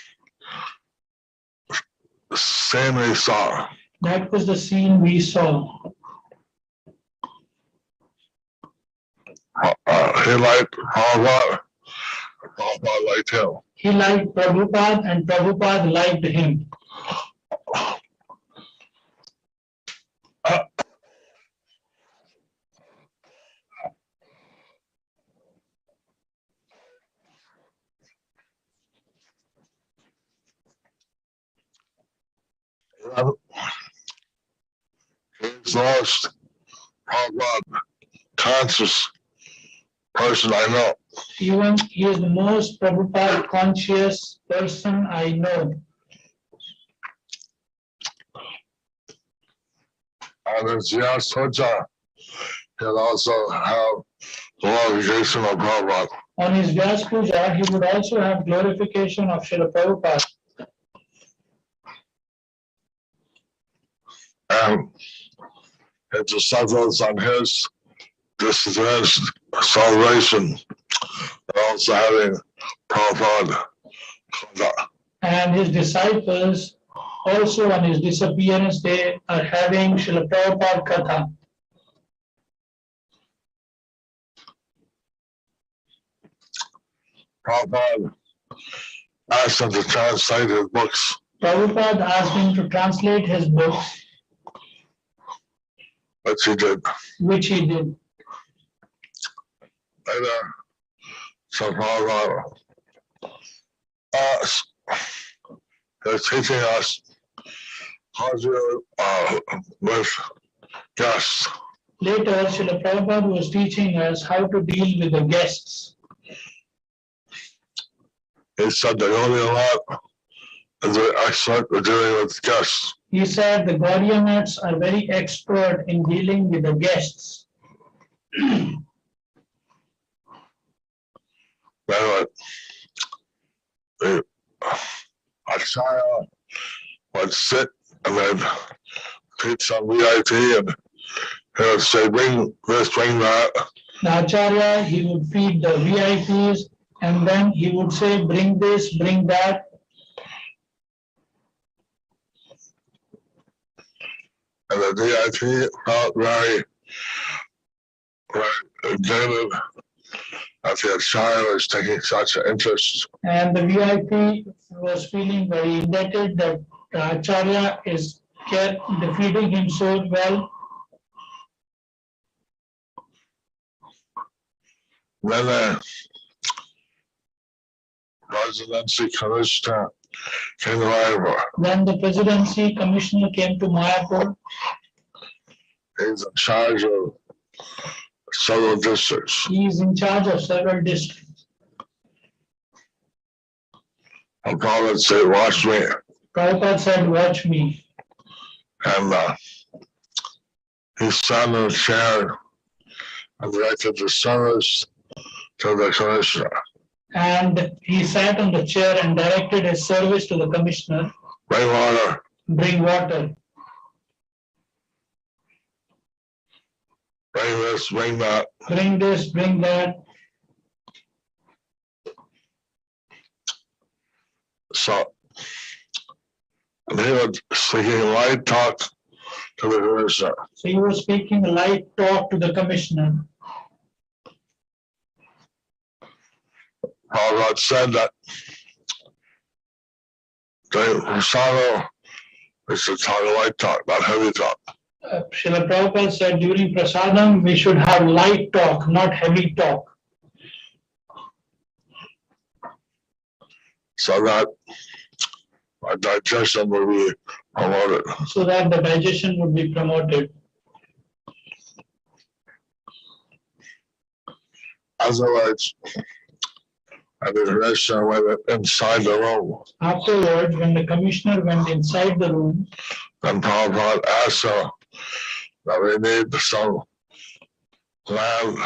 same we saw. That was the scene we saw. He liked Prabhupada, and Prabhupada liked him. He liked Prabhupada and Prabhupada liked him. He's the most Prabhupada conscious person I know. Even he is the most Prabhupada conscious person I know. And as Yas Socha, he'll also have the glorification of Prabhupada. On his Vyas Puja, he would also have glorification of Srila Prabhupada. And it's a substance on his dissidence celebration, and also having Prabhupada conduct. And his disciples also on his disappearance day are having Srila Prabhupada Katha. Prabhupada asked him to translate his books. Prabhupada asked him to translate his books, Which he did. which he did. Later, so Prabhupada they're teaching us how to deal with guests. Later, Srila Prabhupada was teaching us how to deal with the guests. He said the only lot is very excellent for dealing with guests. He said the Gaudiyamats are very expert in dealing with the guests. Then the Acharya would sit and then teach some VIP and he would say, bring this, bring that. The Acharya, he would feed the VIPs and then he would say, bring this, bring that. And the VIP felt very jaded that the Acharya was taking such an interest. And the VIP was feeling very indebted that the Acharya is feeding him so well. When the presidency commissioner came to Mayapur, When the presidency commissioner came to Mayapur, he's in charge of several districts. he is in charge of several districts. And Prabhupada said, watch me. Prabhupada said, watch me. And he sat in a chair and directed the service to the commissioner. And he sat on the chair and directed his service to the commissioner. Bring water. Bring water. Bring this, bring that. Bring this, bring that. So, and he was speaking light talk to the commissioner. So he was speaking a light talk to the commissioner. Prabhupada said that during Prasadam, we should talk light talk, not heavy talk. Srila Prabhupada said during Prasadam, we should have light talk, not heavy talk. So that our digestion will be promoted. So that the digestion would be promoted. Otherwise, and the commissioner went inside the room. Afterwards, when the commissioner went inside the room, then Prabhupada asked him that we need some land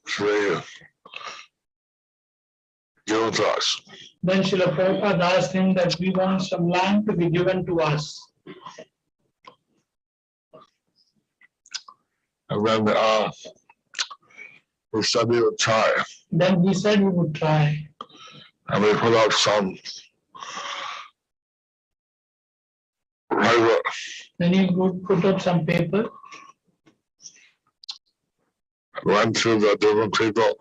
to be given to us. then Srila Prabhupada asked him that we want some land to be given to us. And then we said we would try. Then he said he would try. And we put up some paper. Then he would put up some paper, Went through the different people.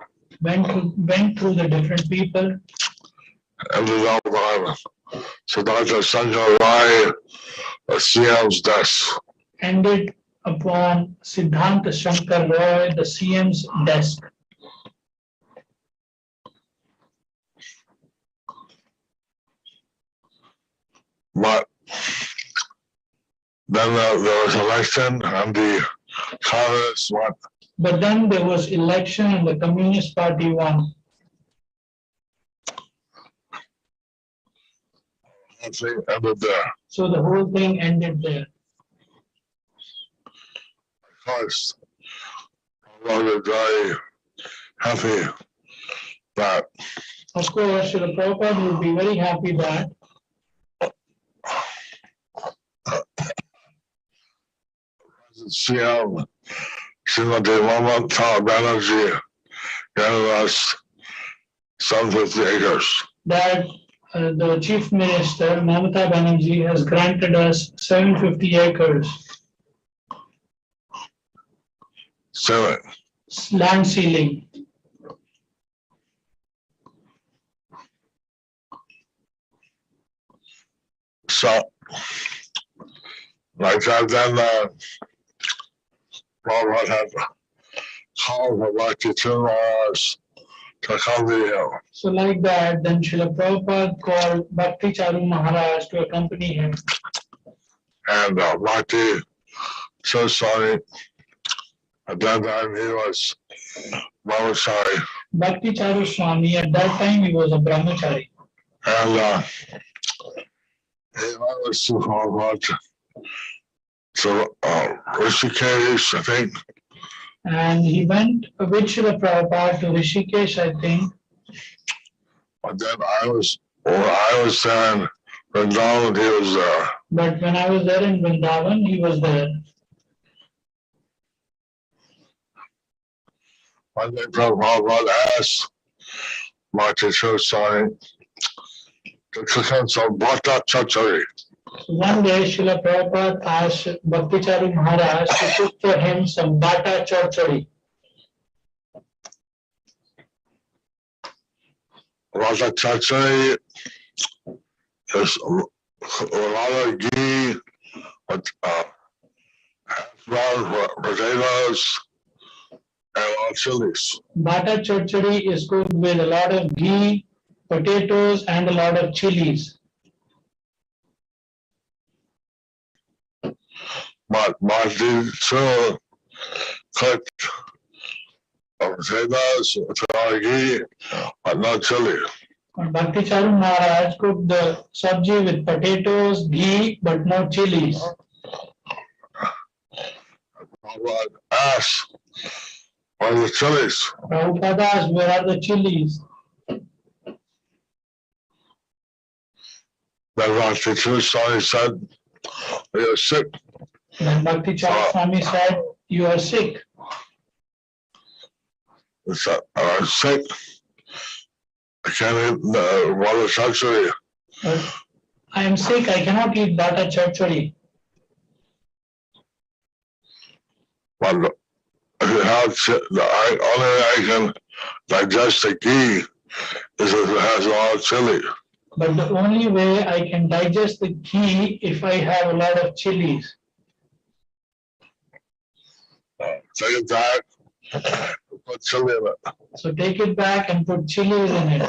went through the different people, Ended up on Siddhartha Sanjay Rai, the CM's desk. ended upon Siddhanta Shankar Roy, the CM's desk. But then there was election and the Congress won. But then there was election and the Communist Party won. The thing ended there. So the whole thing ended there. Of course, I was very happy that Of course, Srila Prabhupada would be very happy that CM Srimati Mamata Banerjee gave us some 50 acres. that the Chief Minister, Mamata Banerjee, has granted us 750 acres Seven. land ceiling. So, like that, then Prabhupada had called for Bhakti Charu to come to him. So like that, then Srila Prabhupada called Bhakti Charu Maharaj to accompany him. And Bhakti Charu Swami, at that time he was Brahmachari. Bhakti Charu Swami, at that time he was a brahmachari. And he was to Prabhupada to Rishikesh, I think. And he went with Srila Prabhupada to Rishikesh, I think. But then I was there in Vrindavan, he was there. But when I was there in Vrindavan, he was there. One day Prabhupada asked Bhakti Charu Swami to cook him some bata chachari. One day, Srila Prabhupada asked Bhakti Charu Maharaj to cook for him some bata chorchori. Rasa Chachari is a lot of ghee, brown potatoes, and a lot of chilies. Bata chachari is cooked with a lot of ghee, potatoes, and a lot of chilies. But Bhakti Charu cooked potatoes with a lot of ghee, but no chili. Bhakti Charu Maharaj cooked the sabji with potatoes, ghee, but no chilies. Prabhupada asked, "Where are the chilies?" Prabhupada asked, where are the chilies? Then Bhakti Charu Swami said, "We are sick." Then Bhakti Charu Swami said, you are sick. He said, "I'm sick. I can't eat the water chachari." I am sick, I cannot eat bata chachari. But if you have the only way I can digest the ghee is if it has a lot of chili. But the only way I can digest the ghee if I have a lot of chilies. Take it back, put chili in it. So take it back and put chilies in it.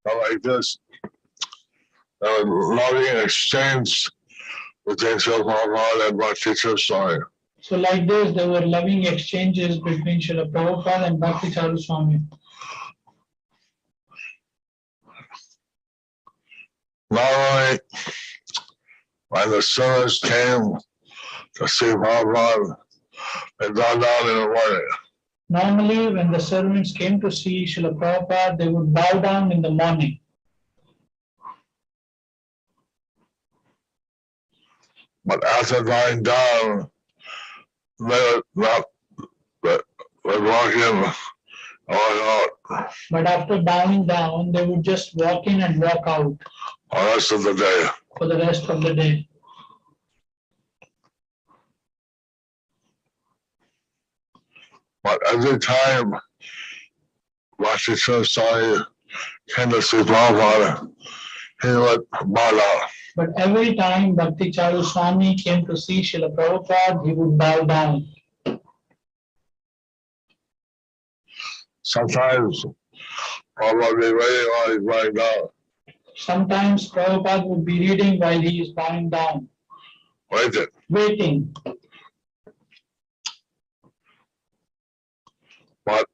Like this, there was loving exchange between Tirobhav and Bhakti Charu Swami. So like this, there were loving exchanges between Srila Prabhupada and Bhakti Charu Swami. Not only when the servants came to see Prabhupada, they got down in the morning. Normally, when the servants came to see Srila Prabhupada, they would bow down in the morning. But after lying down, they would not, they would walk in and walk out But after bowing down, they would just walk in and walk out the rest of the day. for the rest of the day. But every time Bhakti Charu Swami came to see Prabhupada, he would bow down. But every time Bhakti Charu Swami came to see Srila Prabhupada, he would bow down. Sometimes Prabhupada would be waiting while he's lying down. Sometimes Prabhupada would be reading while he is bowing down, waiting. But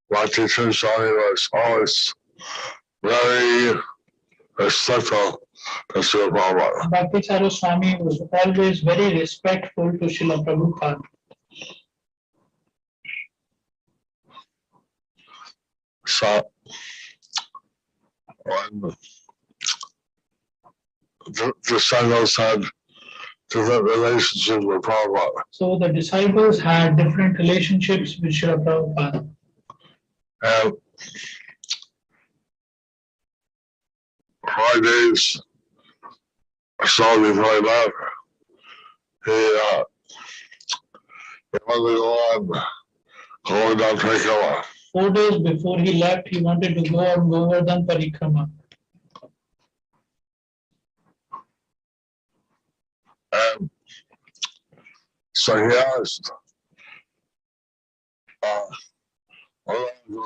Bhakti Charu Swami was always very respectful to Srila Prabhupada. Bhakti Charu Swami was always very respectful to Srila Prabhupada. So when the disciples had different relationships with Prabhupada, So the disciples had different relationships with Srila Prabhupada. and 5 days or so before he left, he wanted to go on down Parikrama. 4 days before he left, he wanted to go on Govardhan Parikrama. And so he asked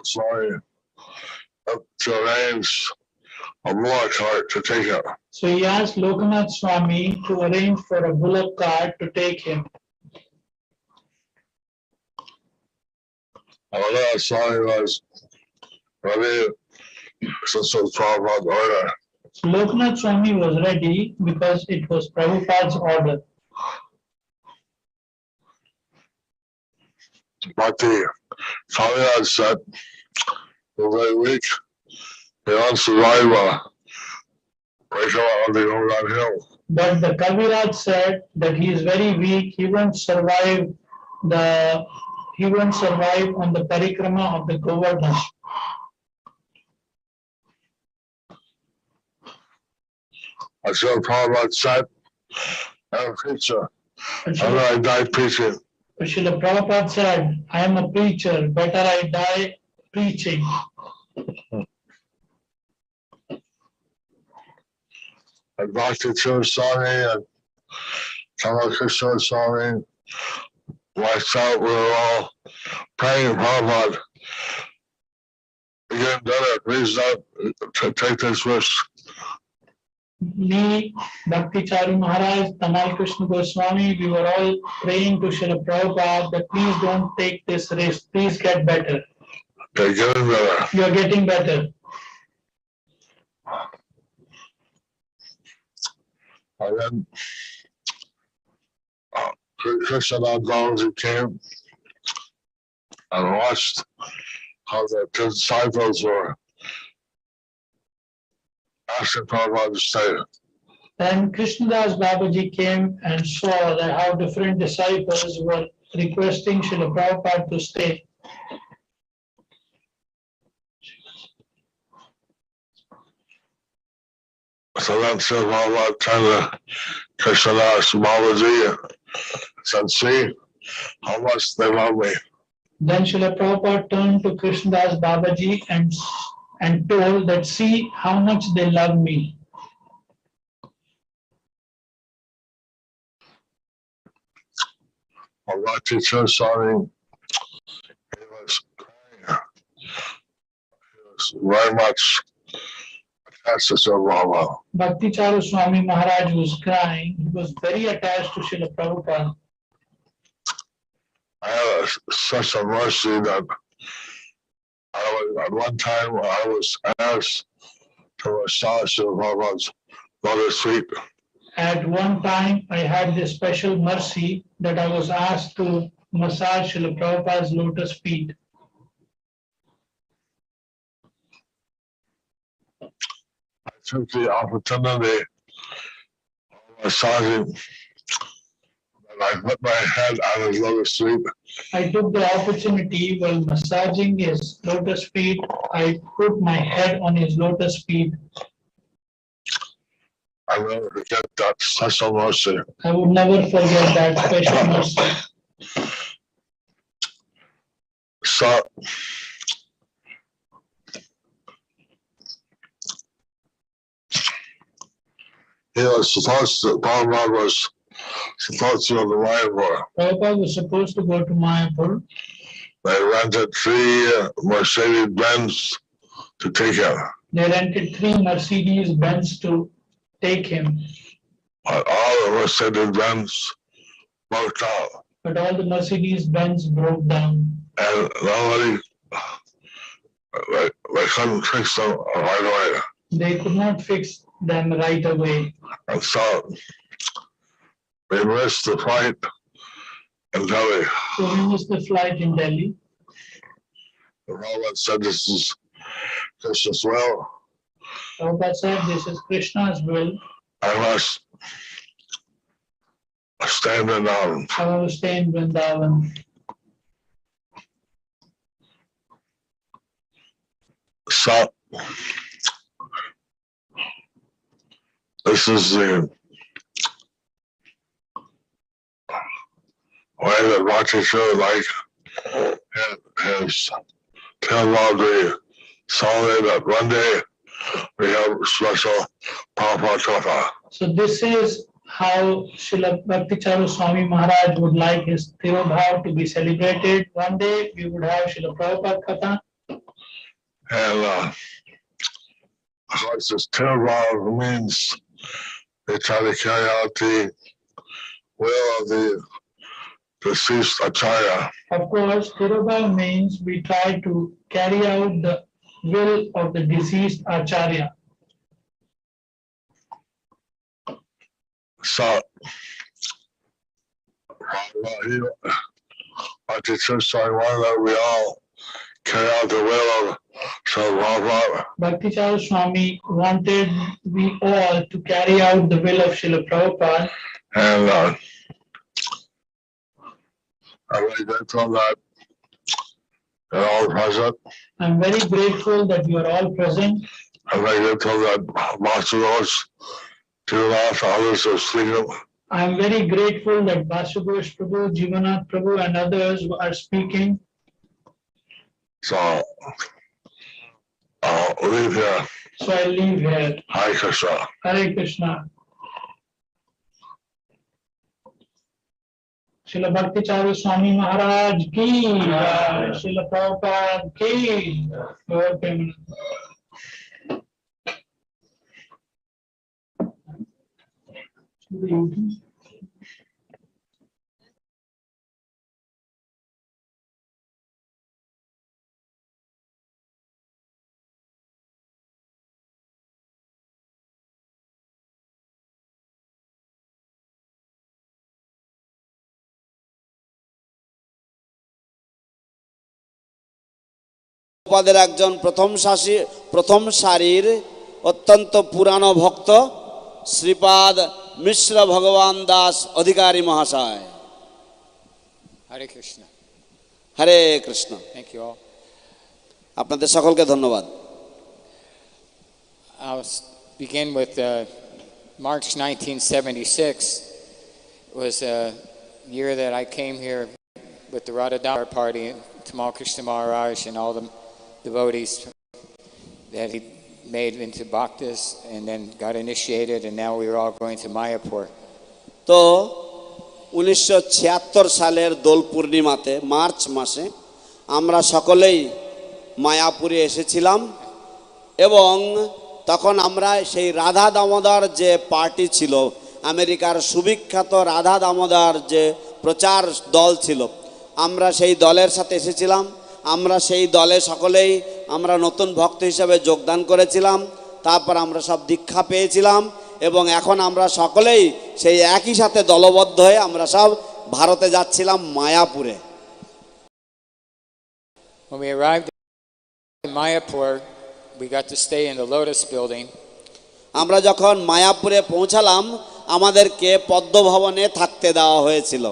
Swami to arrange a bullock cart to take him. So he asked Lokanath Swami to arrange for a bullock cart to take him. And Swami was ready since it was Prabhupada's order. So Lokanath Swami was ready because it was Prabhupada's order. Bhakti Charu said, "He's very weak. He wants to ride on the Govardhan hill." But the Kaviraj said that he is very weak, he won't survive on the parikrama of the Govardhan. I saw Prabhupada said, "I'm a preacher. I'm going to die preaching." But Srila Prabhupada said, I am a preacher, better I die preaching. And Bhakti Charu Swami and Tirobhav Swami, myself, we were all praying to Prabhupada. Again, brother, please don't take this risk. Me, Bhakti Charu Maharaj, Tamal Krishna Goswami, we were all praying to Srila Prabhupada that please don't take this risk, please get better. They're getting better. You are getting better. And then Krishna Babaji came and watched how the disciples were asking Prabhupada to stay. Then Krishnadas Babaji came and saw that how different disciples were requesting Srila Prabhupada to stay. So then Srila Prabhupada turned to Krishnadas Babaji and said, see how much they love me. Then Srila Prabhupada turned to Krishnadas Babaji and told that see how much they love me. Bhakti Charu Swami, he was crying. He was very much attached to Srila Prabhupada. Bhakti Charu Swami Maharaj was crying. He was very attached to Srila Prabhupada. I had such a mercy that at one time I was asked to massage Srila Prabhupada's lotus feet. At one time, I had this special mercy that I was asked to massage Srila Prabhupada's lotus feet. I took the opportunity of massaging, and I put my head on his lotus feet. I took the opportunity while massaging his lotus feet. I put my head on his lotus feet. I will never forget that special mercy. I would never forget that special mercy. So, he was supposed to, Prabhupada was supposed to go to Mayapur. Prabhupada was supposed to go to Mayapur. They rented 3 Mercedes Benz to take him. They rented 3 Mercedes Benz to take him. But all the Mercedes Benz broke down. But all the Mercedes Benz broke down. And nobody, they couldn't fix them right away. They could not fix them right away. And so we missed the flight in Delhi. So we missed the flight in Delhi. The Prabhupada said, this is Krishna's will. Prabhupada said, this is Krishna's will. I must stay in Vrindavan. I want to stay in Vrindavan. So this is the way that Bhakti Charu has Tirobhav the Swami that one day we have special Prabhupada Katha. So this is how Srila Bhakti Charu Swami Maharaj would like his Tirobhav to be celebrated. One day we would have Srila Prabhupada Katha. And of course, this Tirobhav means they try to carry out the will of the deceased Acharya. Of course, Tirobhav means we try to carry out the will of the deceased Acharya. So, Bhakti Charu Swami wanted that we all carry out the will of Srila Prabhupada. Bhakti Charu Swami wanted we all to carry out the will of Srila Prabhupada. And I'm very grateful that you're all present. I'm very grateful that you are all present. I'm very grateful that most of those Tirobhav others are sleeping. I am very grateful that Basudev Prabhu, Jivanath Prabhu and others are speaking. So I'll leave here. So I leave here. Hare Krishna. Hare Krishna. Srila Bhakti Charu Swami Maharaj ki jai. Srila Prabhupada ki jai. পদের একজন প্রথম সারির অত্যন্ত পুরানো ভক্ত শ্রীপাদ মিশ্র ভগবান দাস অধিকারী মহাশয়। Hare Krishna. Hare Krishna. Thank you all. আপনাদের সকলকে ধন্যবাদ। I'll begin with March 1976. It was a year that I came here with the Radha Damodar party, Tamal Krishna Maharaj and all the devotees that he made into bhaktas and then got initiated, and now we were all going to Mayapur. তো 1976 সালের দোল পূর্ণিমাতে March মাসে আমরা সকলেই মায়াপুরে এসেছিলাম এবং তখন আমরা সেই রাধা দামোদর যে পার্টি ছিল, আমেরিকার সুবিখ্যাত রাধা দামোদর যে প্রচার দল ছিল, আমরা সেই দলের সাথে এসেছিলাম। আমরা সেই দলে সকলেই আমরা নতুন ভক্ত হিসেবে যোগদান করেছিলাম। তারপর আমরা সব দীক্ষা পেয়েছিলাম এবং এখন আমরা সকলেই সেই একই সাথে দলবদ্ধ হয়ে আমরা সব ভারতে যাচ্ছিলাম মায়াপুরে। When we arrived in Mayapur, we got to stay in the Lotus building. আমরা যখন মায়াপুরে পৌঁছালাম আমাদেরকে পদ্ম ভবনে থাকতে দেওয়া হয়েছিল।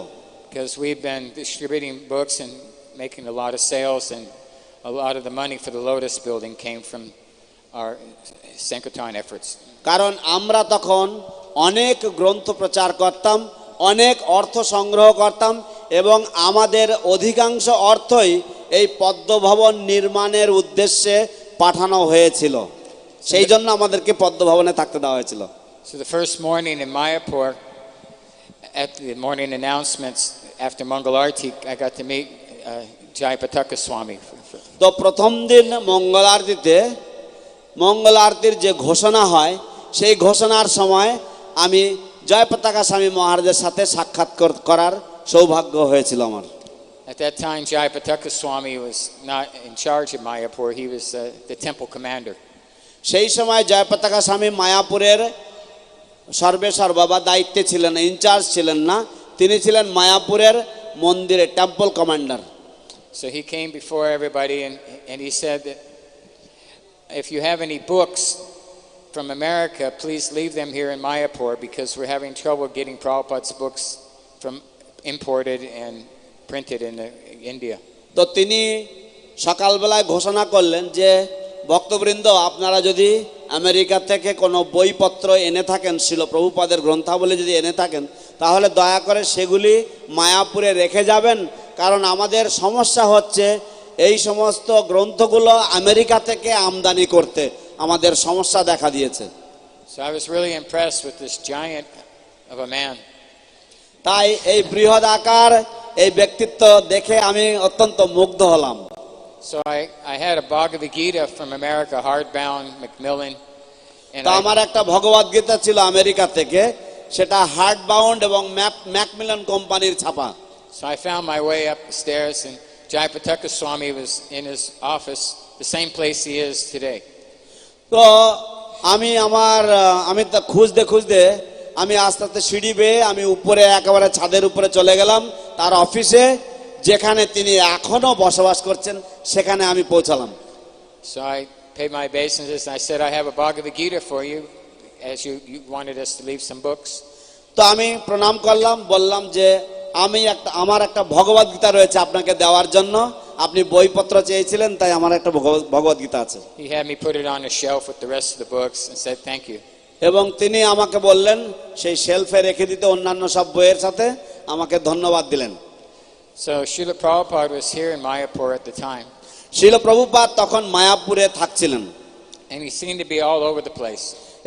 Because we've been distributing books and making a lot of sales, and a lot of the money for the Lotus building came from our Sankirtan efforts. কারণ আমরা তখন অনেক গ্রন্থ প্রচার করতাম, অনেক অর্থ সংগ্রহ করতাম এবং আমাদের অধিকাংশ অর্থই এই পদ্মভবন নির্মাণের উদ্দেশ্যে পাঠানো হয়েছিল। সেই জন্য আমাদেরকে পদ্মভবনে থাকতে দেওয়া হয়েছিল। So the first morning in Mayapur, at the morning announcements after Mangal Arti, I got to meet Jayapataka Swami. তো প্রথম দিন মঙ্গল আরতির যে ঘোষণা হয় সেই ঘোষণার সময় আমি জয়পতাকা স্বামী মহারাজের সাথে সাক্ষাৎ করার সৌভাগ্য হয়েছিল আমার। At that time, Jayapataka Swami was not in charge of Mayapur. He was the temple commander. সেই সময় জয়পতাকা স্বামী মায়াপুরের সর্বেসর্বা বা দায়িত্বে ছিলেন না, ইনচার্জ ছিলেন না, তিনি ছিলেন মায়াপুরের মন্দিরের temple commander. So he came before everybody and he said that if you have any books from America, please leave them here in Mayapur because we're having trouble getting Prabhupada's books from imported and printed in India. তো তিনি সকালবেলায় ঘোষণা করলেন যে ভক্তবৃন্দ, আপনারা যদি America থেকে কোনো বইপত্র এনে থাকেন, শিল প্রভুপাদের গ্রন্থাবলী যদি এনে থাকেন, তাহলে দয়া করে সেগুলি মায়াপুরে রেখে যাবেন, কারণ আমাদের সমস্যা হচ্ছে এই সমস্ত গ্রন্থগুলো আমেরিকা থেকে আমদানি করতে আমাদের সমস্যা দেখা দিয়েছে। So I was really impressed with this giant of a man. তাই এই বৃহৎ আকার এই ব্যক্তিত্ব দেখে আমি অত্যন্ত মুগ্ধ হলাম। So I had a Bhagavad Gita from America, hardbound, Macmillan. তো আমার একটা ভগবদ গীতা ছিল আমেরিকা থেকে, সেটা হার্ড বাউন্ড এবং ম্যাকমিলান কোম্পানির ছাপা। So I found my way up the stairs, and Jayapataka Swami was in his office, the same place he is today. তো আমি তা খুঁজতে আমি আস্তে আস্তে সিঁড়ি বেয়ে আমি উপরে একেবারে ছাদের উপরে চলে গেলাম তার অফিসে, যেখানে তিনি এখনো বসবাস করছেন সেখানে আমি পৌঁছালাম। So I paid my obeisances and I said, I have a Bhagavad Gita for you, as you wanted us to leave some books. তো আমি প্রণাম করলাম, বললাম যে আমার একটা ভগবদ গীতা রয়েছে আপনাকে দেওয়ার জন্য, আপনি বইপত্র চেয়েছিলেন তাই আমার একটা ভগবদ গীতা আছে। He had me put it on a shelf with the rest of the books and said, thank you. এবং তিনি আমাকে বললেন সেই শেলফে রেখে দিতে অন্যান্য সব বইয়ের সাথে, আমাকে ধন্যবাদ দিলেন। So Srila Prabhupada was here in Mayapur at the time. শিল প্রভুপাদ তখন মায়াপুরে থাকছিলেন। And he seemed to be all over the place.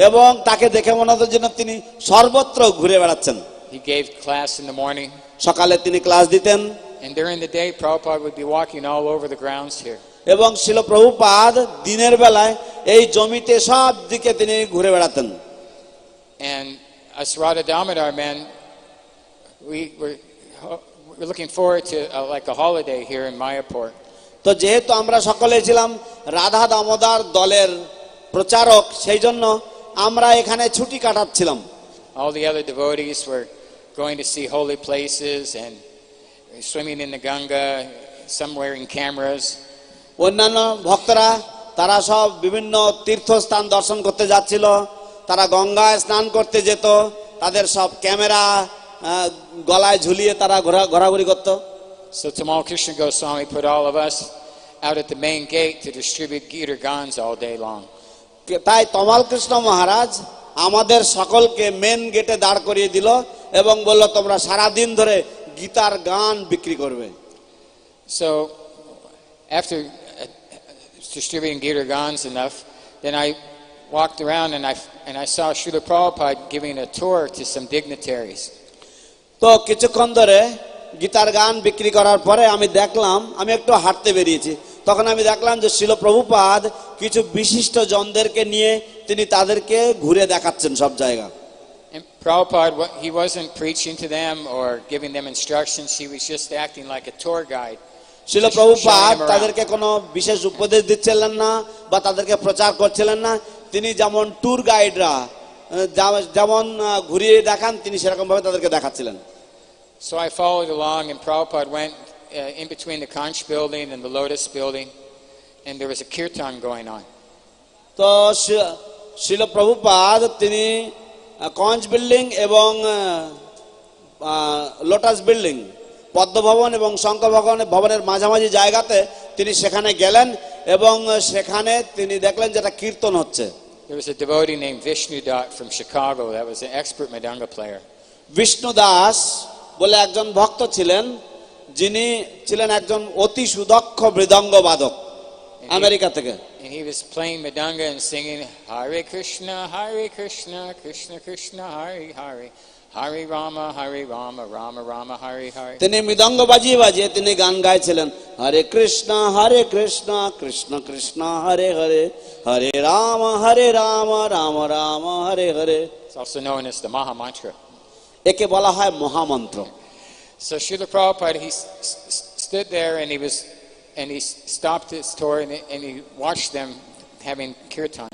এবং তাকে দেখে মনে হতো যেন তিনি সর্বত্র ঘুরে বেড়াচ্ছেন। He gave class in the morning. সকালে তিনি ক্লাস দিতেন। And during the day, Prabhupada would be walking all over the grounds here. এবং শিল প্রভুপাদ দিনের বেলায় এই জমিতে সব দিকে তিনি ঘুরে বেড়াতেন। And us Radha Damodar men, we were looking forward to like a holiday here in Mayapur. তো যেহেতু আমরা সকলে ছিলাম রাধা দামোদর দলের প্রচারক, সেই জন্য আমরা এখানে ছুটি কাটাচ্ছিলাম। All the other devotees were going to see holy places and swimming in the Ganga, some wearing cameras. অন্যান্য ভক্তরা তারা সব বিভিন্ন তীর্থস্থান দর্শন করতে যাচ্ছিল, তারা গঙ্গায় স্নান করতে যেত, তাদের সব ক্যামেরা গলায় ঝুলিয়ে তারা ঘোরাঘুরি করত। So Tamal Krishna Goswami put all of us out at the main gate to distribute Gita Gans all day long. তাই তমাল কৃষ্ণ মহারাজ আমাদের সকলকে মেন গেটে দাঁড় করিয়ে দিল এবং বলল, তোমরা সারা দিন ধরে গীতার গান বিক্রি করবে। So after distributing Gita Gans enough, then I walked around and I saw Srila Prabhupada giving a tour to some dignitaries. তো কিছুক্ষণ ধরে গীতার গান বিক্রি করার পরে আমি দেখলাম, আমি একটু হাঁটতে বেরিয়েছি, তখন আমি দেখলাম যে শিল প্রভুপাদ কিছু বিশিষ্ট জনদেরকে নিয়ে তিনি তাদেরকে ঘুরে দেখাচ্ছেন সব জায়গা। And Prabhupada, he wasn't preaching to them or giving them instructions, he was just acting like a tour guide. শিল প্রভুপাদ তাদেরকে কোনো বিশেষ উপদেশ দিচ্ছিলেন না বা তাদেরকে প্রচার করছিলেন না, তিনি যেমন ট্যুর গাইডরা যেমন ঘুরিয়ে দেখান তিনি সেরকম ভাবে তাদেরকে দেখাচ্ছিলেন। So I followed along and Prabhupada went in between the Conch building and the Lotus building, and there was a kirtan going on. তো শিল প্রভুপাদ তিনি কঞ্চ বিল্ডিং এবং লোটাস বিল্ডিং, পদ্মভবন এবং শঙ্খ ভবনের মাঝামাঝি জায়গাতে তিনি সেখানে গেলেন এবং সেখানে তিনি দেখলেন যেটা কীর্তন হচ্ছে। There was a devotee named Vishnu Dat from Chicago that was an expert Mridanga player. Vishnu Das বলে একজন ভক্ত ছিলেন, যিনি ছিলেন একজন অতি সুদক্ষ মৃদঙ্গ বাদক আমেরিকা থেকে। And he was playing Mridanga and singing Hare Krishna, Krishna Krishna, Hare Hare, Hare Rama, Rama Rama, Hare Hare. তিনি মৃদঙ্গ বাজিয়ে বাজিয়ে তিনি গান গাইছিলেন, হরে কৃষ্ণ কৃষ্ণ কৃষ্ণ হরে হরে, হরে Ram Ram Ram Hare Hare. It's also known as the Maha Mantra. একে বলা হয় মহামন্ত্র। So Srila Prabhupada, he stood there and he stopped his tour and he watched them having kirtan.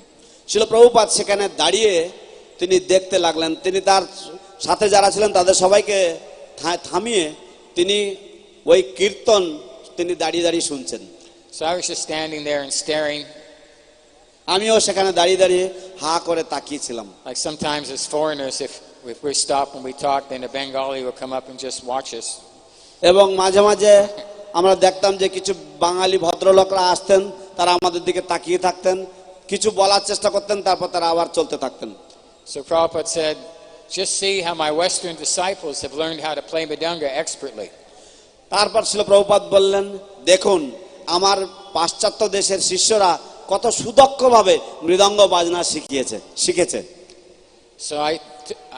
শিল প্রভুপাদ সেখানে দাঁড়িয়ে তিনি দেখতে লাগলেন, তিনি তার সাথে যারা ছিলেন তাদের সবাইকে থামিয়ে তিনি ওই কীর্তন তিনি দাঁড়িয়ে দাঁড়িয়ে শুনছেন। So I was just standing there and staring. আমিও সেখানে দাঁড়িয়ে দাঁড়িয়ে হা করে তাকিয়েছিলাম। Like sometimes as foreigners, if we stop and we talk, then a Bengali will come up and just watch us. এবং মাঝে মাঝে আমরা দেখতাম যে কিছু বাঙালি ভদ্রলোকরা আসতেন, তারা আমাদের দিকে তাকিয়ে থাকতেন, কিছু বলার চেষ্টা করতেন, তারপর তারা আবার চলতে থাকতেন। So Prabhupada said, just see how my Western disciples have learned how to play Mridanga expertly. তারপর শিল প্রভুপাদ বললেন, দেখুন আমার পাশ্চাত্য দেশের শিষ্যরা কত সুদক্ষভাবে মৃদঙ্গ বাজনা শিখেছে। So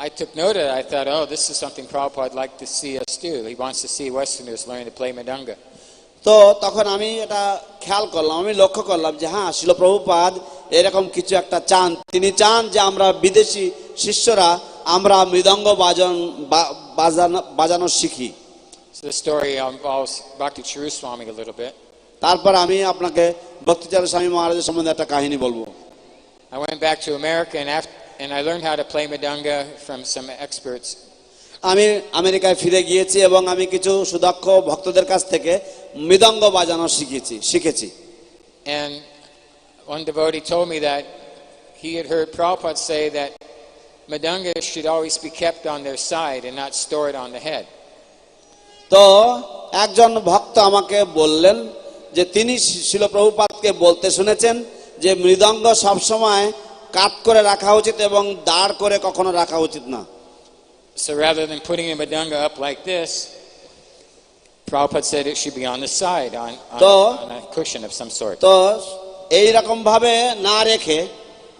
I took note of it. I thought, oh, this is something Prabhupada would like to see us do. He wants to see Westerners learn to play Mridanga. তো তখন আমি এটা খেয়াল করলাম, আমি লক্ষ্য করলাম যে হ্যাঁ, শিল প্রভুপাদ এরকম কিছু একটা চান, তিনি চান যে আমরা বিদেশি শিষ্যরা আমরা মৃদঙ্গ বাজানো শিখি। So the story involves Bhakti Charu Swami a little bit. তারপর আমি আপনাকে ভক্তি চারু স্বামী মহারাজের সম্বন্ধে একটা কাহিনী বলবো। I went back to America and I learned how to play Mridanga from some experts. আমি আমেরিকায় ফিরে গিয়েছি এবং আমি কিছু সুদক্ষ ভক্তদের কাছ থেকে মৃদঙ্গ বাজানো শিখেছি। And one devotee told me that he had heard Prabhupada say that Mridanga should always be kept on their side and not stored on the head. তো একজন ভক্ত আমাকে বললেন যে তিনি শিল প্রভুপাদকে বলতে শুনেছেন যে মৃদঙ্গ সবসময় কাত করে রাখা উচিত এবং দাঁড় করে কখনো রাখা উচিত না। So rather than putting a mridanga up like this, Prabhupada said it should be on the side, on a cushion of some sort. তো এই রকম ভাবে না রেখে,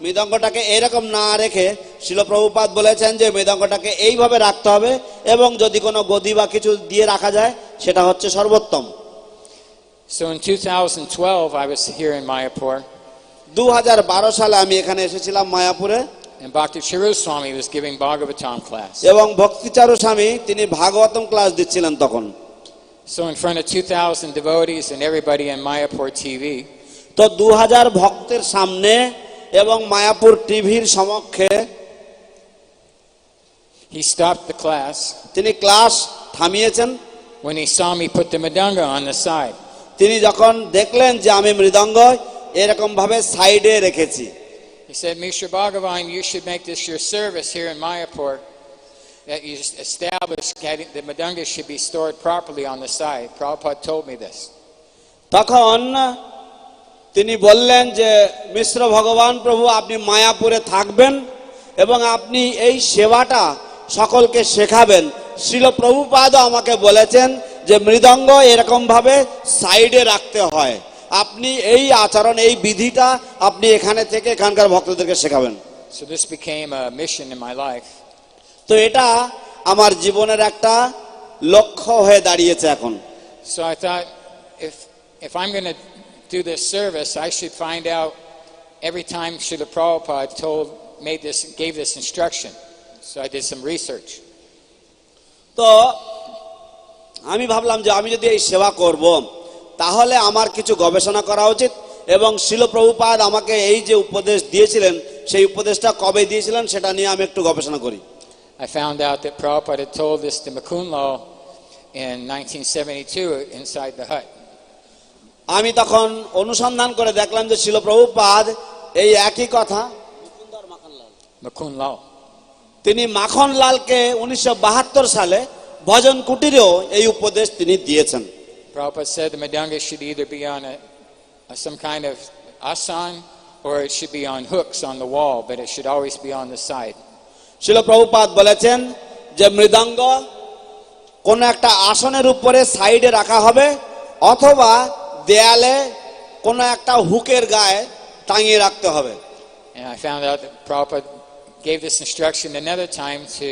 মৃদঙ্গটাকে এইরকম না রেখে শিল প্রভুপাদ বলেছেন যে মৃদঙ্গটাকে এইভাবে রাখতে হবে এবং যদি কোনো গদি বা কিছু দিয়ে রাখা যায় সেটা হচ্ছে সর্বোত্তম। So in 2012 I was here in Mayapur. 2012 সালে আমি এখানে এসেছিলাম মায়াপুরে। And Bhakti Charu Swami was giving Bhagavatam class. এবং ভক্তি চারু স্বামী তিনি ভাগবতম ক্লাস দিচ্ছিলেন তখন। So in front of 2000 devotees and everybody on Mayapur TV, তো 2000 ভক্তের সামনে এবং মায়াপুর টিভির সমক্ষে he stopped the class তিনি class থামিয়েছেন। when he saw me put the mridanga on the side. তিনি যখন দেখলেন যে আমি মৃদঙ্গ এরকম ভাবে সাইডে রেখেছি, He said, Mr. Bhagavan, you should make this your service here in Mayapur, that you establish that the mridanga should be stored properly on the side. Prabhupada told me this. তখন তিনি বললেন যে মিশ্র ভগবান প্রভু আপনি মায়াপুরে থাকবেন এবং আপনি এই সেবাটা সকলকে শেখাবেন। শ্রীল প্রভুপাদও আমাকে বলেছেন যে মৃদঙ্গ এরকম ভাবে সাইডে রাখতে হয়, আপনি এই আচরণ এই বিধিটা আপনি এখানে থেকে এখানকার ভক্তদেরকে শেখাবেন। So this became a mission in my life. তো এটা আমার জীবনের একটা লক্ষ্য হয়ে দাঁড়িয়েছে এখন। So I thought if I'm going to do this service, I should find out every time Srila Prabhupada gave this instruction. So I did some research. তো আমি ভাবলাম যে আমি যদি এই সেবা করব তাহলে আমার কিছু গবেষণা করা উচিত এবং শিল প্রভুপাদ আমাকে এই যে উপদেশ দিয়েছিলেন সেই উপদেশটা কবে দিয়েছিলেন সেটা নিয়ে আমি একটু গবেষণা করি। I found out that Prabhupada had told this to Mukunlal in 1972 inside the hut. আমি তখন অনুসন্ধান করে দেখলাম যে শিল প্রভুপাদ এই একই কথা Mukunlal. তিনি মাখনলালকে 1972 সালে ভজন কুটিরেও এই উপদেশ তিনি দিয়েছেন। Prabhupada said the mridanga should either be on some kind of asan or it should be on hooks on the wall, but it should always be on the side. শিল প্রভুপাদ বলেছেন যে মৃদঙ্গ কোন একটা আসনের উপরে সাইডে রাখা হবে অথবা দেয়ালে কোন একটা হুকের গায়ে টাঙিয়ে রাখতে হবে। And I found out that Prabhupada gave this instruction another time to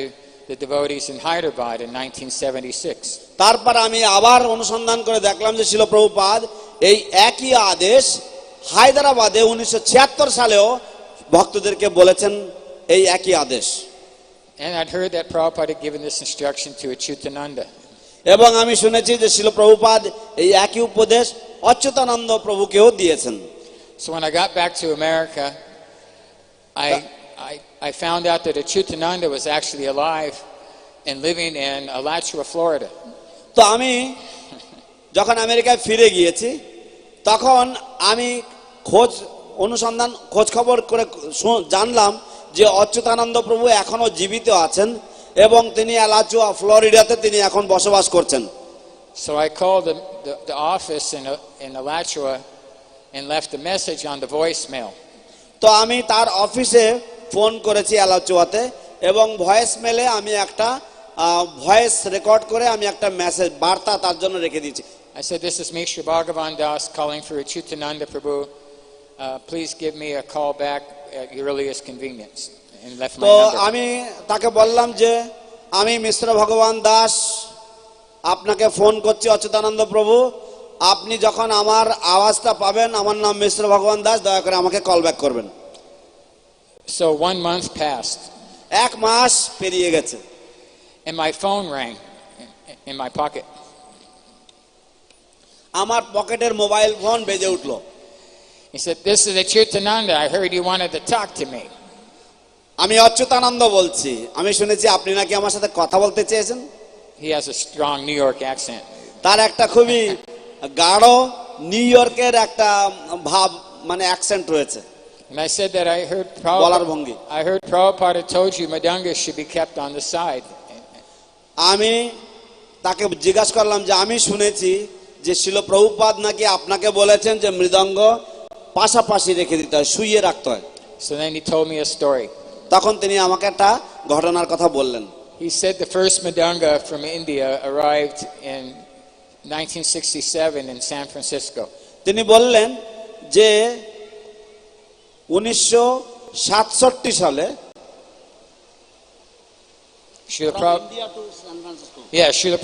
the devotees in Hyderabad in 1976. তারপর আমি আবার অনুসন্ধান করে দেখলাম যে শিল প্রভুপাদ এই একই আদেশ হায়দ্রাবাদে 1976 সালেও ভক্তদেরকে বলেছেন এই একই আদেশ। And I'd heard that Prabhupada had given this instruction to Achyutananda. এবং আমি শুনেছি যে শিল প্রভুপাদ এই একই উপদেশ অচ্যুতানন্দ প্রভুকেও দিয়েছেন। So when I got back to America, I found out that Achyutananda was actually alive and living in Alachua, Florida. তো আমি যখন আমেরিকায় ফিরে গিয়েছি তখন আমি খোঁজ খবর করে জানলাম যে অচ্যুতানন্দ প্রভু এখনো জীবিত আছেন এবং তিনি আলাচুয়া ফ্লোরিডাতে তিনি এখন বসবাস করছেন। So I called the office in Alachua and left a message on the voicemail. তো আমি তার অফিসে ফোন করেছি আলাচুয়াতে এবং ভয়েস মেলে আমি একটা ভয়েস রেকর্ড করে আমি একটা মেসেজ বার্তা তার জন্য রেখে দিয়েছি। I said, this is Mishra Bhagavan Das calling for Achyutananda Prabhu. Please give me a call back at your earliest convenience. And left my তো number. আমি তাকে বললাম যে আমি মিশ্র ভগবান দাস আপনাকে ফোন করছি অচ্যুতানন্দ প্রভু, আপনি যখন আমার আওয়াজটা পাবেন, আমার নাম মিশ্র ভগবান দাস, দয়া করে আমাকে কল ব্যাক করবেন। So 1 month passed. 1 মাস পেরিয়ে গেছে। And my phone rang in my pocket. আমার পকেটের মোবাইল ফোন বেজে উঠলো। He said, this is Achyutananda. I heard you wanted to talk to me. আমি অচ্যুতানন্দ বলছি, আমি শুনেছি আপনি নাকি আমার সাথে কথা বলতে চেয়েছেন। He has a strong New York accent. তার একটা খুবই গাঢ় নিউ ইয়র্কের একটা ভাব মানে অ্যাকসেন্ট রয়েছে। And I said that I heard Prabhupada told you Mridanga should be kept on the side. আমি তাকে জিজ্ঞাসা করলাম যে আমি শুনেছি যে শিল প্রভুপাদ নাকি আপনাকে বলেছেন যে মৃদঙ্গ পাশাপাশি রেখে দিতে হয়, শুইয়ে রাখতে হয়। So then he told me a story. তখন তিনি আমাকে একটা ঘটনার কথা বললেন। He said the first Mridanga from India arrived in 1967 in San Francisco. তিনি বললেন যে 1967 সালে Srila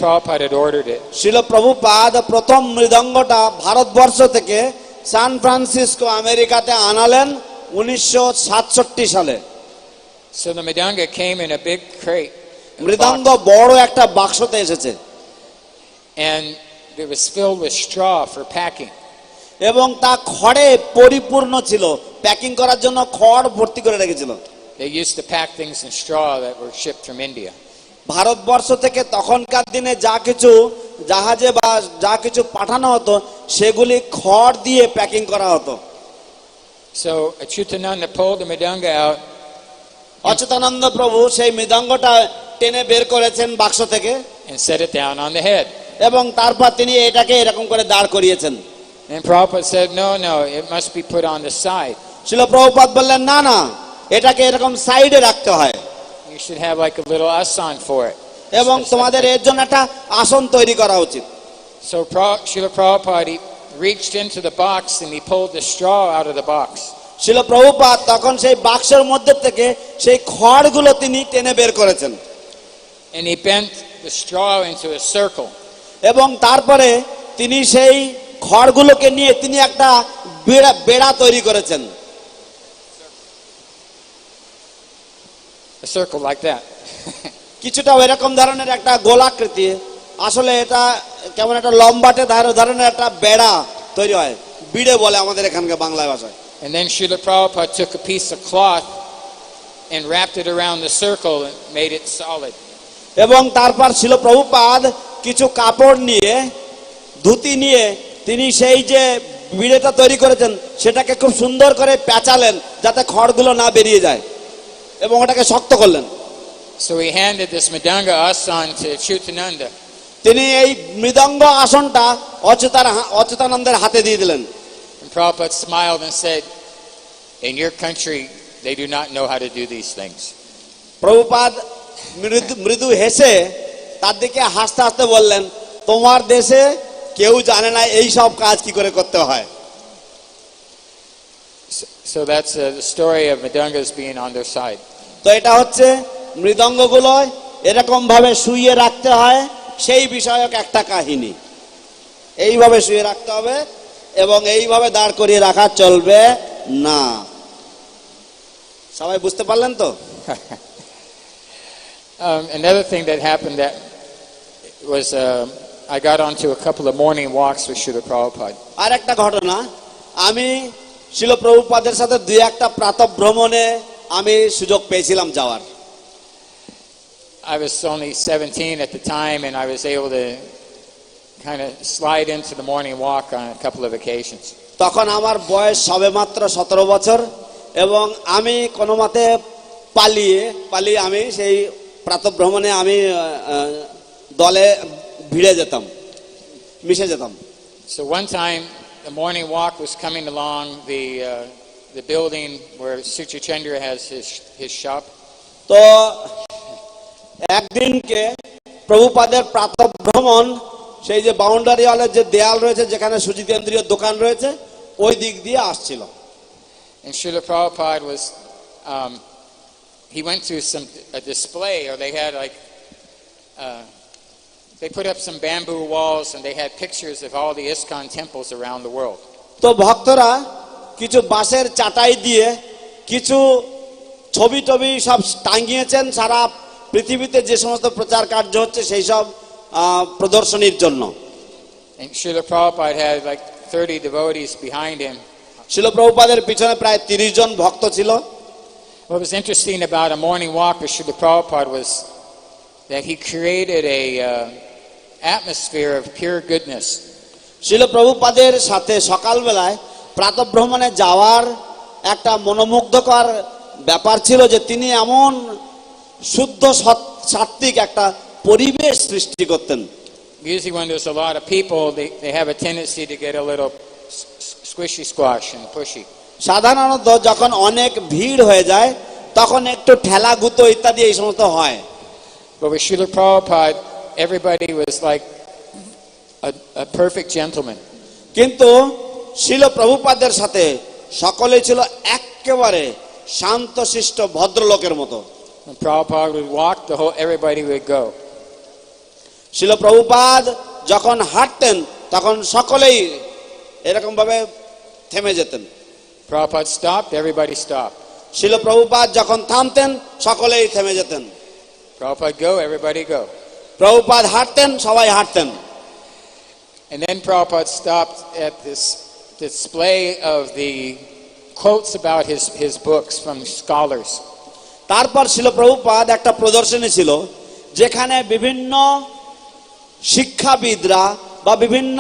Prabhupada had ordered it. শিল প্রভুপাদ প্রথম মৃদঙ্গটা ভারতবর্ষ থেকে সান ফ্রান্সিসকো আমেরিকাতে আনালেন 1967 সালে। So the Mridanga came in a big crate. মৃদঙ্গ বড় একটা বাক্সতে এসেছে। And it was filled with straw for packing. এবং তা খড়ে পরিপূর্ণ ছিল, প্যাকিং করার জন্য খড় ভর্তি করে রেখেছিল। They used to pack things in straw that were shipped from India. Bharatvarsha থেকে তখনকার দিনে যা কিছু জাহাজে বা যা কিছু পাঠানো হতো সেগুলি খড় দিয়ে প্যাকিং করা হতো। So Achyutananda pulled the Mridanga out. Achyutananda প্রভু সেই মৃদঙ্গটা টেনে বের করেছেন বাক্স থেকে And set it down on the head. এবং তারপর তিনি এটাকে এরকম করে দাঁড় করিয়েছেন। And Prabhupada said, no, it must be put on the side. শিল প্রভুপাদ বললেন না না, এটাকে এরকম সাইডে রাখতে হয়। You should have like a little asan for it. এবং তোমাদের এর জন্য একটা আসন তৈরি করা উচিত। So Srila Prabhupada reached into the box and he pulled the straw out of the box. শিল প্রভুপাদ তখন সেই বাক্সের মধ্যে থেকে সেই খড়গুলো তিনি টেনে বের করেছেন। And he bent the straw into a circle. এবং তারপরে তিনি সেই খড়গুলোকে নিয়ে তিনি একটা বেড়া তৈরি করেছেন। A circle like that. কিছুটা এরকম ধরনের একটা গোলাকৃতি, আসলে এটা কেমন একটা লম্বাটে ধরনের একটা বেড়া তৈরি হয়, বিড়ে বলে আমাদের এখানকার বাংলা ভাষায়। And then Srila Prabhupada took a piece of cloth and wrapped it around the circle and made it solid. এবং তারপর শিল প্রভুপাদ কিছু কাপড় নিয়ে, ধুতি নিয়ে তিনি সেই যে বিড়েটা তৈরি করেছেন সেটাকে খুব সুন্দর করে পেঁচালেন যাতে খড়গুলো না বেরিয়ে যায় এবং ওটাকে শক্ত করলেন। So he handed this Mridanga asan to Achyutananda. তিনি এই মৃদঙ্গ আসনটা অচ্যুতানন্দের হাতে দিয়ে দিলেন। And Prabhupada smiled and said, in your country they do not know how to do these things. Prabhupada মৃদু হেসে তার দিকে হাসতে হাসতে বললেন, তোমার দেশে কেউ জানে না এই সব কাজ কি করে করতে হয়। So that's the story of Mridangas being on their side. তো এটা হচ্ছে মৃদঙ্গগুলো এরকম ভাবে শুইয়ে রাখতে হয় সেই বিষয়ক একটা কাহিনী। এইভাবে শুয়ে রাখতে হবে এবং এইভাবে দাঁড় করিয়ে রাখা চলবে না। সবাই বুঝতে পারলেন তো? Another thing that happened that was I got onto a couple of morning walks with Srila Prabhupada. আর একটা ঘটনা, আমি শিল প্রভুপাদের সাথে দুই একটা প্রাতঃ ভ্রমণে আমি সুযোগ পেয়েছিলাম যাওয়ার। I was only 17 at the time and I was able to kind of slide into the morning walk on a couple of occasions. তখন আমার বয়স সবেমাত্র 17 বছর এবং আমি কোনো মতে পালিয়ে আমি সেই প্রাতঃ ভ্রমণে আমি দলে ভিড়ে যেতাম, মিশে যেতাম। So one time the morning walk was coming along the building where Sucha Chandra has his shop. তো একদিনকে প্রভুপাদের প্রাতঃ ভ্রমণ সেই যে বাউন্ডারি ওয়ালের যে দেয়াল রয়েছে যেখানে সুজিতেন্দ্রীয় দোকান রয়েছে ওই দিক দিয়ে আসছিল। And Srila Prabhupada was he went to a display, or they had like they put up some bamboo walls and they had pictures of all the ISKCON temples around the world. তো ভক্তরা কিছু বাঁশের চাটাই দিয়ে কিছু ছবি সব টাঙিয়েছেন সারা পৃথিবীতে যে সমস্ত প্রচার কার্য হচ্ছে সেই সব প্রদর্শনীর জন্য। And Srila Prabhupada had like 30 devotees behind him. শিল প্রভুপাদের পিছনে প্রায় 30 জন ভক্ত ছিল। What was interesting about a morning walk with Srila Prabhupada was that he created a atmosphere of pure goodness. শিল প্রভুপাদের সাথে সকালবেলায় প্রাতঃ ভ্রমণে যাওয়ার একটা মনোমুগ্ধকর ব্যাপার ছিল যে তিনি এমন শুদ্ধ সাত্বিক একটা পরিবেশ সৃষ্টি করতেন। Usually when there's a lot of people, they have a tendency to get a little squishy squash and pushy. সাধারণত যখন অনেক ভিড় হয়ে যায় তখন একটু ঠেলা গুতো ইত্যাদি এই সমস্ত হয়। But with Srila Prabhupada, everybody was like a perfect gentleman. কিন্তু শিল প্রভুপাদের সাথে সকলেই ছিল একেবারে শান্তশিষ্ট ভদ্রলোকের মতো। When Prabhupada would walk, everybody would go. শিল প্রভুপাদ যখন হাঁটতেন তখন সকলেই এরকম ভাবে থেমে যেতেন। Prabhupada stopped, everybody stopped. শিল প্রভুপাদ যখন থামতেন সকলেই থেমে যেতেন। Prabhupada go, everybody go. Prabhupada হাঁটতেন, সবাই হাঁটতেন। And then Prabhupada stopped at this display of the quotes about his books from scholars. তারপর শিল প্রভুপাদ একটা প্রদর্শনী ছিল যেখানে বিভিন্ন শিক্ষাবিদরা বা বিভিন্ন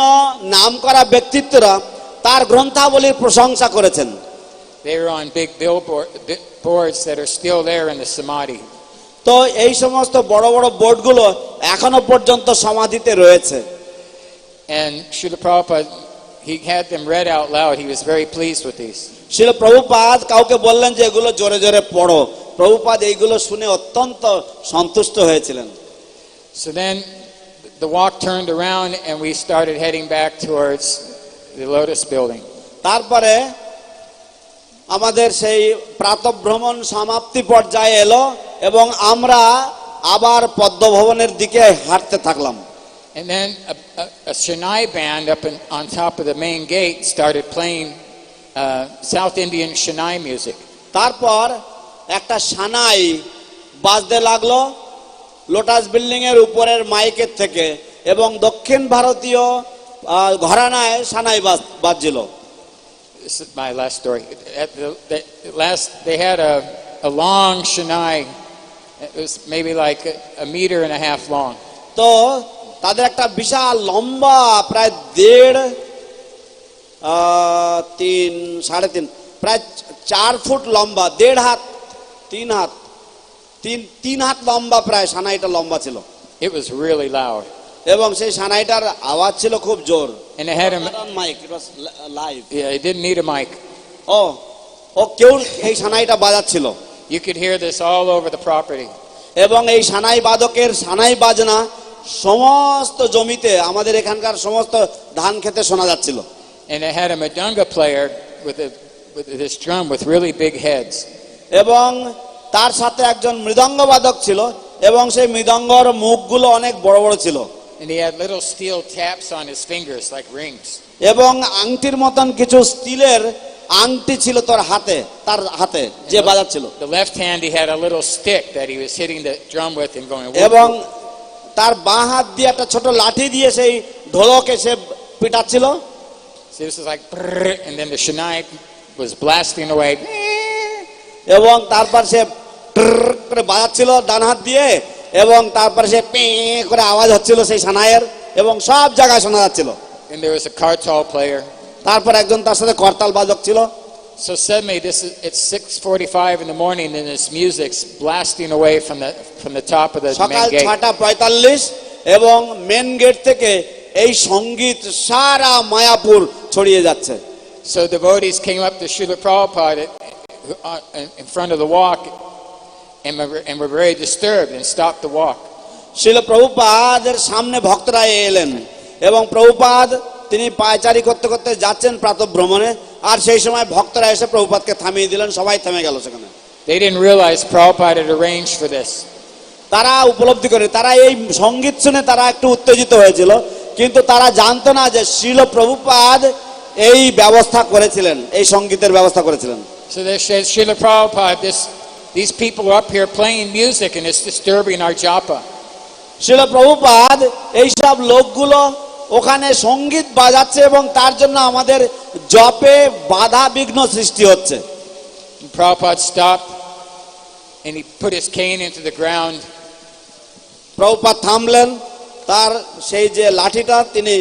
নামকরা ব্যক্তিত্বরা তার গ্রন্থাবলীর প্রশংসা করেছেন। They were on big billboards that are still there in the Samadhi. তো এই সমস্ত বড় বড় বোর্ডগুলো এখনো পর্যন্ত সমাধিতে রয়েছে। And Srila Prabhupada, he had them read out loud. He was very pleased with these. শিল প্রভুপাদ কাউকে বললেন যে এগুলো জোরে জোরে পড়ো। প্রভুপাদ এইগুলো শুনে অত্যন্ত সন্তুষ্ট হয়েছিলেন। So then the walk turned around and we started heading back towards the Lotus building. তারপরে আমাদের সেই প্রাতঃভ্রমণ সমাপ্তি পর্যায়ে এলো এবং আমরা আবার পদ্মভবনের দিকে হাঁটতে থাকলাম। And then a Shanai band up on top of the main gate started playing South Indian Shanai music. তারপর একটা সানাই বাজতে লাগলো লোটাস বিল্ডিং এর উপরের মাইকের থেকে এবং দক্ষিণ ভারতীয় ঘরানায় সানাই বাজছিল। This is my last story. They had a long Shanai. It was maybe like a meter and a half long. তো তাদের একটা বিশাল লম্বা প্রায় 3.5 প্রায় 4 ফুট লম্বা, 1.5 হাত 3 হাত 3 হাত লম্বা প্রায় সানাইটা লম্বা ছিল। It was really loud. এবং সেই সানাইটার আওয়াজ ছিল খুব জোর। And it had a mic. It was live. Yeah, it didn't need a mic. ও কেউ এই সানাইটা বাজাচ্ছিল। You could hear this all over the property. এবং এই সানাই বাদকের সানাই বাজনা সমস্ত জমিতে আমাদের এখানকার সমস্ত ধান খেতে শোনা যাচ্ছিল। And it had a madanga player with this drum with really big heads. এবং তার সাথে একজন মৃদঙ্গ বাদক ছিল এবং সেই মৃদঙ্গর মুখগুলো অনেক বড় বড় ছিল। And he had little steel taps on his fingers like rings. এবং আংটির মতন কিছু স্টিলের আংটি ছিল তার হাতে যে বাজাচ্ছিল। The left hand he had a little stick that he was hitting the drum with and going. এবং তার বাঁ হাত দিয়ে একটা ছোট লাঠি দিয়ে সেই ঢোলকে সে পিটাচ্ছিল। So this was like brrr, and then the Shanai was blasting away. এবং তারপর সে করে বাজাচ্ছিল ডান হাত দিয়ে এবং তারপর সে পে করে আওয়াজ হচ্ছিল সেই সানাইয়ের এবং সব জায়গায় শোনা যাচ্ছিল। And there was a kartal player. তারপর একজন তার সাথে করতাল বাদক ছিল। So suddenly it's 6:45 in the morning and this music's blasting away from the top of the সকাল main gate. 6:45 এবং মেন গেট থেকে এই সঙ্গীত সারা মায়াপুর ছড়িয়ে যাচ্ছে। So devotees came up to Srila Prabhupada in front of the walk and were very disturbed and stopped the walk. শিল প্রভুপাদের সামনে ভক্তরা এলেন এবং প্রভুপাদ তিনি পায়চারি করতে করতে যাচ্ছেন প্রাতঃভ্রমণে আর সেই সময় ভক্তরা এসে প্রভুপাদকে থামিয়ে দিলেন, সবাই থেমে গেল সেখানে। They didn't realize Prabhupada had arranged for this. তারা উপলব্ধি করে, তারা এই সঙ্গীত শুনে তারা একটু উত্তেজিত হয়েছিল কিন্তু তারা জানতো না যে শিল প্রভুপাদ এই ব্যবস্থা করেছিলেন, এই সঙ্গীতের ব্যবস্থা করেছিলেন। So they said, Srila Prabhupada, these people are up here playing music and it's disturbing our japa. শিল প্রভুপাদ এইসব লোকগুলো ওখানে সঙ্গীত বাজাচ্ছে এবং তার জন্য আমাদের জপে বাধা বিঘ্ন সৃষ্টি হচ্ছে। Prabhupada stopped and he put his cane into the ground. Prabhupada থামলেন, তার সেই যে লাঠিটা তিনি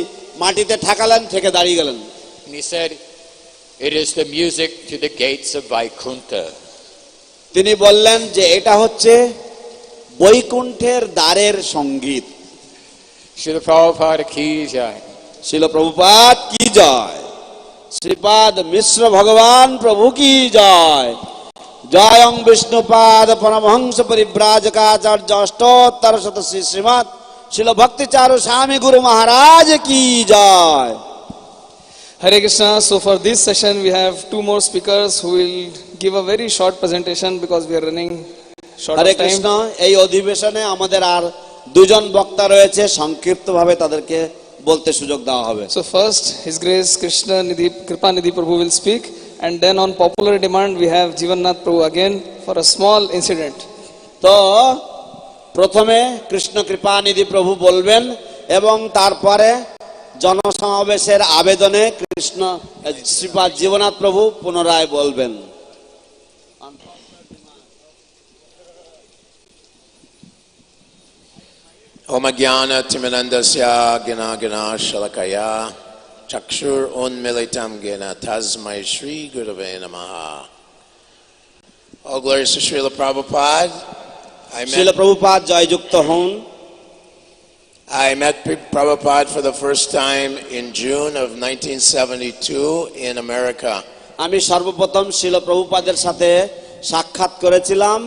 মাটিতে ঠেকালেন, ঠেকে দাঁড়িয়ে গেলেন। And he said, it is the music to the gates of Vaikuntha. তিনি বললেন যে এটা হচ্ছে বৈকুণ্ঠের দ্বারের সঙ্গীত। Srila Prabhupada ki jai. শিল প্রভুপাদ কি জয়। শ্রীপাদ মিশ্র ভগবান প্রভু কি জয়। জয়ং বিষ্ণুপাদ পরমহংস পরিব্রাজকাচার্য অষ্টোত্তর শত শ্রী শ্রীমৎ শিল ভক্তি চারু স্বামী গুরু মহারাজ কি জয়। Hare Krishna. So for this session we have two more speakers who will give a very short presentation because we are running short Hare of time. Krishna. এই অধিবেশনে আমাদের আর দুজন বক্তা রয়েছে, সংক্ষিপ্তভাবে তাদেরকে বলতে সুযোগ দেওয়া হবে। So first His Grace Krishna Nidhi Kripa Nidhi Prabhu will speak, and then on popular demand we have Jivannath Prabhu again for a small incident. তো প্রথমে কৃষ্ণ কৃপানিধি প্রভু বলবেন এবং তারপরে জনসমাবেশের আবেদনে কৃষ্ণ শ্রীপাদ জীবনাথ প্রভু পুনরায় বলবেন। Om Jnana Timirandasya Gina Gina Shalakaya Chakshur Unmilitam Gina Tasmai Shri Gurave Namaha. All glories to Srila Prabhupada. Srila Prabhupada জয়যুক্ত হন। I met Prabhupada for the first time in June of 1972 in America. আমি সর্বপ্রথম শ্রীল প্রভুপাদের সাথে সাক্ষাৎ করেছিলাম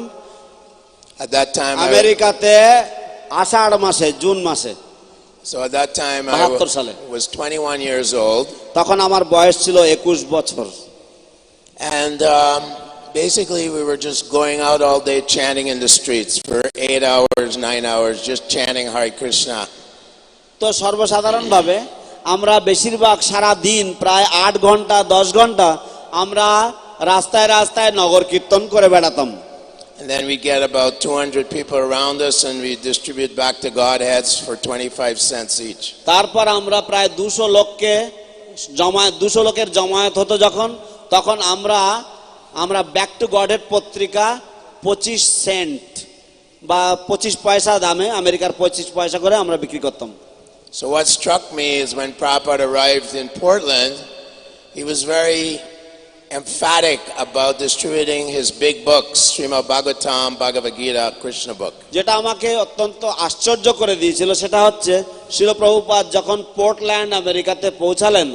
At that time, আমেরিকাতে আষাঢ় মাসে, জুন মাসে। so at that time I 72 সালে। was 21 years old. তখন আমার বয়স ছিল 21 বছর। And basically we were just going out all day chanting in the streets for 8 hours, 9 hours, just chanting Hare Krishna. তো সর্বসাধারণভাবে আমরা বেশিরভাগ সারা দিন প্রায় 8 ঘন্টা 10 ঘন্টা আমরা রাস্তায় রাস্তায় নগর কীর্তন করে বেড়াতাম। And then we get about 200 people around us and we distribute back to Godheads for 25 cents each. তারপর আমরা প্রায় 200 লোকের জমায়েত হতো যখন, তখন আমরা ব্যাক টু গডেড পত্রিকা 25 সেন্ট বা 25 পয়সা দামে, আমেরিকার 25 পয়সা করে আমরা বিক্রি করতাম। So what struck me is when Prabhupada arrived in Portland, he was very emphatic about distributing his big books, Srimad Bhagavatam, Bhagavad Gita, Krishna book. যেটা আমাকে অত্যন্ত আশ্চর্য করে দিয়েছিল সেটা হচ্ছে শ্রীল প্রভুপাদ যখন পোর্টল্যান্ড আমেরিকাতে পৌঁছালেন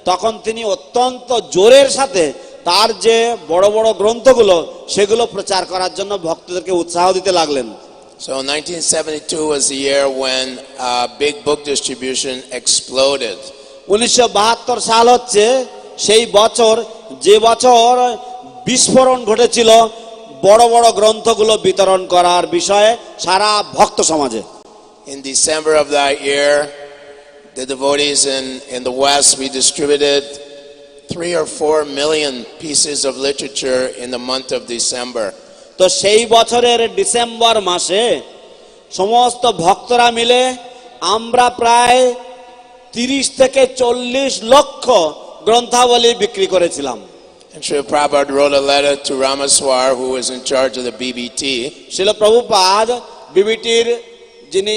তখন তিনি অত্যন্ত জোরের সাথে তার যে বড় বড় গ্রন্থগুলো সেগুলো প্রচার করার জন্য ভক্তদেরকে উৎসাহ দিতে লাগলেন। So 1972 was the year when big book distribution exploded. 1972 সাল হচ্ছে সেই বছর যে বছর বিস্ফোরণ ঘটেছিল বড় বড় গ্রন্থগুলো বিতরণ করার বিষয়ে সারা ভক্ত সমাজে। In December of that year, the devotees in the West, we distributed 3 or 4 million pieces of literature in the month of December. তো সেই বছরের ডিসেম্বর মাসে সমস্ত ভক্তরা মিলে আমরা প্রায় 30 থেকে 40 লক্ষ গ্রন্থাবলী বিক্রি করেছিলাম। And Srila Prabhupada wrote a letter to Ramaswar, who was in charge of the BBT. Srila Prabhupada বিবিটির যিনি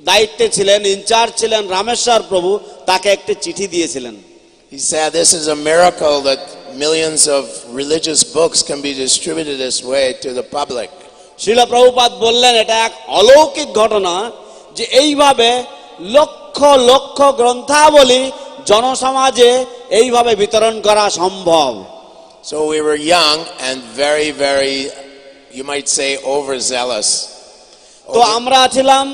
দায়িত্বে ছিলেন, ইনচার্জ ছিলেন রামেশ্বর প্রভু, তাকে একটি চিঠি দিয়েছিলেন। He said this is a miracle that millions of religious books can be distributed this way to the public. Srila Prabhupada বললেন এটা এক অলৌকিক ঘটনা যে এইভাবে লক্ষ লক্ষ গ্রন্থাবলী জনসমাজে এইভাবে বিতরণ করা সম্ভব। So we were young and very, very, you might say, overzealous. তো আমরা ছিলাম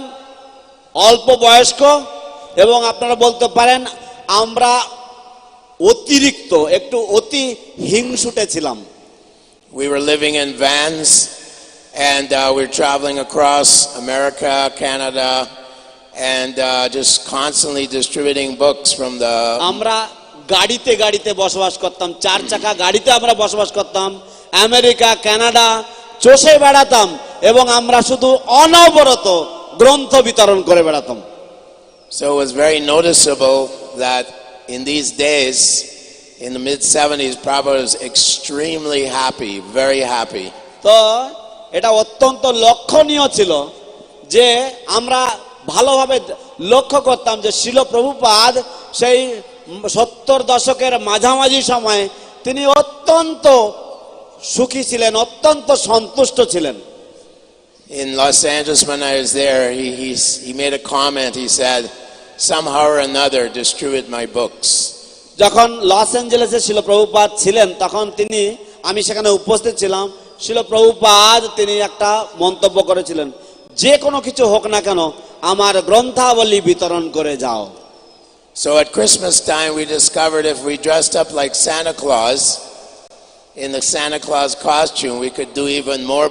অল্প বয়স্ক এবং আপনারা বলতে পারেন আমরা অতিরিক্ত একটু অতি হিংসুটে ছিলাম। We were living in vans and we were traveling across America, Canada, and just constantly distributing books from the. আমরা গাড়িতে গাড়িতে বসবাস করতাম, 4 চাকা গাড়িতে আমরা বসবাস করতাম, আমেরিকা কানাডা চষে বেড়াতাম এবং আমরা শুধু অনবরত গ্রন্থ বিতরণ করে বেড়াতাম। So it was very noticeable that in these days, in the mid-70s, Prabhupada was extremely happy, very happy. তো এটা অত্যন্ত লক্ষণীয় ছিল যে আমরা ভালোভাবে লক্ষ্য করতাম যে শ্রীল প্রভুপাদ সেই 70 দশকের মাঝামাঝি সময়ে তিনি অত্যন্ত সুখী ছিলেন, অত্যন্ত সন্তুষ্ট ছিলেন। In Los Angeles, when I was there, he made a comment. He said, "Somehow or another, distribute my books." যখন লস অ্যাঞ্জেলেসে শিল প্রভুপাদ ছিলেন তখন আমি সেখানে উপস্থিত ছিলাম। শিল প্রভুপাদ তিনি একটা মন্তব্য করেছিলেন, যে কোনো কিছু হোক না কেন আমার গ্রন্থাবলী বিতরণ করে যাও। So at Christmas time we discovered if we dressed up like Santa Claus in the Santa Claus costume, we could do even more.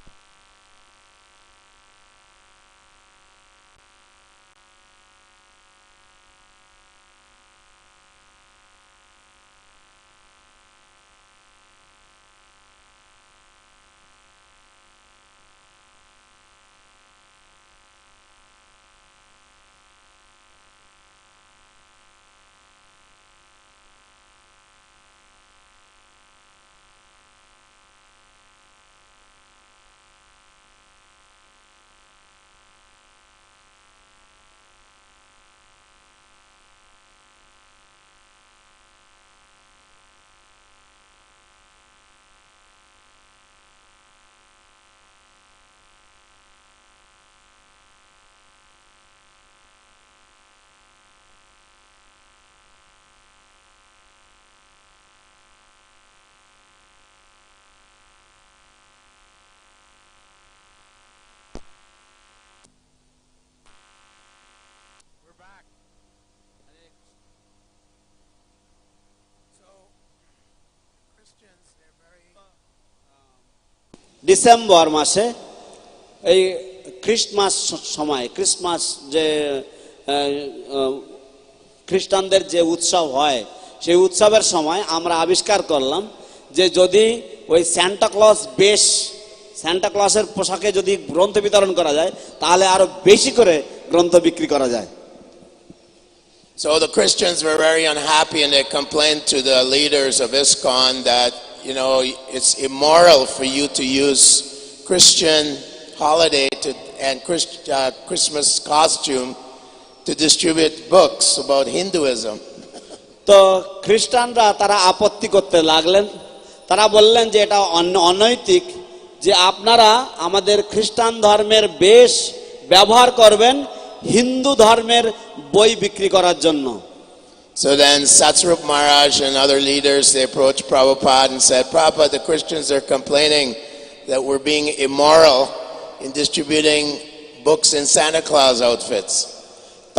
December মাসে এই ক্রিসমাস সময়, ক্রিসমাস যে খ্রিস্টানদের যে উৎসব হয় সেই উৎসবের সময় আমরা আবিষ্কার করলাম যে যদি ওই সান্টা ক্লসের পোশাকে যদি গ্রন্থ বিতরণ করা যায় তাহলে আরো বেশি করে গ্রন্থ বিক্রি করা যায়। So the Christians were very unhappy and they complained to the leaders of ISKCON that, you know, it's immoral for you to use Christian holiday and Christmas costume to distribute books about Hinduism. তো খ্রিস্টানরা তারা আপত্তি করতে লাগলেন, তারা বললেন যে এটা অনৈতিক যে আপনারা আমাদের খ্রিস্টান ধর্মের বেশ ব্যবহার করবেন হিন্দু ধর্মের বই বিক্রি করার জন্য। So then Satsrup Maharaj and other leaders, they approached Prabhupada and said, Prabhupada, the Christians are complaining that we're being immoral in distributing books in Santa Claus outfits.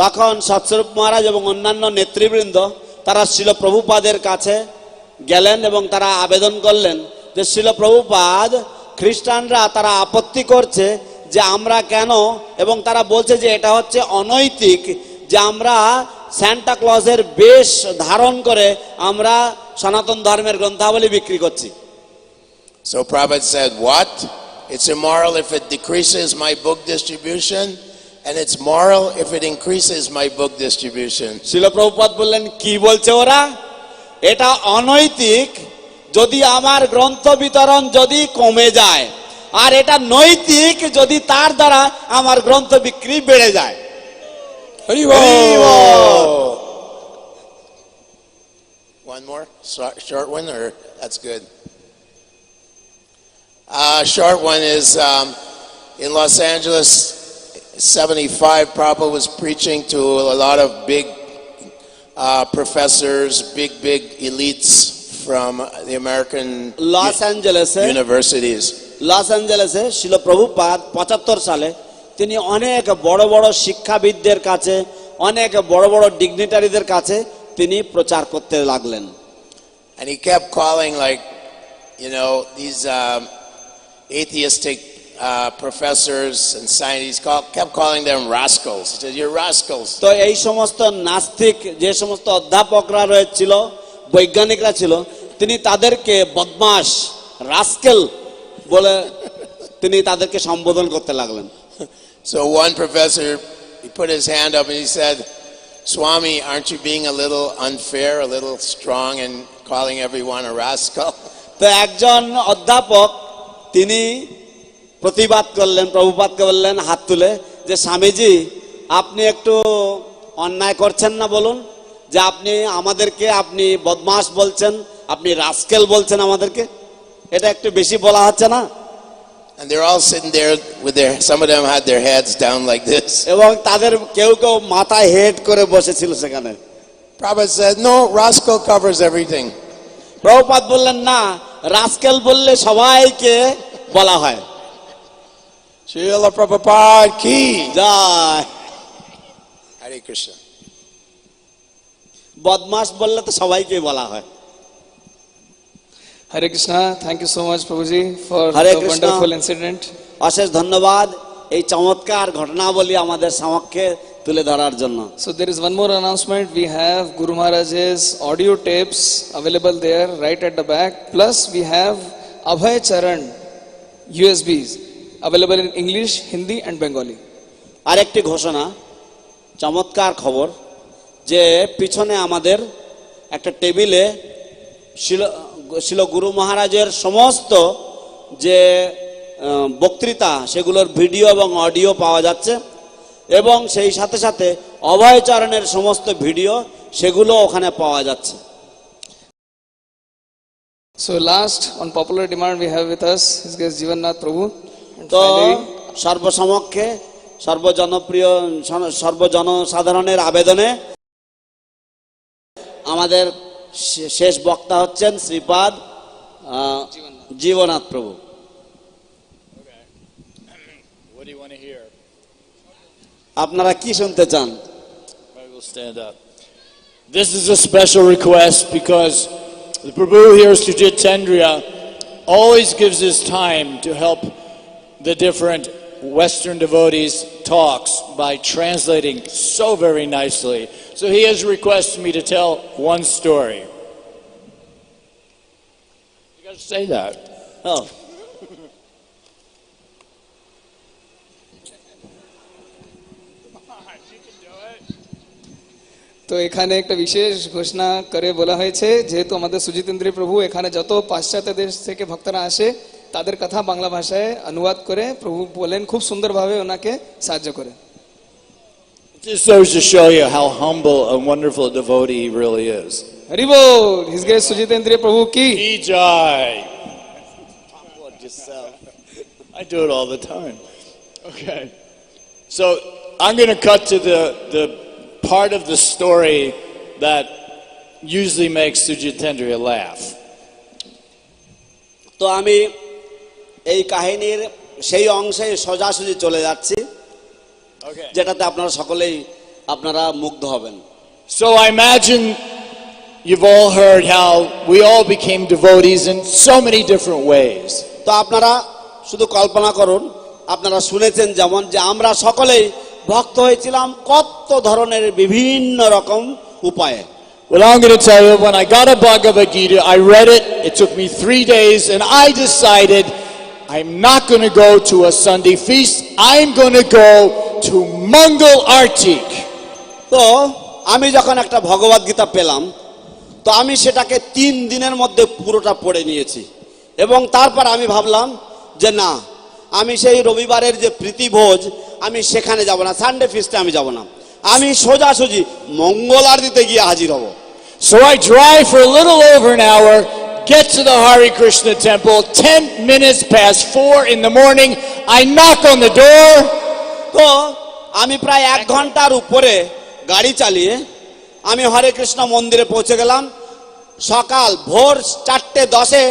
তখন সৎস্বরূপ মহারাজ এবং অন্যান্য নেতৃবৃন্দ তারা শিল প্রভুপাদের কাছে গেলেন এবং তারা আবেদন করলেন যে শিল প্রভুপাদ, খ্রিস্টানরা তারা আপত্তি করছে যে আমরা কেন, এবং তারা বলছে যে এটা হচ্ছে অনৈতিক যে আমরা সান্টা ক্লজের বেশ ধারণ করে আমরা সনাতন ধর্মের গ্রন্থাবলী বিক্রি করছি। So Prabhupada said, what? It's immoral if it decreases my book distribution, and it's moral if it increases my book distribution. শিল প্রভুপাদ বললেন, কি বলছে ওরা? এটা অনৈতিক যদি আমার গ্রন্থ বিতরণ যদি কমে যায়, আর এটা নৈতিক যদি তার দ্বারা আমার গ্রন্থ বিক্রি বেড়ে যায়। One more short one, or that's good. Short one is in Los Angeles, 75. Prabhupada was preaching to a lot of big professors, big elites from the American universities. লস অ্যাঞ্জেলেসে শিল প্রভুপাদ ৭৫ সালে তিনি অনেক বড় বড় শিক্ষাবিদদের কাছে, অনেক বড় বড় ডিগনিটারিদের কাছে তিনি প্রচার করতে লাগলেন। And he kept calling, like, you know, these atheistic professors and scientists kept calling them rascals. He said, "You're rascals." তো এই সমস্ত নাস্তিক যে সমস্ত অধ্যাপকরা রয়েছিল, বৈজ্ঞানিকরা ছিল, তিনি তাদেরকে বদমাশ, রাস্কেল বলে তিনি তাদেরকে সম্বোধন করতে লাগলেন। So one professor, he put his hand up and he said, "Swami, aren't you being a little unfair, a little strong, and calling everyone a rascal?" তো একজন অধ্যাপক তিনি প্রতিবাদ করলেন, প্রভুপাদকে বললেন হাত তুলে যে, স্বামীজি আপনি একটু অন্যায় করছেন না বলুন, যে আপনি আমাদেরকে আপনি বদমাশ বলছেন, আপনি রাস্কেল বলছেন আমাদেরকে, এটা একটু বেশি বলা হচ্ছে না? And they're all sitting there with some of them had their heads down like this. এবং তাদের কেউ কেউ মাথায় হেড করে বসেছিল সেখানে। Prabhupada said, no, rascal covers everything. Prabhupada বললেন না, রাস্কেল বললে সবাইকে বলা হয়। Srila Prabhupada ki জয়। Hare Krishna. বদমাস বললে তো সবাইকে বলা হয়। Hare Krishna. Thank you so much, Prabhuji, for Hare the Krishna. wonderful incident. অশেষ ধন্যবাদ এই চমৎকার ঘটনাবলী আমাদের সমক্ষে তুলে ধরার জন্য। So there is one more announcement. We have Guru Maharaj's audio tapes available there right at the back. Plus we have Abhay Charan USBs available in English, Hindi and Bengali. আরেকটি ঘোষণা, চমৎকার খবর, যে পিছনে আমাদের একটা টেবিলে শিল গুরু মহারাজের সমস্ত যে বক্তৃতা সেগুলোর ভিডিও এবং অডিও পাওয়া যাচ্ছে, এবং সেই সাথে সাথে অভয়চরণের সমস্ত ভিডিও সেগুলো ওখানে পাওয়া যাচ্ছে। So last, on popular demand, we have with us His Grace Jivannath Prabhu. And তো finally, সর্বসমক্ষে সর্বজনপ্রিয় সর্বজনসাধারণের আবেদনে আমাদের শেষ বক্তা হচ্ছেন শ্রীপাদ জীবনাথ প্রভু। What do you want to hear? আপনারা কি শুনতে চান? I will stand up. This is a special request because the Prabhu here, Sujitendra, always gives his time to help the different Western devotees' talks by translating so very nicely. So he has requested me to tell one story. You got to say that. Oh. তো এখানে একটা বিশেষ ঘোষণা করে বলা হয়েছে, যেহেতু আমাদের সুজিতেন্দ্র প্রভু এখানে যত পাশ্চাত্য দেশ থেকে ভক্তরা আসে তাদের কথা বাংলা ভাষায় অনুবাদ করে প্রভু বলেন খুব সুন্দরভাবে ওনাকে সাহায্য করে। This serves to show you how humble and wonderful a devotee he really is. Hari বল। হিজ গ্রেস সুজিতেন্দ্র প্রভু কি Jai. I do it all the time. Okay. So I'm going to cut to the part of the story that usually makes Sujitendra laugh. তো আমি এই কাহিনীর সেই অংশে সোজাসুজি চলে যাচ্ছি, যেটাতে আপনারা সকলেই মুগ্ধ হবেন। So I imagine you've all heard how we all became devotees in so many different ways. তো আপনারা শুধু কল্পনা করুন, আপনারা শুনেছেন যেমন যে আমরা সকলেই ভক্ত হয়েছিলাম কত ধরনের বিভিন্ন রকম উপায়ে। Well, I'm going to tell you, when I got a Bhagavad Gita, I read it, it took me 3 days, and I decided I'm not going to go to a Sunday feast, I'm going to go to Mangal Artik. তো আমি যখন একটা ভগবদ গীতা পেলাম, তো আমি সেটাকে 3 দিনের মধ্যে পুরোটা পড়ে নিয়েছি, এবং তারপর আমি ভাবলাম যে না, আমি সেই রবিবারের যে প্রীতিভোজ আমি সেখানে যাব না, সানডে ফিস্টে আমি যাব না, আমি সোজাসুজি মঙ্গল আরতিতে গিয়ে হাজির হব। So I drive for a little over an hour, get to the Hare Krishna temple, 10 minutes past 4 in the morning, I knock on the door. তো আমি প্রায় 1 ঘন্টার উপরে গাড়ি চালিয়ে আমি হরে কৃষ্ণ মন্দিরে পৌঁছে গেলাম। সকাল ভোর 4:10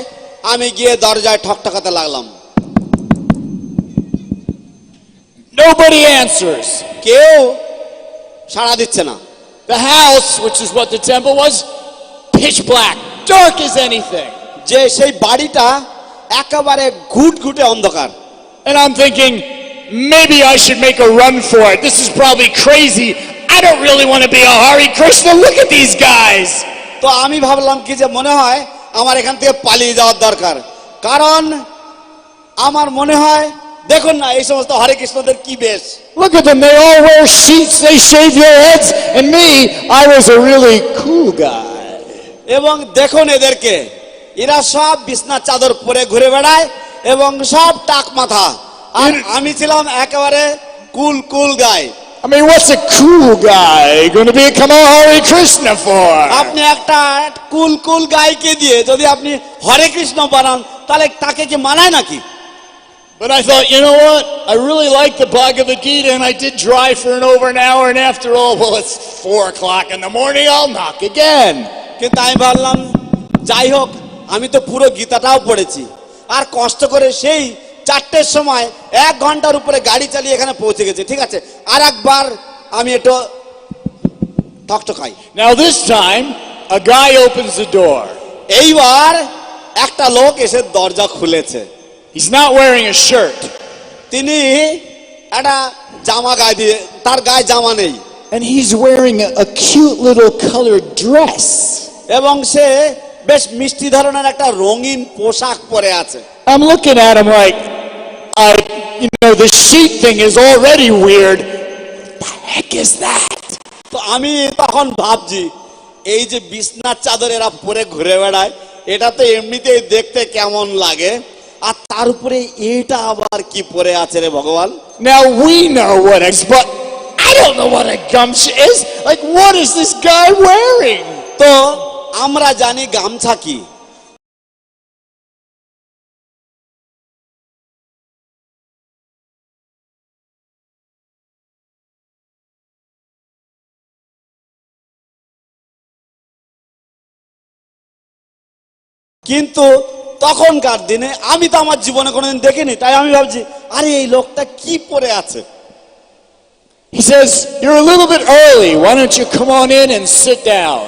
আমি গিয়ে দরজায় ঠকঠকাতে লাগলাম। Nobody answers. কেউ সাড়া দিচ্ছে না। The house, which is what the temple was, pitch black, dark as anything. যে সেই বাড়িটা একেবারে ঘুটঘুটে অন্ধকার। And I'm thinking, maybe I should make a run for it. This is probably crazy. I don't really want to be a Hare Krishna. Look at these guys. তো আমি ভাবলাম কি যে মনে হয় আমার এখান থেকে পালিয়ে যাওয়ার দরকার, কারণ আমার মনে হয় দেখুন না এই সমস্ত হরে কৃষ্ণদের কি বেশ। Look at them, they all wear sheets, they shave their heads, and me, I was a really cool guy. এবং দেখুন এদেরকে, এরা সব বিছনা চাদর পরে ঘুরে বেড়ায় এবং সব টাক মাথা, আর আমি ছিলাম একেবারে কুল গাই। I mean, what's a cool guy going to become a Hare Krishna for? আপনি একটা কুল গাইকে দিয়ে যদি আপনি হরে কৃষ্ণ বানান তাহলে তাকে কি মানায় নাকি? But I thought, you know what? I really like the Bhagavad Gita, and I did drive for over an hour, and after all, well, it's 4 o'clock in the morning, I'll knock again. কিন্তু আমি ভাবলাম যাই হোক, আমি তো পুরো গীতাটাও পড়েছি, আর কষ্ট করে সেই 4টের সময় 1 ঘন্টার উপরে গাড়ি চালিয়ে এখানে পৌঁছে গেছি, ঠিক আছে, আর একবার আমি একটু ঠকঠকাই। Now this time, a guy opens the door. এইবার একটা লোক এসে দরজা খুলেছে। He's not wearing a shirt. তিনি একটা জামা গায়ে দিয়ে, তার গায়ে জামা নেই। And he's wearing a cute little colored dress. এবং সে বেশ মিষ্টি ধরনের একটা রঙিন পোশাক পরে আছে। I'm looking at him like, you know, the sheet thing is already weird. What the heck is that? তো আমি তখন ভাবছি, এই যে বিছনার চাদর এরা পরে ঘুরে বেড়ায়, এটা তো এমনিতেই দেখতে কেমন লাগে, আর তার উপরে এটা আবার কি পরে আছে রে ভগবান। Now we know what but I don't know what a gamcha is. Like, what is this guy wearing? তো আমরা জানি গামছা কি। কিন্তু তখনকার দিনে আমি তো আমার জীবনে কোনোদিন দেখিনি, তাই আমি ভাবছি আরে এই লোকটা কি পরে আছে। He says, "You're a little bit early. Why don't you come on in and sit down?"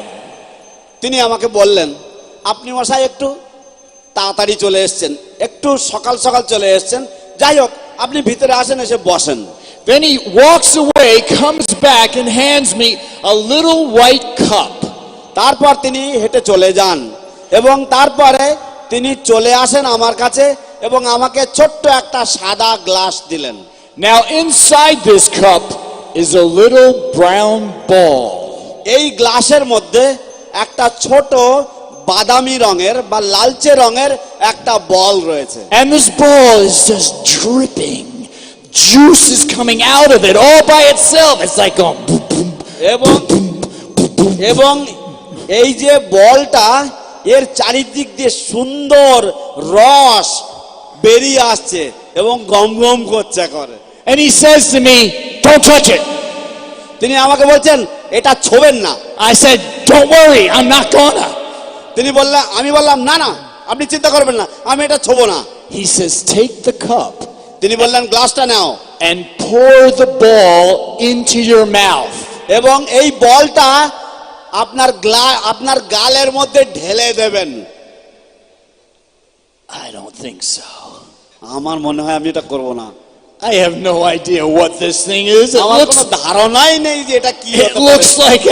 তিনি আমাকে বললেন, আপনি মশাই একটু তাড়াতাড়ি চলে এসেছেন, একটু সকাল সকাল চলে এসেছেন, যাই হোক আপনি ভিতরে আসেন, এসে বসেন। Then he walks away, comes back and hands me a little white cup. তারপর তিনি হেঁটে চলে যান এবং তারপরে তিনি চলে আসেন আমার কাছে এবং আমাকে ছোট্ট একটা সাদা গ্লাস দিলেন। Now inside this cup is a little brown ball. এই গ্লাসের মধ্যে একটা ছোট বাদামি রঙের বা লালচে রঙের একটা বল রয়েছে। And this ball is just dripping. Juice is coming out of it all by itself. It's like going boom boom. এবং এই যে বলটা, এর চারিদিক দিয়ে সুন্দর রস বেরিয়ে আসছে এবং গম গম করছে করে। And he says to me, "Don't touch it." তিনি আমাকে বলছেন এটা ছোবেন না। I said, "Don't worry, I'm not gonna." তিনি বললেন, আমি বললাম না না আপনি চিন্তা করবেন না, আমি এটা ছোবো না। He says, "Take the cup." তিনি বললেন গ্লাসটা নাও and pour the ball into your mouth. এবং এই বলটা আপনার গালের মধ্যে ঢেলে দেবেন। I don't think so. আমার মনে হয় আমি এটা করব না। I have no idea what this thing is. আমার কোনো ধারণাই নেই যে এটা কি হতে পারে। It looks like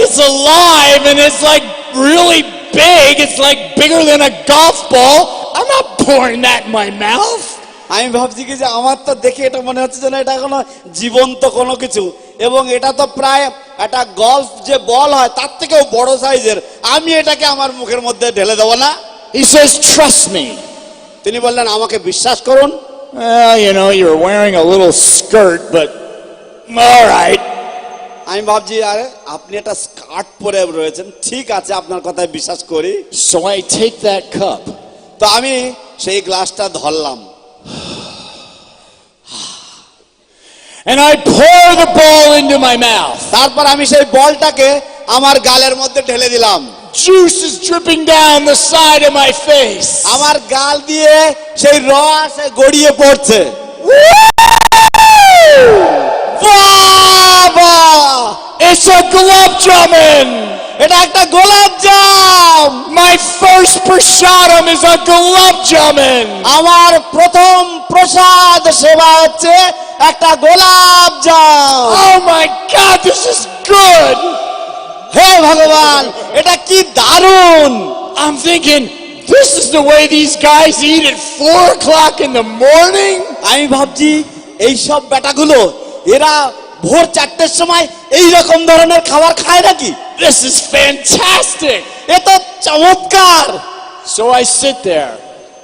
it's alive and it's like really big. It's like bigger than a golf ball. I'm not pouring that in my mouth. আমি ভাবছি কি যে আমার তো দেখে এটা মনে হচ্ছে যেন এটা কোনো জীবন্ত কোনো কিছু, এবং এটা তো প্রায় একটা গলফ যে বল হয় তার থেকেও বড় সাইজের, আমি এটাকে আমার মুখের মধ্যে ঢেলে দেবো না। He says, "Trust me." তিনি বললেন আমাকে বিশ্বাস করুন। Well, you know, you're wearing a little skirt, but all right. আমি ভাবছি আরে আপনি একটা স্কার্ট পরে রয়েছেন, ঠিক আছে আপনার কথায় বিশ্বাস করি। So I take that cup. তো আমি সেই গ্লাসটা ধরলাম and I pour the ball into my mouth. তারপর আমি সেই বলটাকে আমার গালের মধ্যে ঢেলে দিলাম। Juice is dripping down the side of my face. আমার গাল দিয়ে সেই রস গড়িয়ে পড়ছে। বাবা, it's a gulab jamun. এটা একটা গোলাপ জাম। My first prasadam is a gulab jamun. আমার প্রথম প্রসাদ সেবা হচ্ছে একটা গোলাপ জাম। Oh my God, this is good. হে ভগবান, এটা কি দারুণ। I'm thinking, this is the way these guys eat at 4 o'clock in the morning. আমি ভাবছি এই সব বেটাগুলো এরা ভোর 4টের সময় এই রকম ধরনের খাবার খায় নাকি। This is fantastic. এ তো চমৎকার। So I sit there.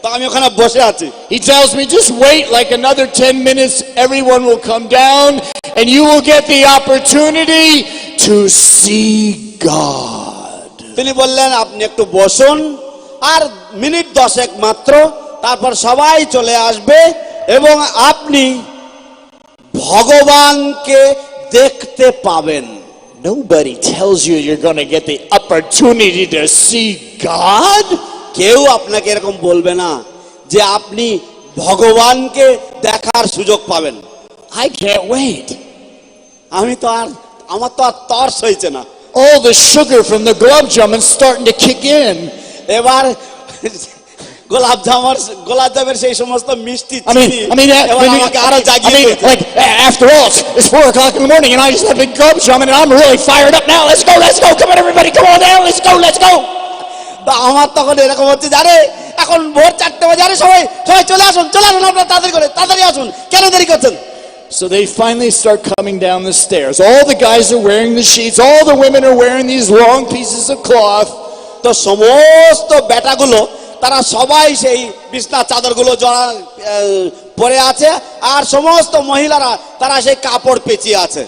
তো আমি ওখানে বসে আছি। He tells me, just wait like another 10 minutes, everyone will come down and you will get the opportunity to see God. তিনি বললেন আপনি একটু বসুন, আর মিনিট 10 মাত্র, তারপর সবাই চলে আসবে এবং আপনি ভগবানকে দেখতে পাবেন। Nobody tells you you're going to get the opportunity to see God. কেউ আপনাকে এরকম বলবে না যে আপনি ভগবানকে দেখার সুযোগ পাবেন। I can't wait. আমি তো আর আমার তো আর তর্স হয়েছে না। All the sugar from the gulab jamun starting to kick in. এবার গোলাপ জামের সেই সমস্ত মিষ্টি like after all, it's 4 o'clock in the morning and I just had a big gulab jamun and I'm really fired up now. Let's go, come on everybody, come on down, let's go. আমার তখন এরকম হচ্ছে, জানে এখন ভোর 4টে বাজে, আরে সবাই চলে আসুন আপনারা তাড়াতাড়ি আসুন, কেন দেরি করছেন? So they finally start coming down the stairs. All the guys are wearing the sheets, all the women are wearing these long pieces of cloth. তো সমস্ত বেটাগুলো তারা সবাই সেই বিছনা চাদরগুলো পরে আছে, আর সমস্ত মহিলারা তারা সেই কাপড় পেঁচিয়ে আছে।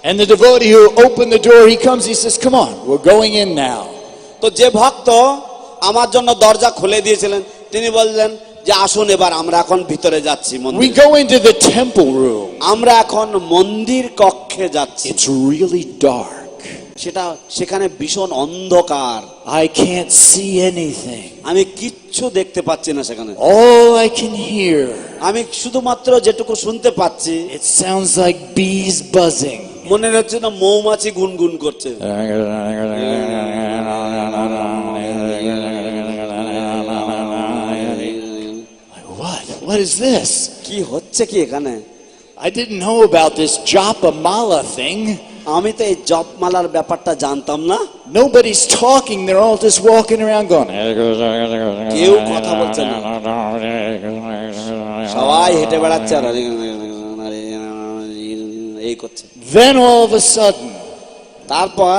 And the devotee who opened the door, he comes, he says, come on, we're going in now. তো যে ভক্ত আমার জন্য দরজা খুলে দিয়েছিলেন তিনি বললেন যে আসুন এবার আমরা এখন ভিতরে যাচ্ছি। We go into the temple room. আমরা এখন মন্দির কক্ষে যাচ্ছি। It's really dark. সেখানে ভীষণ অন্ধকার। I can't see anything. আমি কিচ্ছু দেখতে পাচ্ছি না সেখানে। All I can hear, আমি শুধুমাত্র যেটুকু শুনতে পাচ্ছি, it sounds like bees buzzing. মনে হচ্ছে না মৌমাছি গুনগুন করছে। What is this? কি হচ্ছে কি এখানে? I didn't know about this japa mala thing. আমি তো এই জপমালার ব্যাপারটা জানতাম না। Nobody's talking, they're all just walking around going. কেউ কথা বলছে না, সবাই হেঁটে বেড়াচ্ছে আর এই করছে। Then all of a sudden, তারপর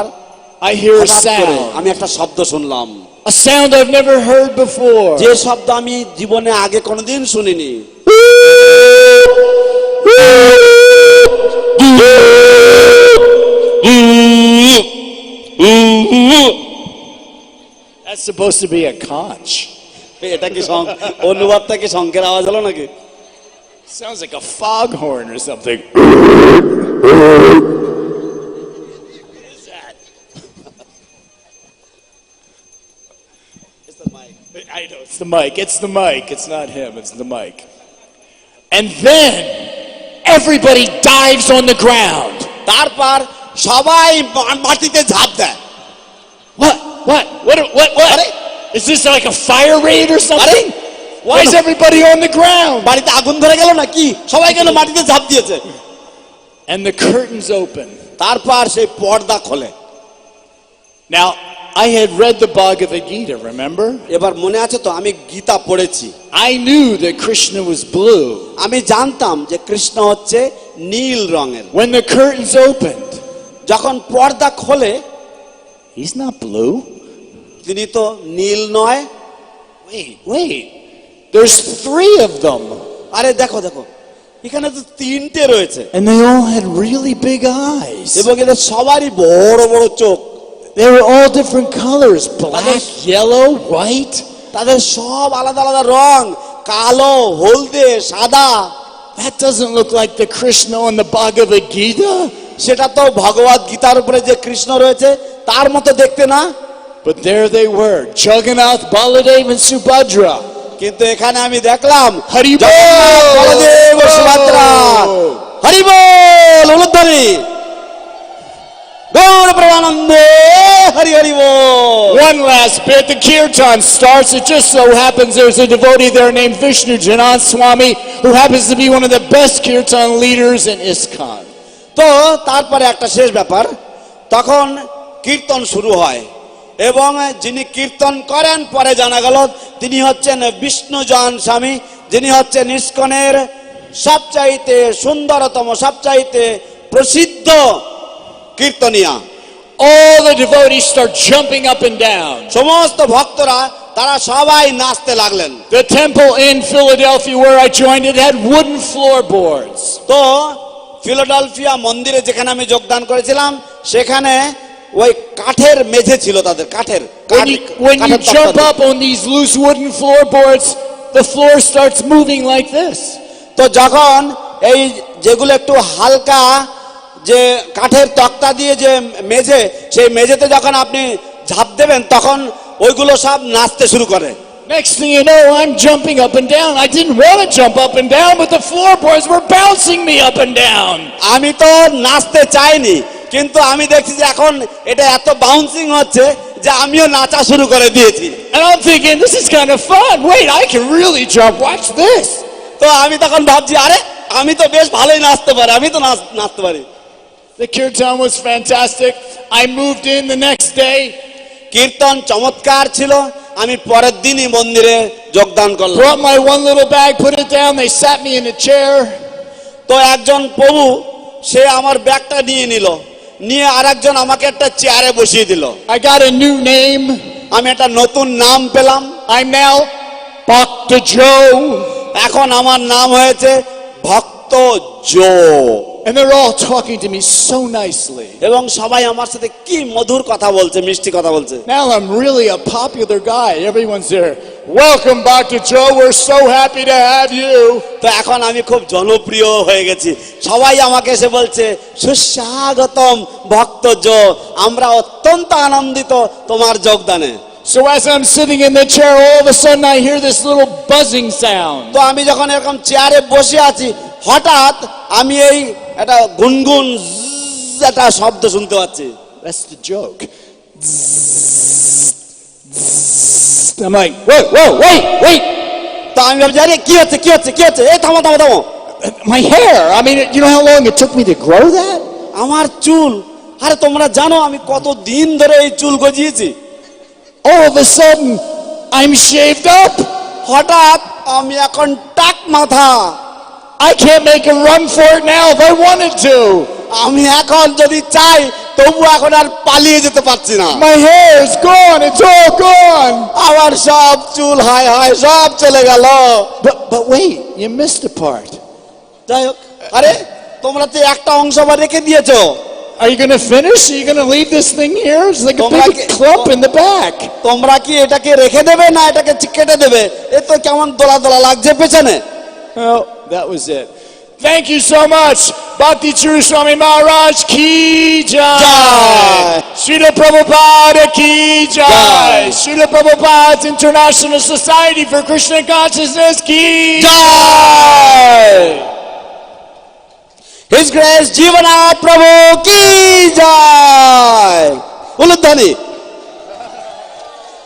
I hear a sound. আমি একটা শব্দ শুনলাম, a sound I've never heard before. যে শব্দ আমি জীবনে আগে কোনোদিন শুনিনি। That's supposed to be a conch. এটা কি অনুবাদটা কি শঙ্কের আওয়াজ হলো নাকি? Sounds like a foghorn or something. I know, it's the mic. It's not him, it's the mic. And then everybody dives on the ground. তারপর সবাই মাটিতে ঝাঁপ দেয়। What? Is this like a fire raid or something? Why is everybody on the ground? বাড়িতে আগুন ধরে গেল নাকি? সবাই কেন মাটিতে ঝাঁপ দিয়েছে? And the curtains open. তারপর সেই পর্দা খোলে। Now, I had read the Bhagavad Gita, remember? এবার মনে আছে তো আমি গীতা পড়েছি। I knew that Krishna was blue. আমি জানতাম যে কৃষ্ণ হচ্ছে নীল রঙের। When the curtains opened, যখন পর্দা খোলে, he's not blue. তিনি তো নীল নয়। Wait. There's 3 of them. আরে দেখো এখানে তো 3টে রয়েছে। And they all had really big eyes. এবং এদের সবারই বড় বড় চোখ। They were all different colors, black, yellow, white. তাদের সব আলাদা আলাদা রং, কালো, হলদে, সাদা। That doesn't look like the Krishna on the Bhagavad Gita. সেটা তো ভগবত গীতার উপরে যে কৃষ্ণ রয়েছে তার মতো দেখতে না। But there they were, Jagannath, Baladev and Subhadra. কিন্তু এখানে আমি দেখলাম Hari bol, বলদেব ও সুভদ্রা। হরি বল, উলুধ্বনি, গৌর প্রেমানন্দে, হরি হরি বল। One last bit, the kirtan starts. It just so happens there's a devotee there named Vishnu Janan Swami who happens to be one of the best kirtan leaders in ISKCON. তো তারপরে একটা শেষ ব্যাপার, তখন কীর্তন শুরু হয় এবং যিনি কীর্তন করেন পরে জানা গেল তিনি হচ্ছেন বিষ্ণু জান স্বামী, যিনি হচ্ছেন ইসকনের সবচাইতে সুন্দরতম, সবচাইতে প্রসিদ্ধ কীর্তনিয়া। All the devotees start jumping up and down. সমস্ত ভক্তরা তারা সবাই নাচতে লাগলেন। The temple in Philadelphia where I joined it had wooden floorboards. তো ফিলাডেলফিয়া মন্দিরে যেখানে আমি যোগদান করেছিলাম সেখানে ওই কাঠের মেঝে ছিল, তাদের কাঠের। When you jump up on these loose wooden floorboards, the floor starts moving like this. তো যখন এই যেগুলো একটু হালকা যে কাঠের তক্তা দিয়ে যে মেঝে, সেই মেঝেতে যখন আপনি ঝাঁপ দেবেন তখন ওইগুলো সব নাচতে শুরু করে। Next thing you know, I'm jumping up and down. I didn't want to jump up and down, but the floorboards were bouncing me up and down. আমি তো নাচতে চাইনি, কিন্তু আমি দেখছি যে এখন এটা এত বাউন্সিং হচ্ছে যে আমিও নাচা শুরু করে দিয়েছি। And I'm thinking, this is kind of fun. Wait, I can really jump. Watch this. তো আমি তখন ভাবছি, আরে আমি তো বেশ ভালোই নাচতে পারি, আমি তো নাচতে পারি। The kirtan was fantastic. I moved in the next day. কীর্তন চমৎকার ছিল। আমি পরের দিনই মন্দিরে যোগদান করলাম। Brought my one little bag, put it down. They sat me in a chair. তো একজন প্রভু সে আমার ব্যাগটা নিয়ে নিল, নিয়ে আরেকজন আমাকে একটা চেয়ারে বসিয়ে দিল। I got a new name. আমি একটা নতুন নাম পেলাম। I'm now Bhakti Charu. এখন আমার নাম হয়েছে ভক্ত জো। And they're all talking to me so nicely. এবং সবাই আমার সাথে কি মধুর কথা বলছে, মিষ্টি কথা বলছে। Now I'm really a popular guy. Everyone's there. Welcome back to Joe. We're so happy to have you. তো এখন আমি খুব জনপ্রিয় হয়ে গেছি। সবাই আমাকে এসে বলছে সুস্বাগতম ভক্ত জো, আমরা অত্যন্ত আনন্দিত তোমার যোগদানে। So as I'm sitting in the chair, all of a sudden I hear this little buzzing sound. তো আমি যখন এরকম চেয়ারে বসে আছি, হঠাৎ আমি এই একটা গুনগুন একটা শব্দ শুনতে পাচ্ছি। That's the joke. I'm like, wait. তো আমি ভাবছি, আরে কি হচ্ছে কি হচ্ছে কি হচ্ছে, এই থামো থামো থামো। My hair. I mean, you know how long it took me to grow that? আমার চুল, আরে তোমরা জানো আমি কত দিন ধরে এই চুল গজিয়েছি। All of a sudden, I'm shaved up. হঠাৎ আমি এখন টাক মাথা। I can't make a run for it now if I wanted to. আমি এখন যদি চাই তবু এখন আর পালিয়ে যেতে পারছি না। My hair is gone. It's all gone. আমার সব চুল হায় হায় সব চলে গেল। But wait, you missed a part. যাই হোক, আরে তোমরা তো একটা অংশ আবার রেখে দিয়েছো। Are you going to finish? Are you going to leave this thing here? It's like a big clump in the back. তোমরা কি এটাকে রেখে দেবে না এটাকে কেটে দেবে? এ তো কেমন দোলা দোলা লাগছে পেছনে। Well, that was it. Thank you so much. Bhakti Charu Swami Maharaj ki jai. Srila Prabhupada ki jai. Srila Prabhupada's International Society for Krishna Consciousness ki jai. His Grace Jivanath Prabhu ki jai. Uludhani.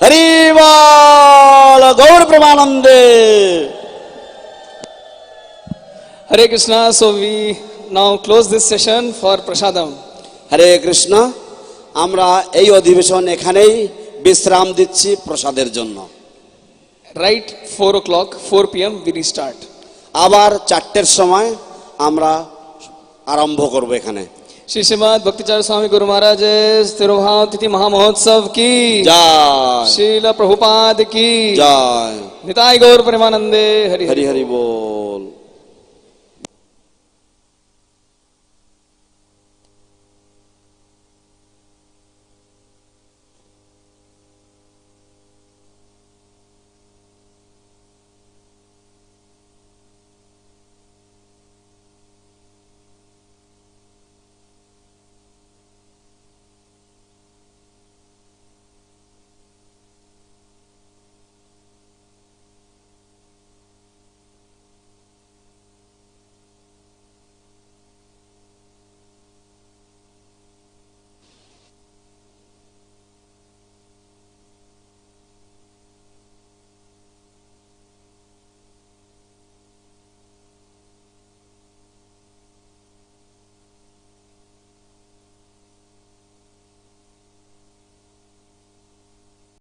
Hari Bol Gaur Pramanande. Hare Krishna. So we now close this session for Prasadam. হরে কৃষ্ণ। আমরা এই অধিবেশন এখানেই বিশ্রাম দিচ্ছি প্রসাদের জন্য। Right 4 o'clock, 4 p.m. we restart. আবার 4টের সময় আমরা আরম্ভ করব এখানে। श्री श्रीमद भक्ति चारू स्वामी गुरु महाराज तिरुभाव तिथि महामहोत्सव की जय। श्रील प्रभुपाद की जय। निताई गौर प्रेमानंदे। हरि हरि हरि बोल।